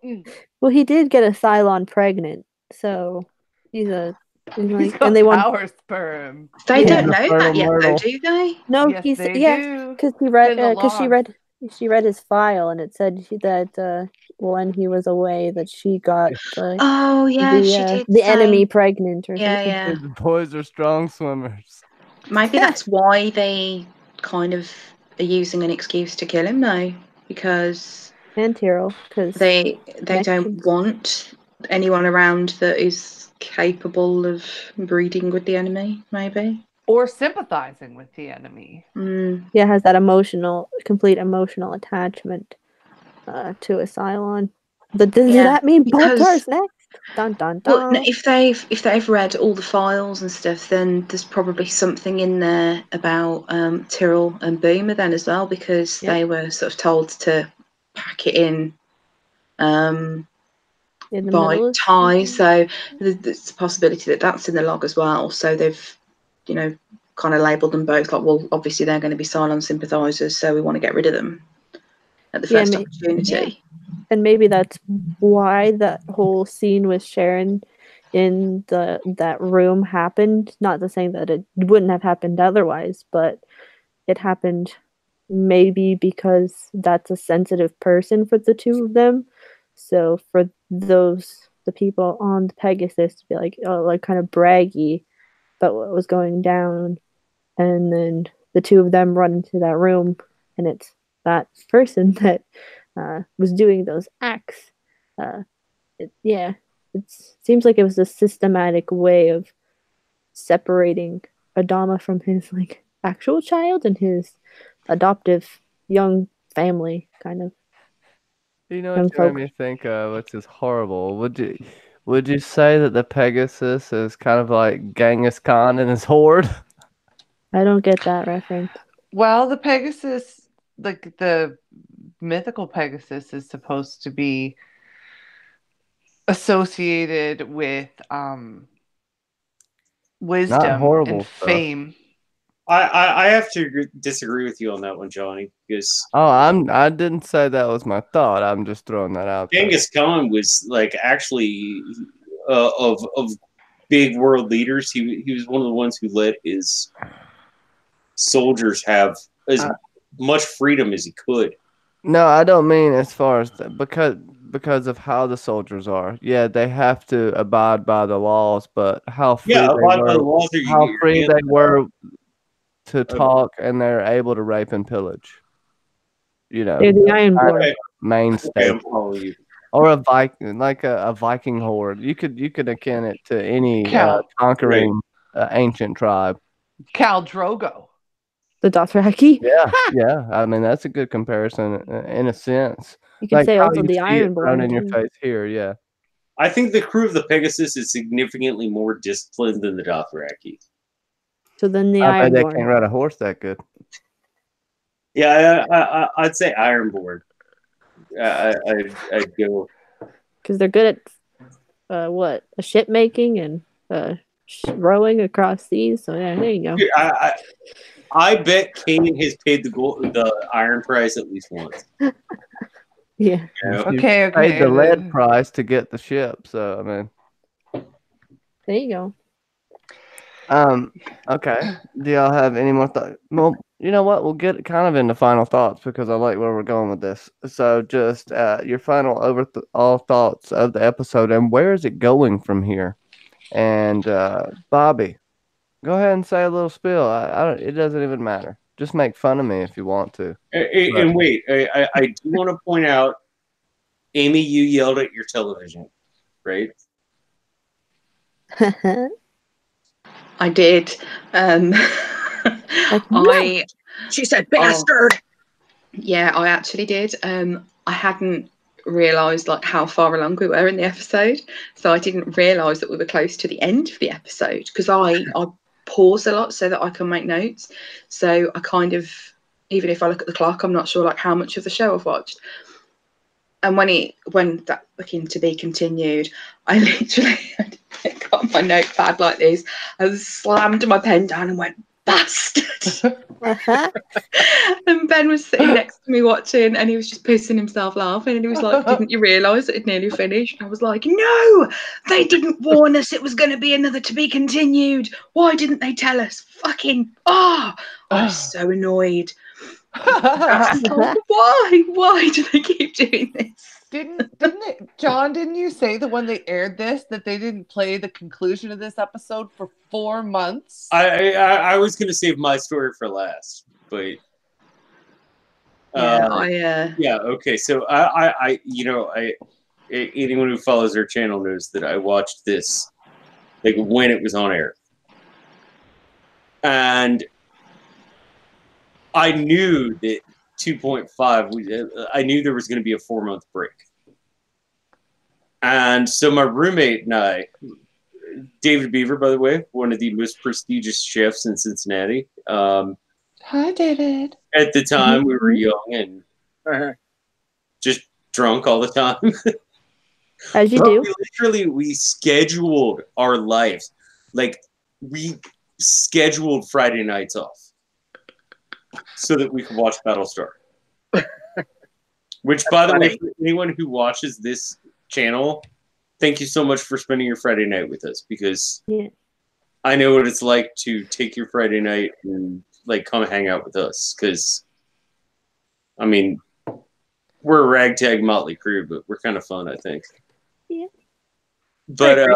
well, he did get a Cylon pregnant, so he's He's like, got and they want. power sperm. They Yeah. don't know that yet, though, do they? No, Yes, he's they yeah, do. because he It's read in the because she logs. read his file and it said that when he was away that she got Oh yeah, she did the say. enemy pregnant or Yeah, something. yeah. The boys are strong swimmers. Maybe that's why they kind of are using an excuse to kill him now, because And Tyrell, because they don't connections. want anyone around that is capable of breeding with the enemy. Maybe. Or sympathizing with the enemy. Yeah, has that complete emotional attachment to a Cylon. But does Yeah, that mean because- Baltar's next? Dun dun Well, dun. if they've read all the files and stuff, then there's probably something in there about Tyrell and Boomer then as well, because they were sort of told to pack it in In the by middle of Ty. So there's a possibility that that's in the log as well. So they've, kind of labelled them both like, well, obviously they're going to be Cylon sympathisers, so we want to get rid of them at the first opportunity. And maybe that's why that whole scene with Sharon in that room happened. Not to say that it wouldn't have happened otherwise, but it happened maybe because that's a sensitive person for the two of them. So for the people on the Pegasus to be like, oh, like kind of braggy about what was going down, and then the two of them run into that room, and it's that person that was doing those acts. It seems like it was a systematic way of separating Adama from his like actual child and his adoptive young family, kind of. You know what you made me think of, which is horrible. Would you say that the Pegasus is kind of like Genghis Khan and his horde? I don't get that reference. Well, the Pegasus, like the mythical Pegasus, is supposed to be associated with wisdom and fame. I have to disagree with you on that one, Johnny, because I didn't say that was my thought. I'm just throwing that out there. Genghis Khan was like actually of big world leaders. He was one of the ones who let his soldiers have as much freedom as he could. No, I don't mean as far as because of how the soldiers are. Yeah, they have to abide by the laws, but how free they were to talk, and they're able to rape and pillage. You know, they're the Ironborn mainstay, or a Viking, like a Viking horde. You could akin it to any conquering ancient tribe. Khal Drogo. The Dothraki? Yeah. I mean, that's a good comparison in a sense. You can say also the Ironborn in your face here, yeah. I think the crew of the Pegasus is significantly more disciplined than the Dothraki. So then the I bet Ironborn. they can't ride a horse that good. Yeah, I'd say Ironborn. I'd go because they're good at what ship making and rowing across seas. So yeah, there you go. I bet Kane has paid the iron price at least once. Yeah. You know? Okay, Paid the lead then. price to get the ship, so I mean. There you go. Okay. Do y'all have any more thoughts? Well, you know what? We'll get kind of into final thoughts because I like where we're going with this. So, just your final all thoughts of the episode and where is it going from here? And Bobby, go ahead and say a little spiel. I don't. It doesn't even matter. Just make fun of me if you want to. And wait, I do want to point out, Amy, you yelled at your television, right? I did. Like, no. She said, "Bastard." Yeah, I actually did. I hadn't realised like how far along we were in the episode, so I didn't realise that we were close to the end of the episode because I pause a lot so that I can make notes. So I kind of, even if I look at the clock, I'm not sure like how much of the show I've watched. And when that looking to be continued, I literally got my notepad like this. I slammed my pen down and went, "Bastard!" And Ben was sitting next to me watching, and he was just pissing himself laughing. And he was like, "Didn't you realise it had nearly finished?" I was like, "No, they didn't warn us it was going to be another to be continued. Why didn't they tell us? Fucking I was so annoyed. Why do they keep doing this? Didn't it, John? Didn't you say that when they aired this that they didn't play the conclusion of this episode for 4 months? I was going to save my story for last, but Yeah, okay. So I anyone who follows our channel knows that I watched this like when it was on air, and I knew that 2.5. I knew there was going to be a 4-month break, and so my roommate and I, David Beaver, by the way, one of the most prestigious chefs in Cincinnati. Hi, David. At the time, we were young and just drunk all the time. As you But do. we scheduled our lives. Like, we scheduled Friday nights off so that we could watch Battlestar. Which, by the way, for anyone who watches this channel, thank you so much for spending your Friday night with us, because I know what it's like to take your Friday night and like come hang out with us. Because, I mean, we're a ragtag motley crew, but we're kind of fun, I think. Yeah. But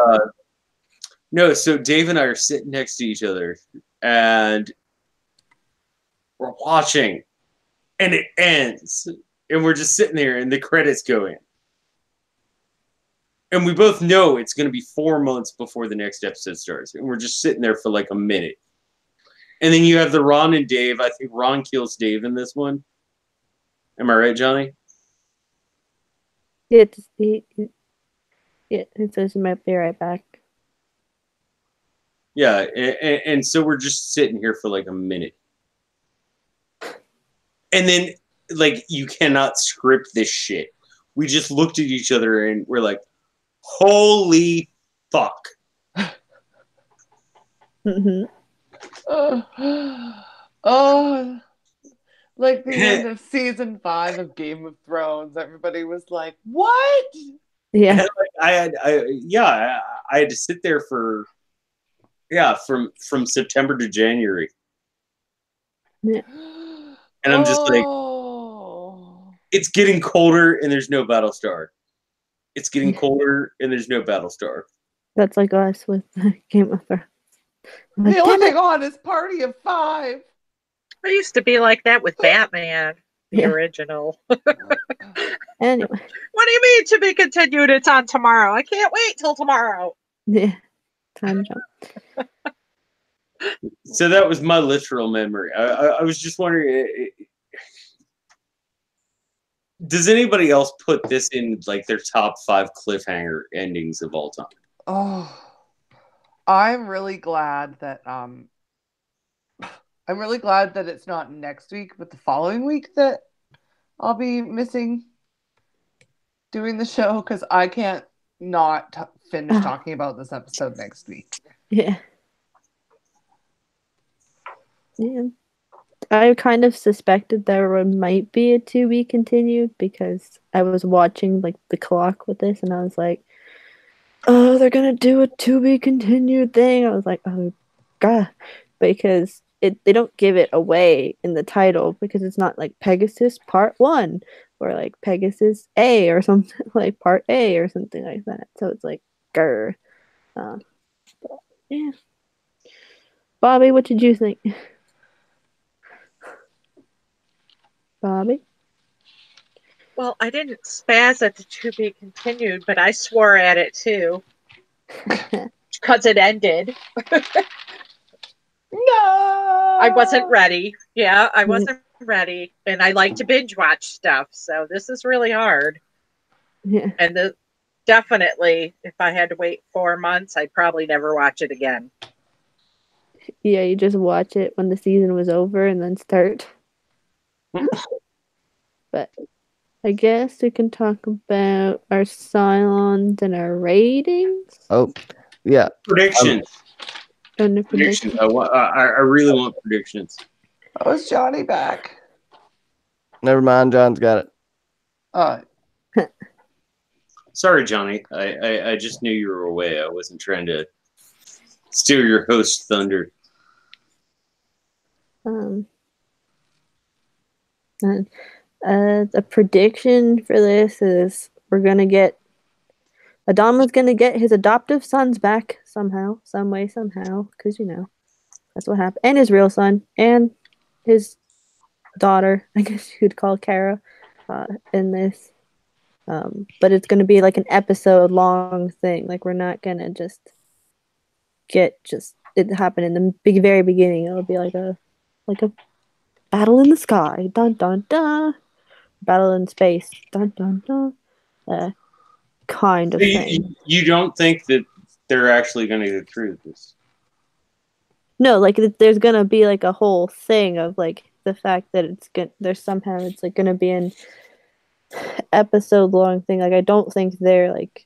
no, so Dave and I are sitting next to each other and we're watching, and it ends, and we're just sitting there and the credits go in. And we both know it's going to be 4 months before the next episode starts. And we're just sitting there for like a minute. And then you have the Ron and Dave. I think Ron kills Dave in this one. Am I right, Johnny? Yeah, it says you might be right back. Yeah, and so we're just sitting here for like a minute. And then, like, you cannot script this shit. We just looked at each other and we're like, holy fuck. Mm-hmm. Oh, like the end of season 5 of Game of Thrones. Everybody was like, "What?" Yeah. I had to sit there for from September to January. Yeah. And I'm just like, it's getting colder and there's no Battlestar. It's getting colder and there's no Battlestar. That's like us with Game of Thrones. Like, The only thing on is Party of 5. I used to be like that with Batman, the original. Anyway. What do you mean to be continued? It's on tomorrow. I can't wait till tomorrow. Yeah. Time jump. So that was my literal memory. I was just wondering, does anybody else put this in like their top 5 cliffhanger endings of all time? Oh, I'm really glad that it's not next week, but the following week that I'll be missing doing the show, because I can't not finish talking about this episode next week. Yeah. Yeah. I kind of suspected there might be a to be continued because I was watching like the clock with this, and I was like, "Oh, they're gonna do a to be continued thing." I was like, "Oh, God," because they don't give it away in the title because it's not like Pegasus Part 1 or like Pegasus A or something like Part A or something like that. So it's like, grr. But, yeah. Bobby, what did you think? Bobby? Well, I didn't spaz at the to be continued, but I swore at it too because it ended. No, I wasn't ready. Yeah, I wasn't ready, and I like to binge watch stuff, so this is really hard. Yeah. And definitely, if I had to wait 4 months, I'd probably never watch it again. Yeah, you just watch it when the season was over and then start. But I guess we can talk about our Cylons and our ratings. Oh, yeah. Predictions. And the Predictions. prediction. I really want predictions. oh, is Johnny back? Never mind, John's got it. Sorry, Johnny. I just knew you were away. I wasn't trying to steal your host's thunder. And the prediction for this is we're gonna get Adama's gonna get his adoptive sons back somehow, some way, somehow, because that's what happened, and his real son and his daughter, I guess you'd call Kara, in this. But it's gonna be like an episode long thing. Like we're not gonna just get it happen in the very beginning. It'll be like a battle in the sky, dun dun dun. Battle in space, dun dun dun. Kind of So thing. you don't think that they're actually going to go through this? No, like there's gonna be like a whole thing of like the fact that it's like gonna be an episode long thing. Like I don't think they're like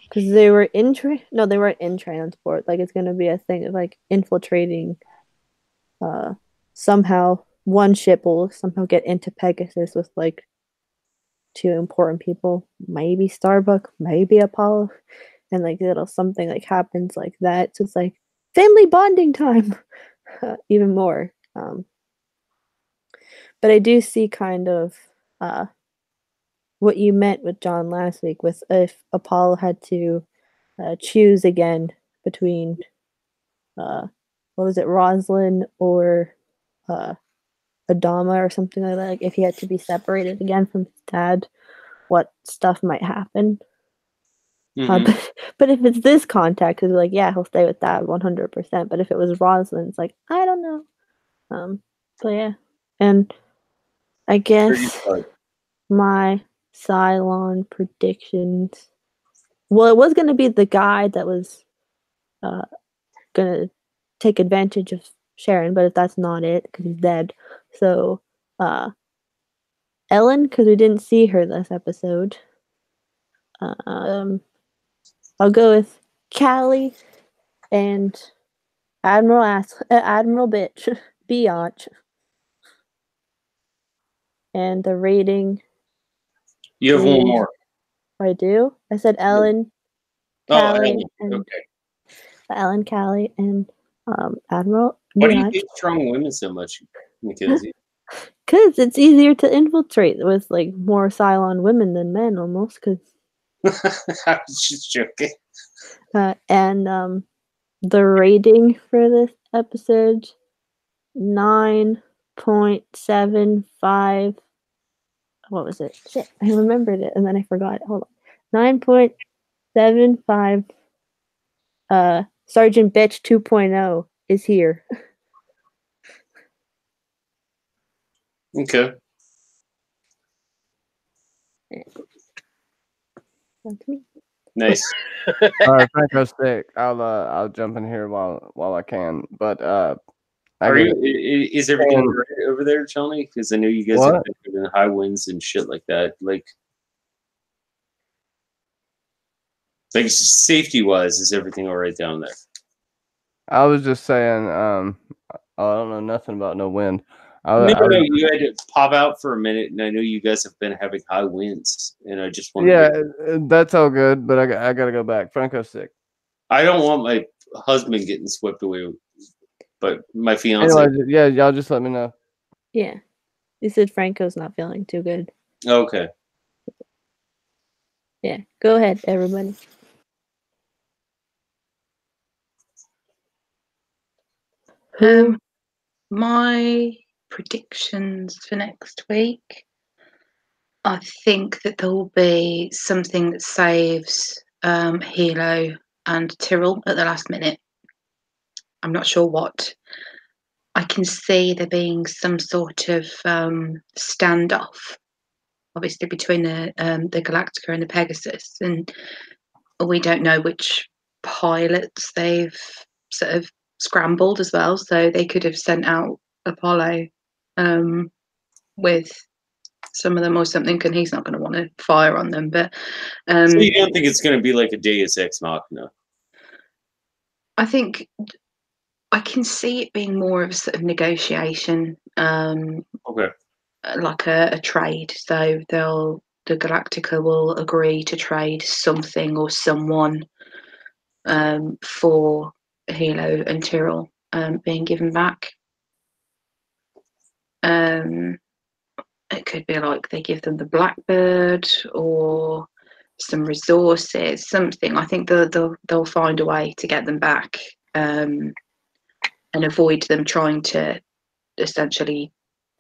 because they were they weren't in transport. Like it's gonna be a thing of like infiltrating. Somehow one ship will somehow get into Pegasus with like two important people, maybe Starbuck, maybe Apollo, and like it'll something like happens like that. So it's like family bonding time, even more. But I do see kind of what you meant with John last week, with if Apollo had to choose again between what was it, Roslyn or Adama or something like that. Like if he had to be separated again from his dad, what stuff might happen. Mm-hmm. But if it's this contact, it's like, yeah, he'll stay with that 100%. But if it was Rosalind, it's like, I don't know. But yeah. And I guess my Cylon predictions. Well, it was going to be the guy that was going to take advantage of Sharon, but if that's not it, because he's dead. So, Ellen, because we didn't see her this episode. I'll go with Callie and Admiral Bitch Biatch. And the rating. You have one more. I do. I said Ellen, Callie, and okay. Ellen, Callie, and Admiral. Why do you hate strong women so much, Mackenzie? Because it's easier to infiltrate with like more Cylon women than men, almost. Because I was just joking. And the rating for this episode 9.75. What was it? Shit, I remembered it and then I forgot it. Hold on. 9.75. Sergeant Bitch 2.0 is here. Okay. That's me. Nice. All right, Franco's sick. I'll jump in here while I can. But is everything right over there, Tony? Because I know you guys have been in high winds and shit like that. Like safety wise, is everything all right down there? I was just saying, Oh, I don't know nothing about no wind. No, you had to pop out for a minute, and I know you guys have been having high winds, and I just wanted Yeah, that's all good, but I gotta go back. Franco's sick. I don't want my husband getting swept away, but my fiance. Anyway, yeah, y'all just let me know. Yeah. You said Franco's not feeling too good. Okay. Yeah. Go ahead, everybody. My predictions for next week. I think that there will be something that saves Hilo and Tyrrell at the last minute. I'm not sure what. I can see there being some sort of standoff, obviously between the Galactica and the Pegasus, and we don't know which pilots they've sort of scrambled as well. So they could have sent out Apollo with some of them or something, and he's not going to want to fire on them. But so you don't think it's going to be like a Deus Ex Machina? I think I can see it being more of a sort of negotiation, Okay. like a trade. So the Galactica will agree to trade something or someone for Hilo and Tyrrell being given back. It could be like they give them the Blackbird or some resources, something. I think they'll find a way to get them back and avoid them trying to essentially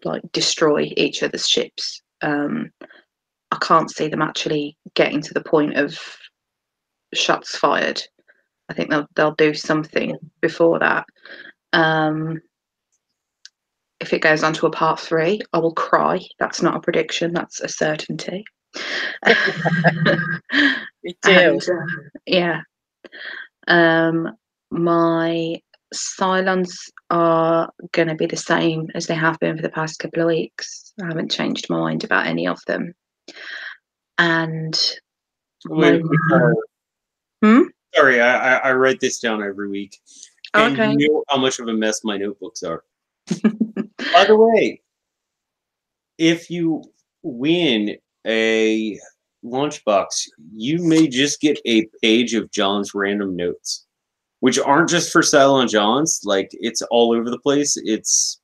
like destroy each other's ships. I can't see them actually getting to the point of shots fired. I think they'll do something before that. If it goes on to a part 3, I will cry. That's not a prediction, that's a certainty. Me too. And, yeah. My Cylons are going to be the same as they have been for the past couple of weeks. I haven't changed my mind about any of them. And Sorry, I write this down every week. And okay. you know how much of a mess my notebooks are. By the way, if you win a lunchbox, you may just get a page of John's random notes, which aren't just for Cylon John's. Like, it's all over the place. It's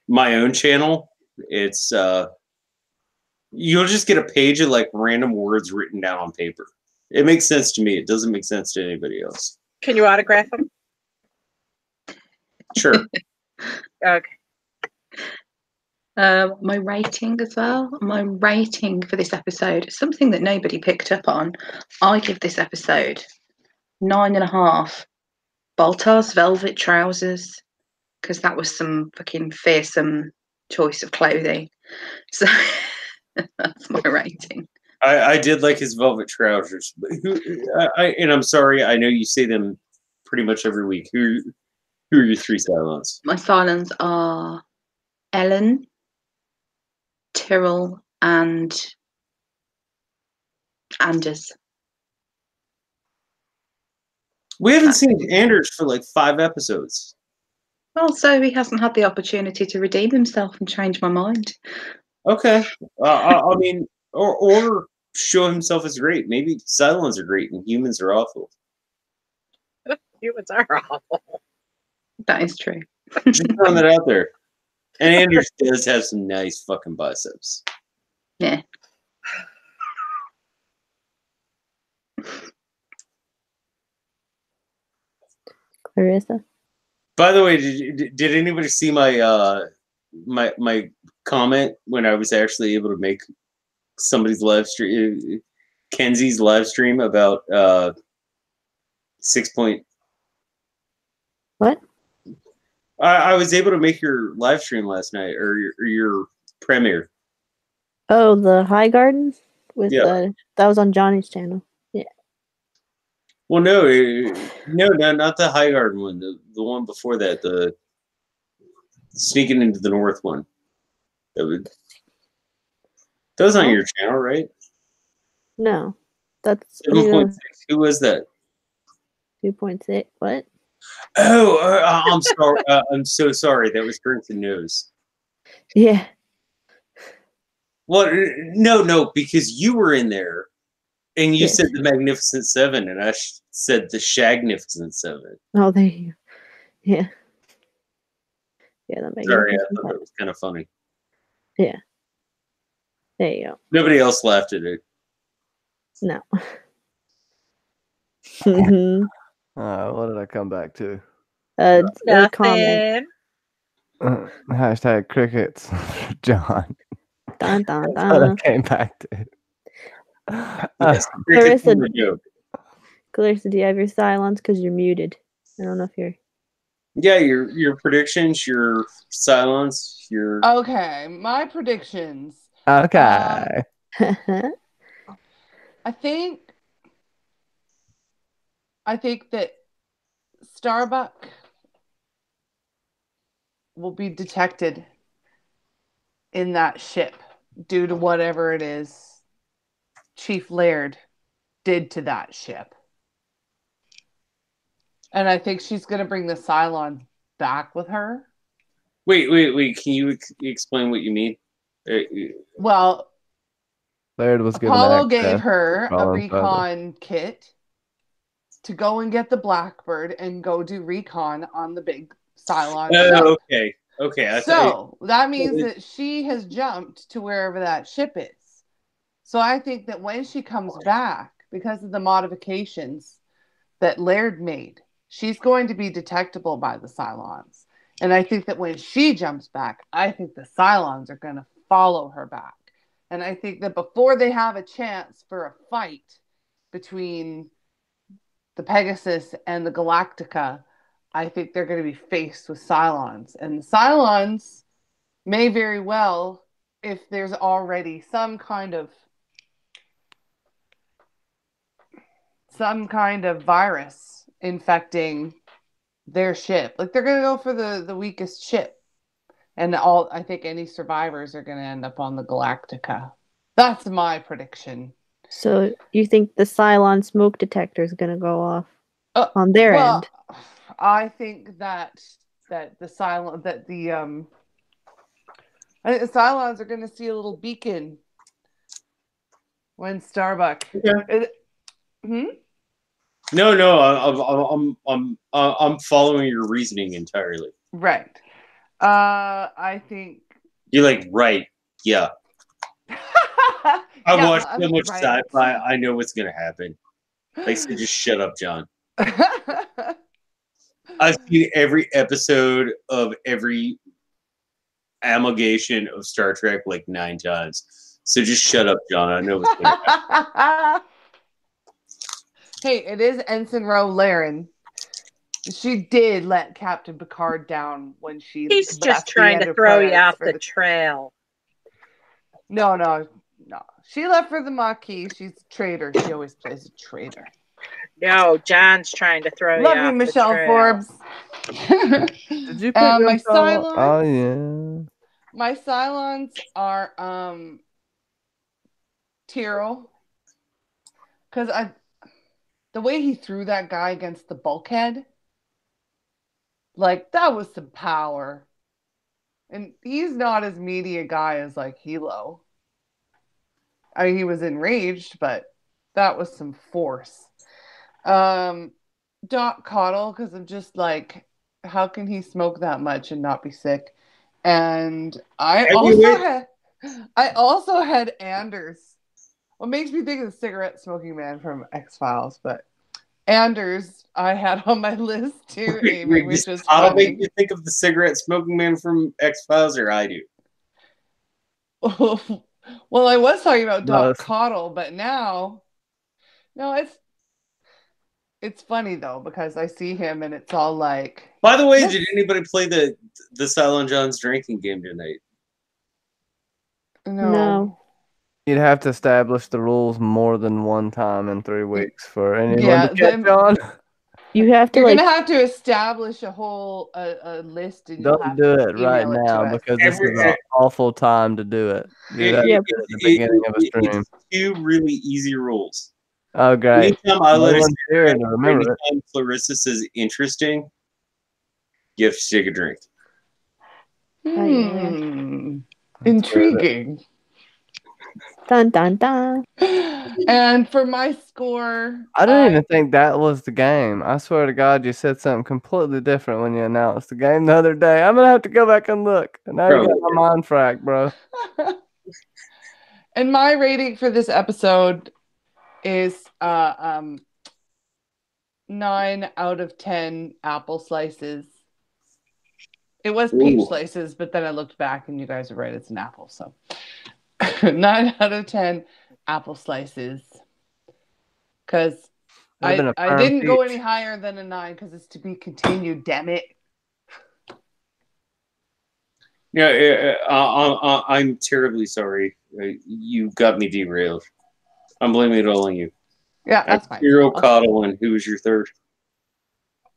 my own channel. It's you'll just get a page of like random words written down on paper. It makes sense to me. It doesn't make sense to anybody else. Can you autograph them? Sure. Okay. My rating as well. My rating for this episode, something that nobody picked up on. I give this episode 9.5 Baltar's velvet trousers, because that was some fucking fearsome choice of clothing. So that's my rating. I did like his velvet trousers, but and I'm sorry, I know you say them pretty much every week. Who are your 3 Cylons? My Cylons are Ellen, Tyrrell, and Anders. We haven't seen Anders for like 5 episodes. Well, so he hasn't had the opportunity to redeem himself and change my mind. Okay. I mean, or show himself as great. Maybe Cylons are great and humans are awful. Humans are awful. That is true. Just throwing that out there. And Anders does have some nice fucking biceps. Yeah. Clarissa? By the way, did anybody see my my comment when I was actually able to make somebody's live stream, Kenzie's live stream about 6 point? What? I was able to make your live stream last night, or your premiere. Oh, the High Garden? Yeah. That was on Johnny's channel. Yeah. Well, no, not the High Garden one. The one before that, the sneaking into the north one. That was on your channel, right? No. That's 7.6. Who was that? 2.6. What? Oh, I'm sorry. I'm so sorry. That was Grinch and Nose. Yeah. Well, no, because you were in there, and you Yes. said the Magnificent Seven, and I said the Shagnificent Seven. Oh, there you go. Yeah. Yeah, that makes Sorry, I sense. thought that was kind of funny. Yeah. There you go. Nobody else laughed at it. No. Mhm. What did I come back to? The comment. Nothing. Hashtag crickets, John. Dun, dun, That's what I dun. came back to. Yes, Clarissa- crickets were a joke. Clarissa, do you have your silence? Because you're muted. I don't know if you're. Yeah, your predictions, your silence, your Okay, my predictions. Okay. I think that Starbuck will be detected in that ship due to whatever it is Chief Laird did to that ship. And I think she's going to bring the Cylon back with her. Wait. Can you explain what you mean? Well, Laird was given Apollo access gave her to a Colin's recon kit to go and get the Blackbird and go do recon on the big Cylon ship. Oh, okay. So that means that she has jumped to wherever that ship is. So I think that when she comes back, because of the modifications that Laird made, she's going to be detectable by the Cylons. And I think that when she jumps back, I think the Cylons are going to follow her back. And I think that before they have a chance for a fight between the Pegasus and the Galactica, I think they're going to be faced with Cylons. And the Cylons may very well, if there's already some kind of virus infecting their ship, like they're going to go for the weakest ship. And I think any survivors are going to end up on the Galactica. That's my prediction. So you think the Cylon smoke detector is going to go off on their end? I think that the Cylon I think the Cylons are going to see a little beacon when Starbuck. Yeah. Hmm? No, I'm following your reasoning entirely. Right. I think You're like, right, yeah. I watched so much right. sci-fi. I know what's gonna happen. Like, so just shut up, John. I've seen every episode of every amalgamation of Star Trek like 9 times. So just shut up, John. I know what's gonna happen. Hey, it is Ensign Ro Laren. She did let Captain Picard down when she. He's just trying to throw you off the trail. No. She left for the Maquis. She's a traitor. She always plays a traitor. No, John's trying to throw you off the trail. Love you, Michelle Forbes. Did you pick my Cylons? Cylons? Oh yeah. My Cylons are Tyrell. Because the way he threw that guy against the bulkhead, like that was some power. And he's not as meaty a guy as like Hilo. I mean, he was enraged, but that was some force. Doc Coddle, because I'm just like, how can he smoke that much and not be sick? And I also had Anders. What makes me think of the cigarette smoking man from X-Files, but Anders I had on my list too, Amy, which is I'll funny. make you think of the cigarette smoking man from X-Files, or I do. Well, I was talking about Doc Coddle, but now, no, it's funny though because I see him and it's all like. By the way, did anybody play the Cylon John's drinking game tonight? No. You'd have to establish the rules more than one time in 3 weeks for anyone to catch on. You have to. You're gonna have to establish a whole a list, and don't do it right now because this is an awful time to do it. It's 2 really easy rules. Oh, great. Anytime I let No us one's here to remember it. anytime Clarissa says interesting, you have to take a drink. Intriguing. Dun dun dun. And for my score, I don't even think that was the game. I swear to God, you said something completely different when you announced the game the other day. I'm gonna have to go back and look. Now you got my mind fracked, bro. And my rating for this episode is 9 out of 10 apple slices. It was peach slices, but then I looked back and you guys are right, it's an apple. So 9 out of 10 apple slices. Because I didn't go any higher than a 9 because it's to be continued, damn it. Yeah, I'm terribly sorry. You got me derailed. I'm blaming it all on you. Yeah, that's fine. Zero Coddle, and who was your third?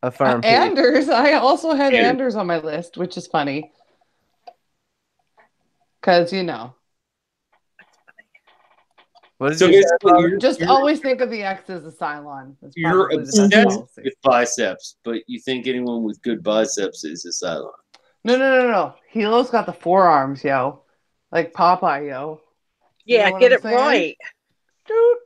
Anders. I also had Anders on my list, which is funny. Because, you know. What did you say? Just always think of the X as a Cylon. You're obsessed with biceps, but you think anyone with good biceps is a Cylon. No. Helo's got the forearms, yo. Like Popeye, yo. Yeah, get it right. Doot.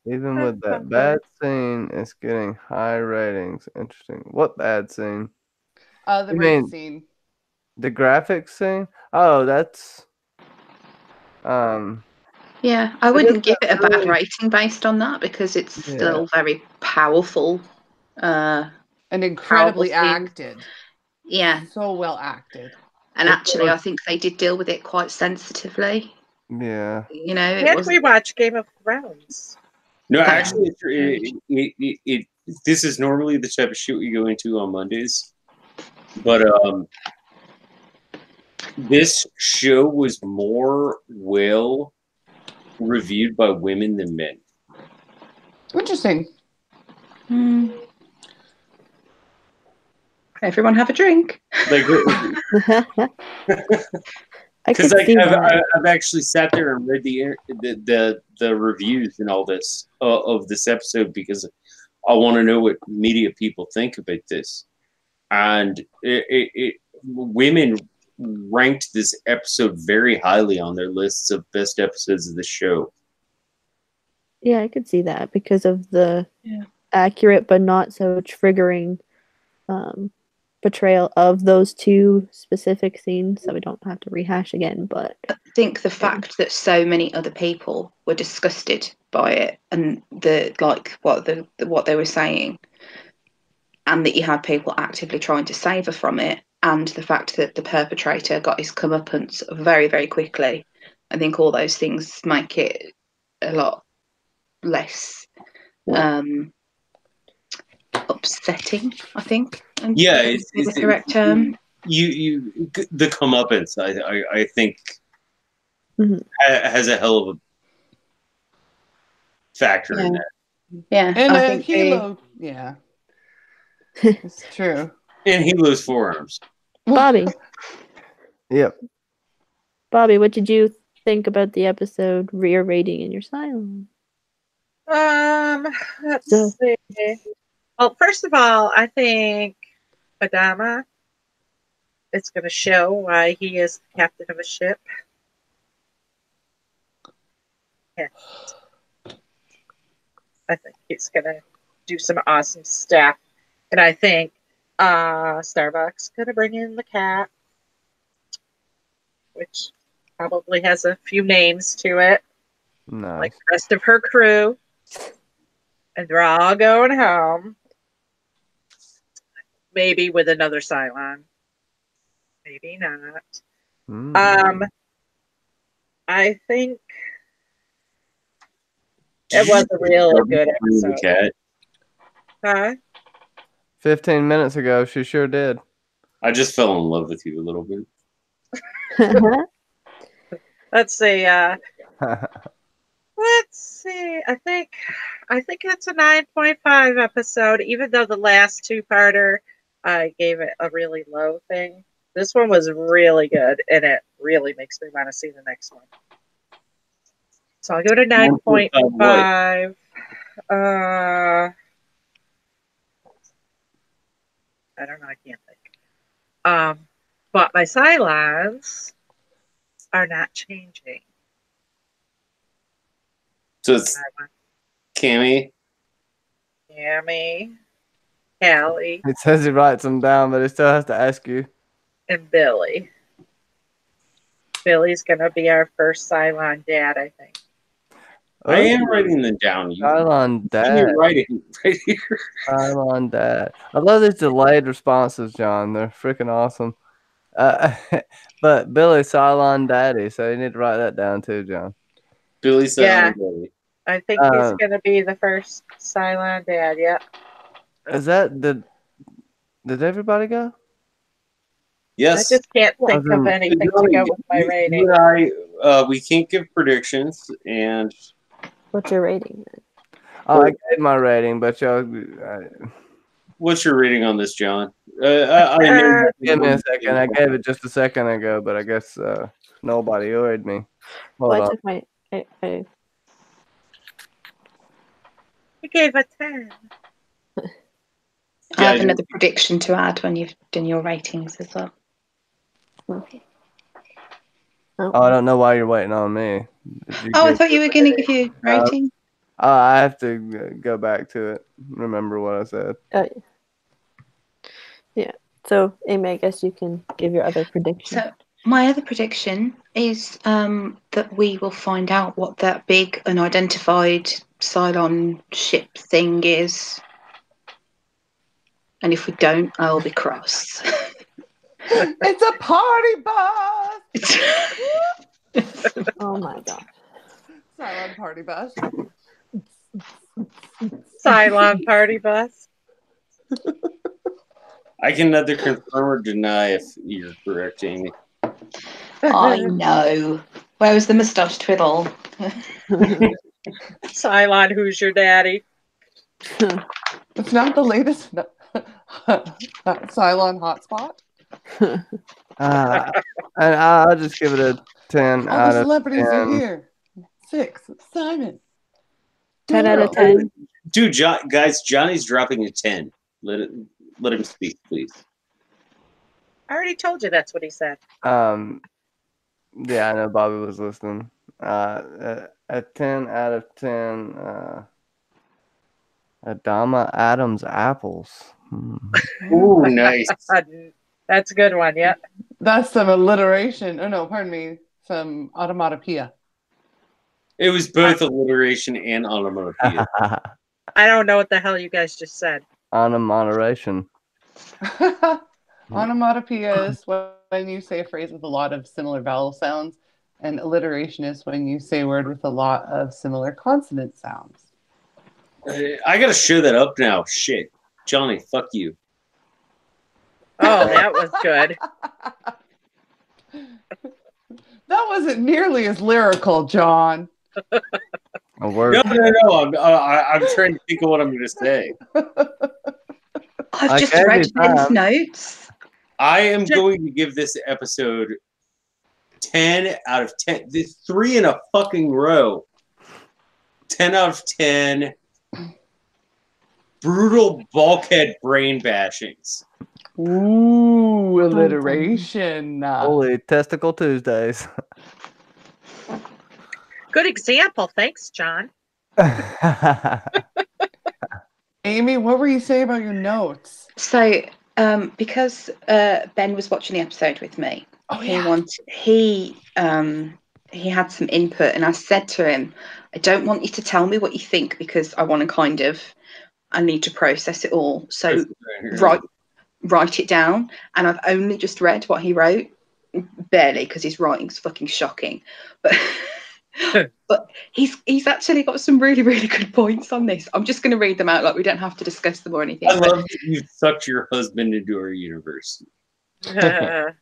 Even with that bad scene, it's getting high ratings. Interesting. What bad scene? The race scene. The graphics scene? Oh, that's yeah, I wouldn't give it a bad rating based on that because it's still very powerful. And incredibly acted. Yeah. So well acted. And actually, I think they did deal with it quite sensitively. Yeah. You know, we watch Game of Thrones? No, actually, this is normally the type of shit we go into on Mondays. But this show was more well reviewed by women than men. Interesting. Everyone have a drink. Because I've actually sat there and read the reviews and all this of this episode because I want to know what media people think about this. And women ranked this episode very highly on their lists of best episodes of the show. Yeah, I could see that because of the accurate but not so triggering portrayal of those two specific scenes, so we don't have to rehash again. But I think the fact that so many other people were disgusted by it and what they were saying, and that you had people actively trying to save her from it, and the fact that the perpetrator got his comeuppance very, very quickly, I think all those things make it a lot less upsetting, I think. Yeah, it's the correct term. You the comeuppance, I think, has a hell of a factor in that. Yeah, and I think Hilo, it's true. And Hilo's forearms. Bobby. Yep. Bobby, what did you think about the episode Rear Rating in your Cylon? Let's see. Well, first of all, I think Adama is going to show why he is the captain of a ship. Yeah. I think he's going to do some awesome stuff. And I think Starbucks going to bring in the cat, which probably has a few names to it. Nice. Like the rest of her crew. And they're all going home. Maybe with another Cylon. Maybe not. I think it was a really good episode. Huh? 15 minutes ago, she sure did. I just fell in love with you a little bit. Let's see. Let's see. I think it's a 9.5 episode, even though the last two-parter I gave it a really low thing. This one was really good, and it really makes me want to see the next one. So I'll go to 9.5. I don't know. I can't think. But my Cylons are not changing. So it's Cammy. Cammy, Callie, It says he writes them down, but he still has to ask you. and Billy. Billy's going to be our first Cylon dad, I think. I am writing them down. Cylon dad. You're writing right here. Cylon dad. I love these delayed responses, John. They're freaking awesome. But Billy Cylon daddy, so you need to write that down too, John. Billy said, Yeah. I think he's going to be the first Cylon dad, yep. Is that did everybody go? Yes. I just can't think of anything to go with my rating. You and I, we can't give predictions, and What's your rating? Oh, I gave my rating, but y'all. What's your rating on this, John? I know Give me a second. I gave it just a second ago, but I guess nobody heard me. Hold Well, I on. took my. I gave a 10. I have another prediction to add when you've done your ratings as well. Okay. Oh, I don't know why you're waiting on me. I thought you were going to give your rating. I have to go back to it. Remember what I said. Yeah. So, Amy, I guess you can give your other prediction. So, my other prediction is that we will find out what that big unidentified Cylon ship thing is. And if we don't, I'll be cross. It's a party bus! Oh my god. Cylon party bus. Cylon party bus. I can neither confirm or deny if you're correct, Amy. I know. Where was the moustache twiddle? Cylon, who's your daddy? It's not the latest Cylon hotspot. And I'll just give it a 10 All out the of celebrities 10. are here. 6. Simon. 10 out of 10. Dude, guys, Johnny's dropping a 10. Let him speak, please. I already told you that's what he said. Yeah, I know Bobby was listening. A 10 out of 10. Adama Adams apples. Ooh, nice. That's a good one, yeah. That's some alliteration. Oh, no, pardon me. Some automatopoeia. It was both alliteration and onomatopoeia. I don't know what the hell you guys just said. Onomatoration. Onomatopoeia is when you say a phrase with a lot of similar vowel sounds, and alliteration is when you say a word with a lot of similar consonant sounds. I gotta show that up now. Shit. Johnny, fuck you. Oh, that was good. That wasn't nearly as lyrical, John. A word. No. I'm trying to think of what I'm going to say. I've just read Ben's notes. I am going to give this episode 10 out of 10. This 3 in a fucking row. 10 out of 10. Brutal bulkhead brain bashings. Ooh, alliteration. Holy testicle Tuesdays. Good example. Thanks, John. Amy, what were you saying about your notes? So, because Ben was watching the episode with me, he had some input, and I said to him, I don't want you to tell me what you think because I want to I need to process it all. So write it down. And I've only just read what he wrote, barely, because his writing's fucking shocking. But he's actually got some really, really good points on this. I'm just going to read them out. Like, we don't have to discuss them or anything. I love that you sucked your husband into our universe. Yeah.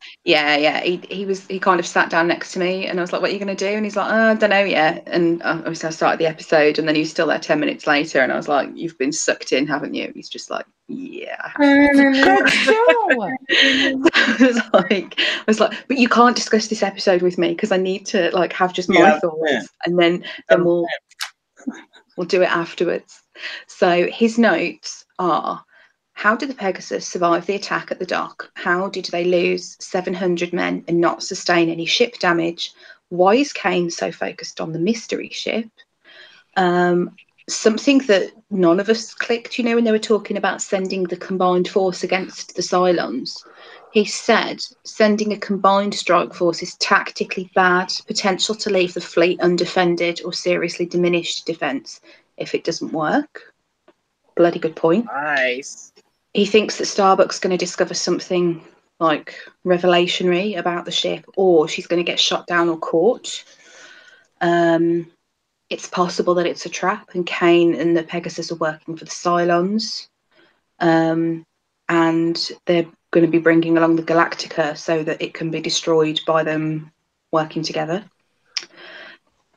He kind of sat down next to me, and I was like, "What are you going to do?" And he's like, "I don't know yet." And obviously, I started the episode, and then he was still there 10 minutes later, and I was like, "You've been sucked in, haven't you?" And he's just like, "Yeah, I have." Good show. I was like, "But you can't discuss this episode with me because I need to like have just my thoughts, and then we'll do it afterwards." So his notes are: how did the Pegasus survive the attack at the dock? How did they lose 700 men and not sustain any ship damage? Why is Kane so focused on the mystery ship? Something that none of us clicked, when they were talking about sending the combined force against the Cylons. He said sending a combined strike force is tactically bad, potential to leave the fleet undefended or seriously diminished defence if it doesn't work. Bloody good point. Nice. He thinks that Starbuck's going to discover something like revelationary about the ship, or she's going to get shot down or caught. It's possible that it's a trap, and Kane and the Pegasus are working for the Cylons, and they're going to be bringing along the Galactica so that it can be destroyed by them working together.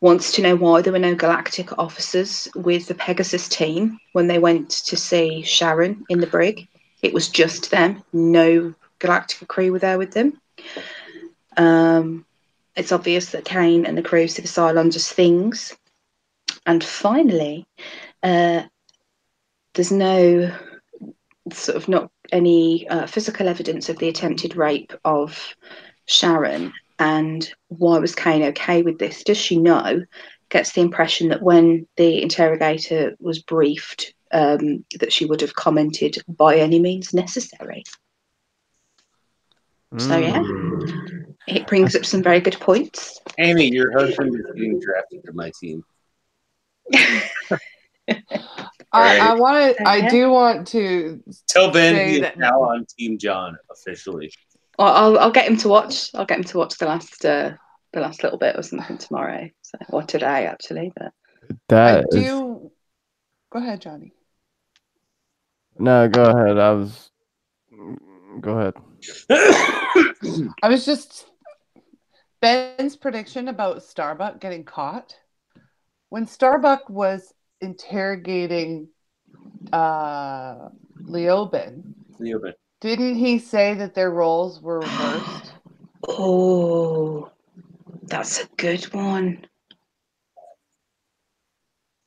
Wants to know why there were no Galactic officers with the Pegasus team when they went to see Sharon in the brig. It was just them. No Galactica crew were there with them. It's obvious that Kane and the crew see the Cylons as things. And finally, there's no not any physical evidence of the attempted rape of Sharon. And why was Kane okay with this? Does she know? Gets the impression that when the interrogator was briefed, that she would have commented by any means necessary. So yeah, it brings up some very good points. Amy, your husband is being drafted to my team. I do want to tell Ben say he is that now on Team John officially. I'll get him to watch. I'll get him to watch the last little bit or something tomorrow, or today actually. But I do. Go ahead, Johnny. No, go ahead. Go ahead. I was just Ben's prediction about Starbuck getting caught. When Starbuck was interrogating Leoben, didn't he say that their roles were reversed? Oh, that's a good one.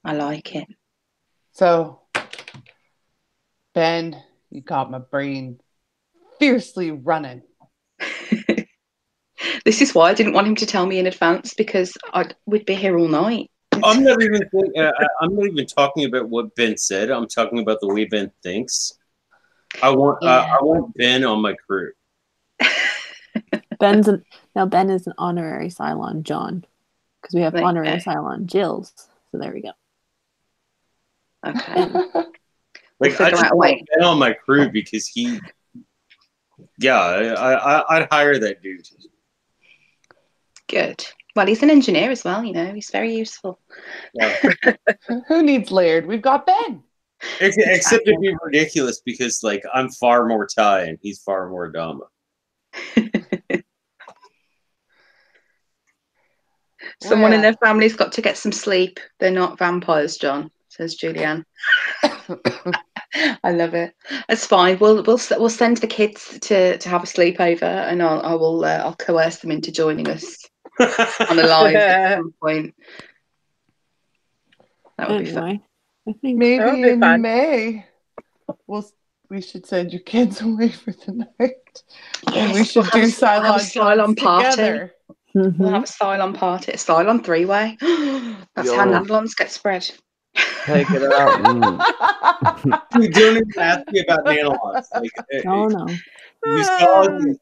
I like it. So, Ben, you got my brain fiercely running. This is why I didn't want him to tell me in advance, because we'd be here all night. I'm not even talking about what Ben said. I'm talking about the way Ben thinks. I want Ben on my crew. Ben is an honorary Cylon John, because we have honorary Cylon Jills. So there we go. Okay. Like I just want Ben on my crew because I'd hire that dude. Good. Well, he's an engineer as well, he's very useful. Yeah. Who needs Laird? We've got Ben. Except it'd be ridiculous because I'm far more Ty and he's far more Adama. Someone in their family's got to get some sleep. They're not vampires, John, says Julianne. I love it. That's fine. We'll send the kids to have a sleepover, and I'll coerce them into joining us on a live at some point. That would be fun. I think maybe in May we should send your kids away for the night, and we should do Cylon party together. Mm-hmm. We'll have a Cylon party, a Cylon three-way. That's how nanolons get spread. Take it out. Dude, don't even ask me about nanolons. Oh no. You saw the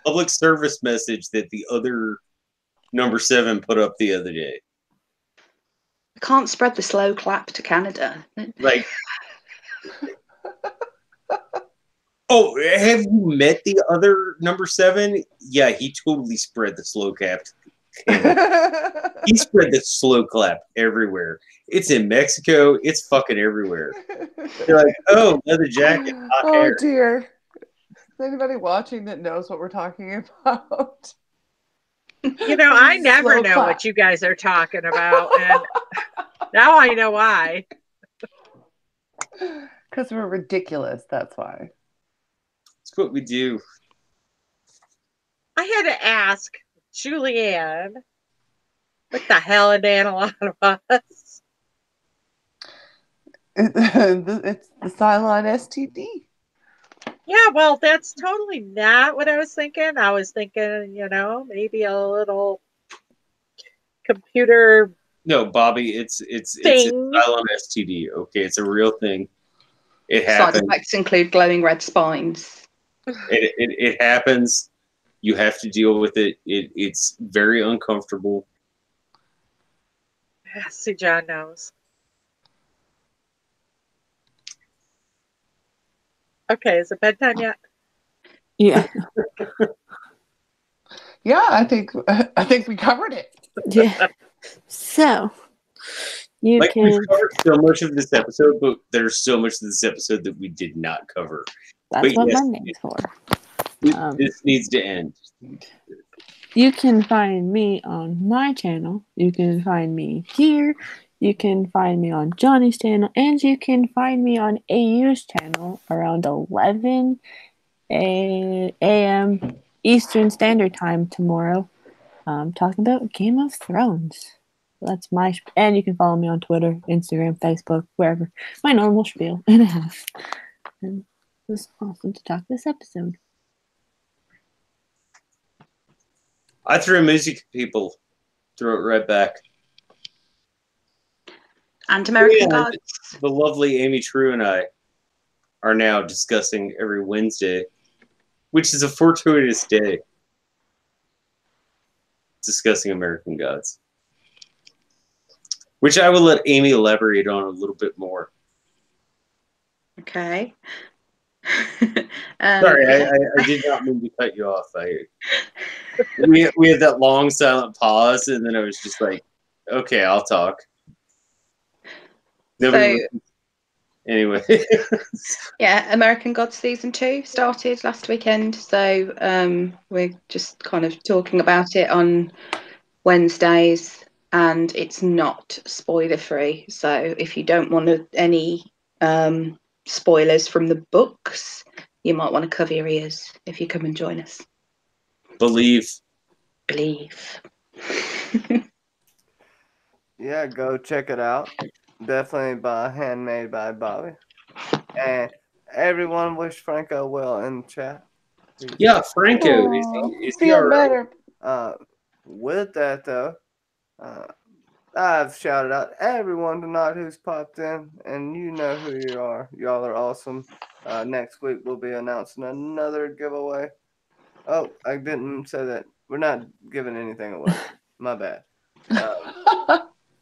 public service message that the other number 7 put up the other day. I can't spread the slow clap to Canada. Oh, have you met the other number 7? Yeah, he totally spread the slow clap. He spread the slow clap everywhere. It's in Mexico. It's fucking everywhere. They're like, oh, leather jacket, hot hair. Dear. anybody watching that knows what we're talking about? I never Slow know clap. what you guys are talking about, and now I know why. Because we're ridiculous, that's why. That's what we do. I had to ask Julianne, what the hell are they a lot of us? It's the Cylon STD. Yeah, well, that's totally not what I was thinking. I was thinking, maybe a little computer No, Bobby, it's a thing. Cylon STD. Okay, it's a real thing. It Side happens. effects include glowing red spines. It happens. You have to deal with it. It's very uncomfortable. See, John knows. Okay, is it bedtime yet? Yeah. Yeah, I think we covered it. Yeah. So you Like can. we've covered so much of this episode, but there's so much of this episode that we did not cover. That's But what yes, Monday's for. This needs to end. You can find me on my channel. You can find me here. You can find me on Johnny's channel. And you can find me on AU's channel around 11 a.m. Eastern Standard Time tomorrow. Talking about Game of Thrones. That's my... and you can follow me on Twitter, Instagram, Facebook, wherever. My normal spiel and a half. And it was awesome to talk this episode. I threw music at people. Throw it right back. And American Gods. The lovely Amy True and I are now discussing every Wednesday, which is a fortuitous day, discussing American Gods. Which I will let Amy elaborate on a little bit more. Okay. Sorry, I did not mean to cut you off. We had that long silent pause, and then I was just like, okay, I'll talk. Anyway. Yeah, American Gods Season 2 started last weekend, so we're just kind of talking about it on Wednesdays, and it's not spoiler free. So if you don't want any spoilers from the books, you might want to cover your ears if you come and join us. Believe. Yeah, go check it out. Definitely handmade by Bobby. And everyone wish Franco well in the chat. Yeah, Franco. Is he all right? Better. With that, though, I've shouted out everyone tonight who's popped in, and you know who you are. Y'all are awesome. Next week, we'll be announcing another giveaway. Oh, I didn't say that. We're not giving anything away. My bad.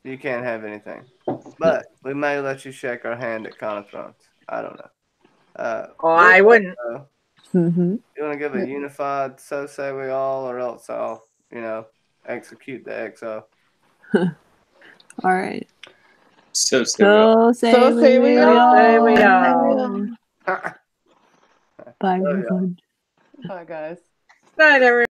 You can't have anything. But we may let you shake our hand at Con of Thrones. I don't know. I wouldn't. Mm-hmm. You want to give a unified "so say we all" or else I'll, execute the XO. All right. So say we all. Bye, everyone. Bye, guys. Night, everyone.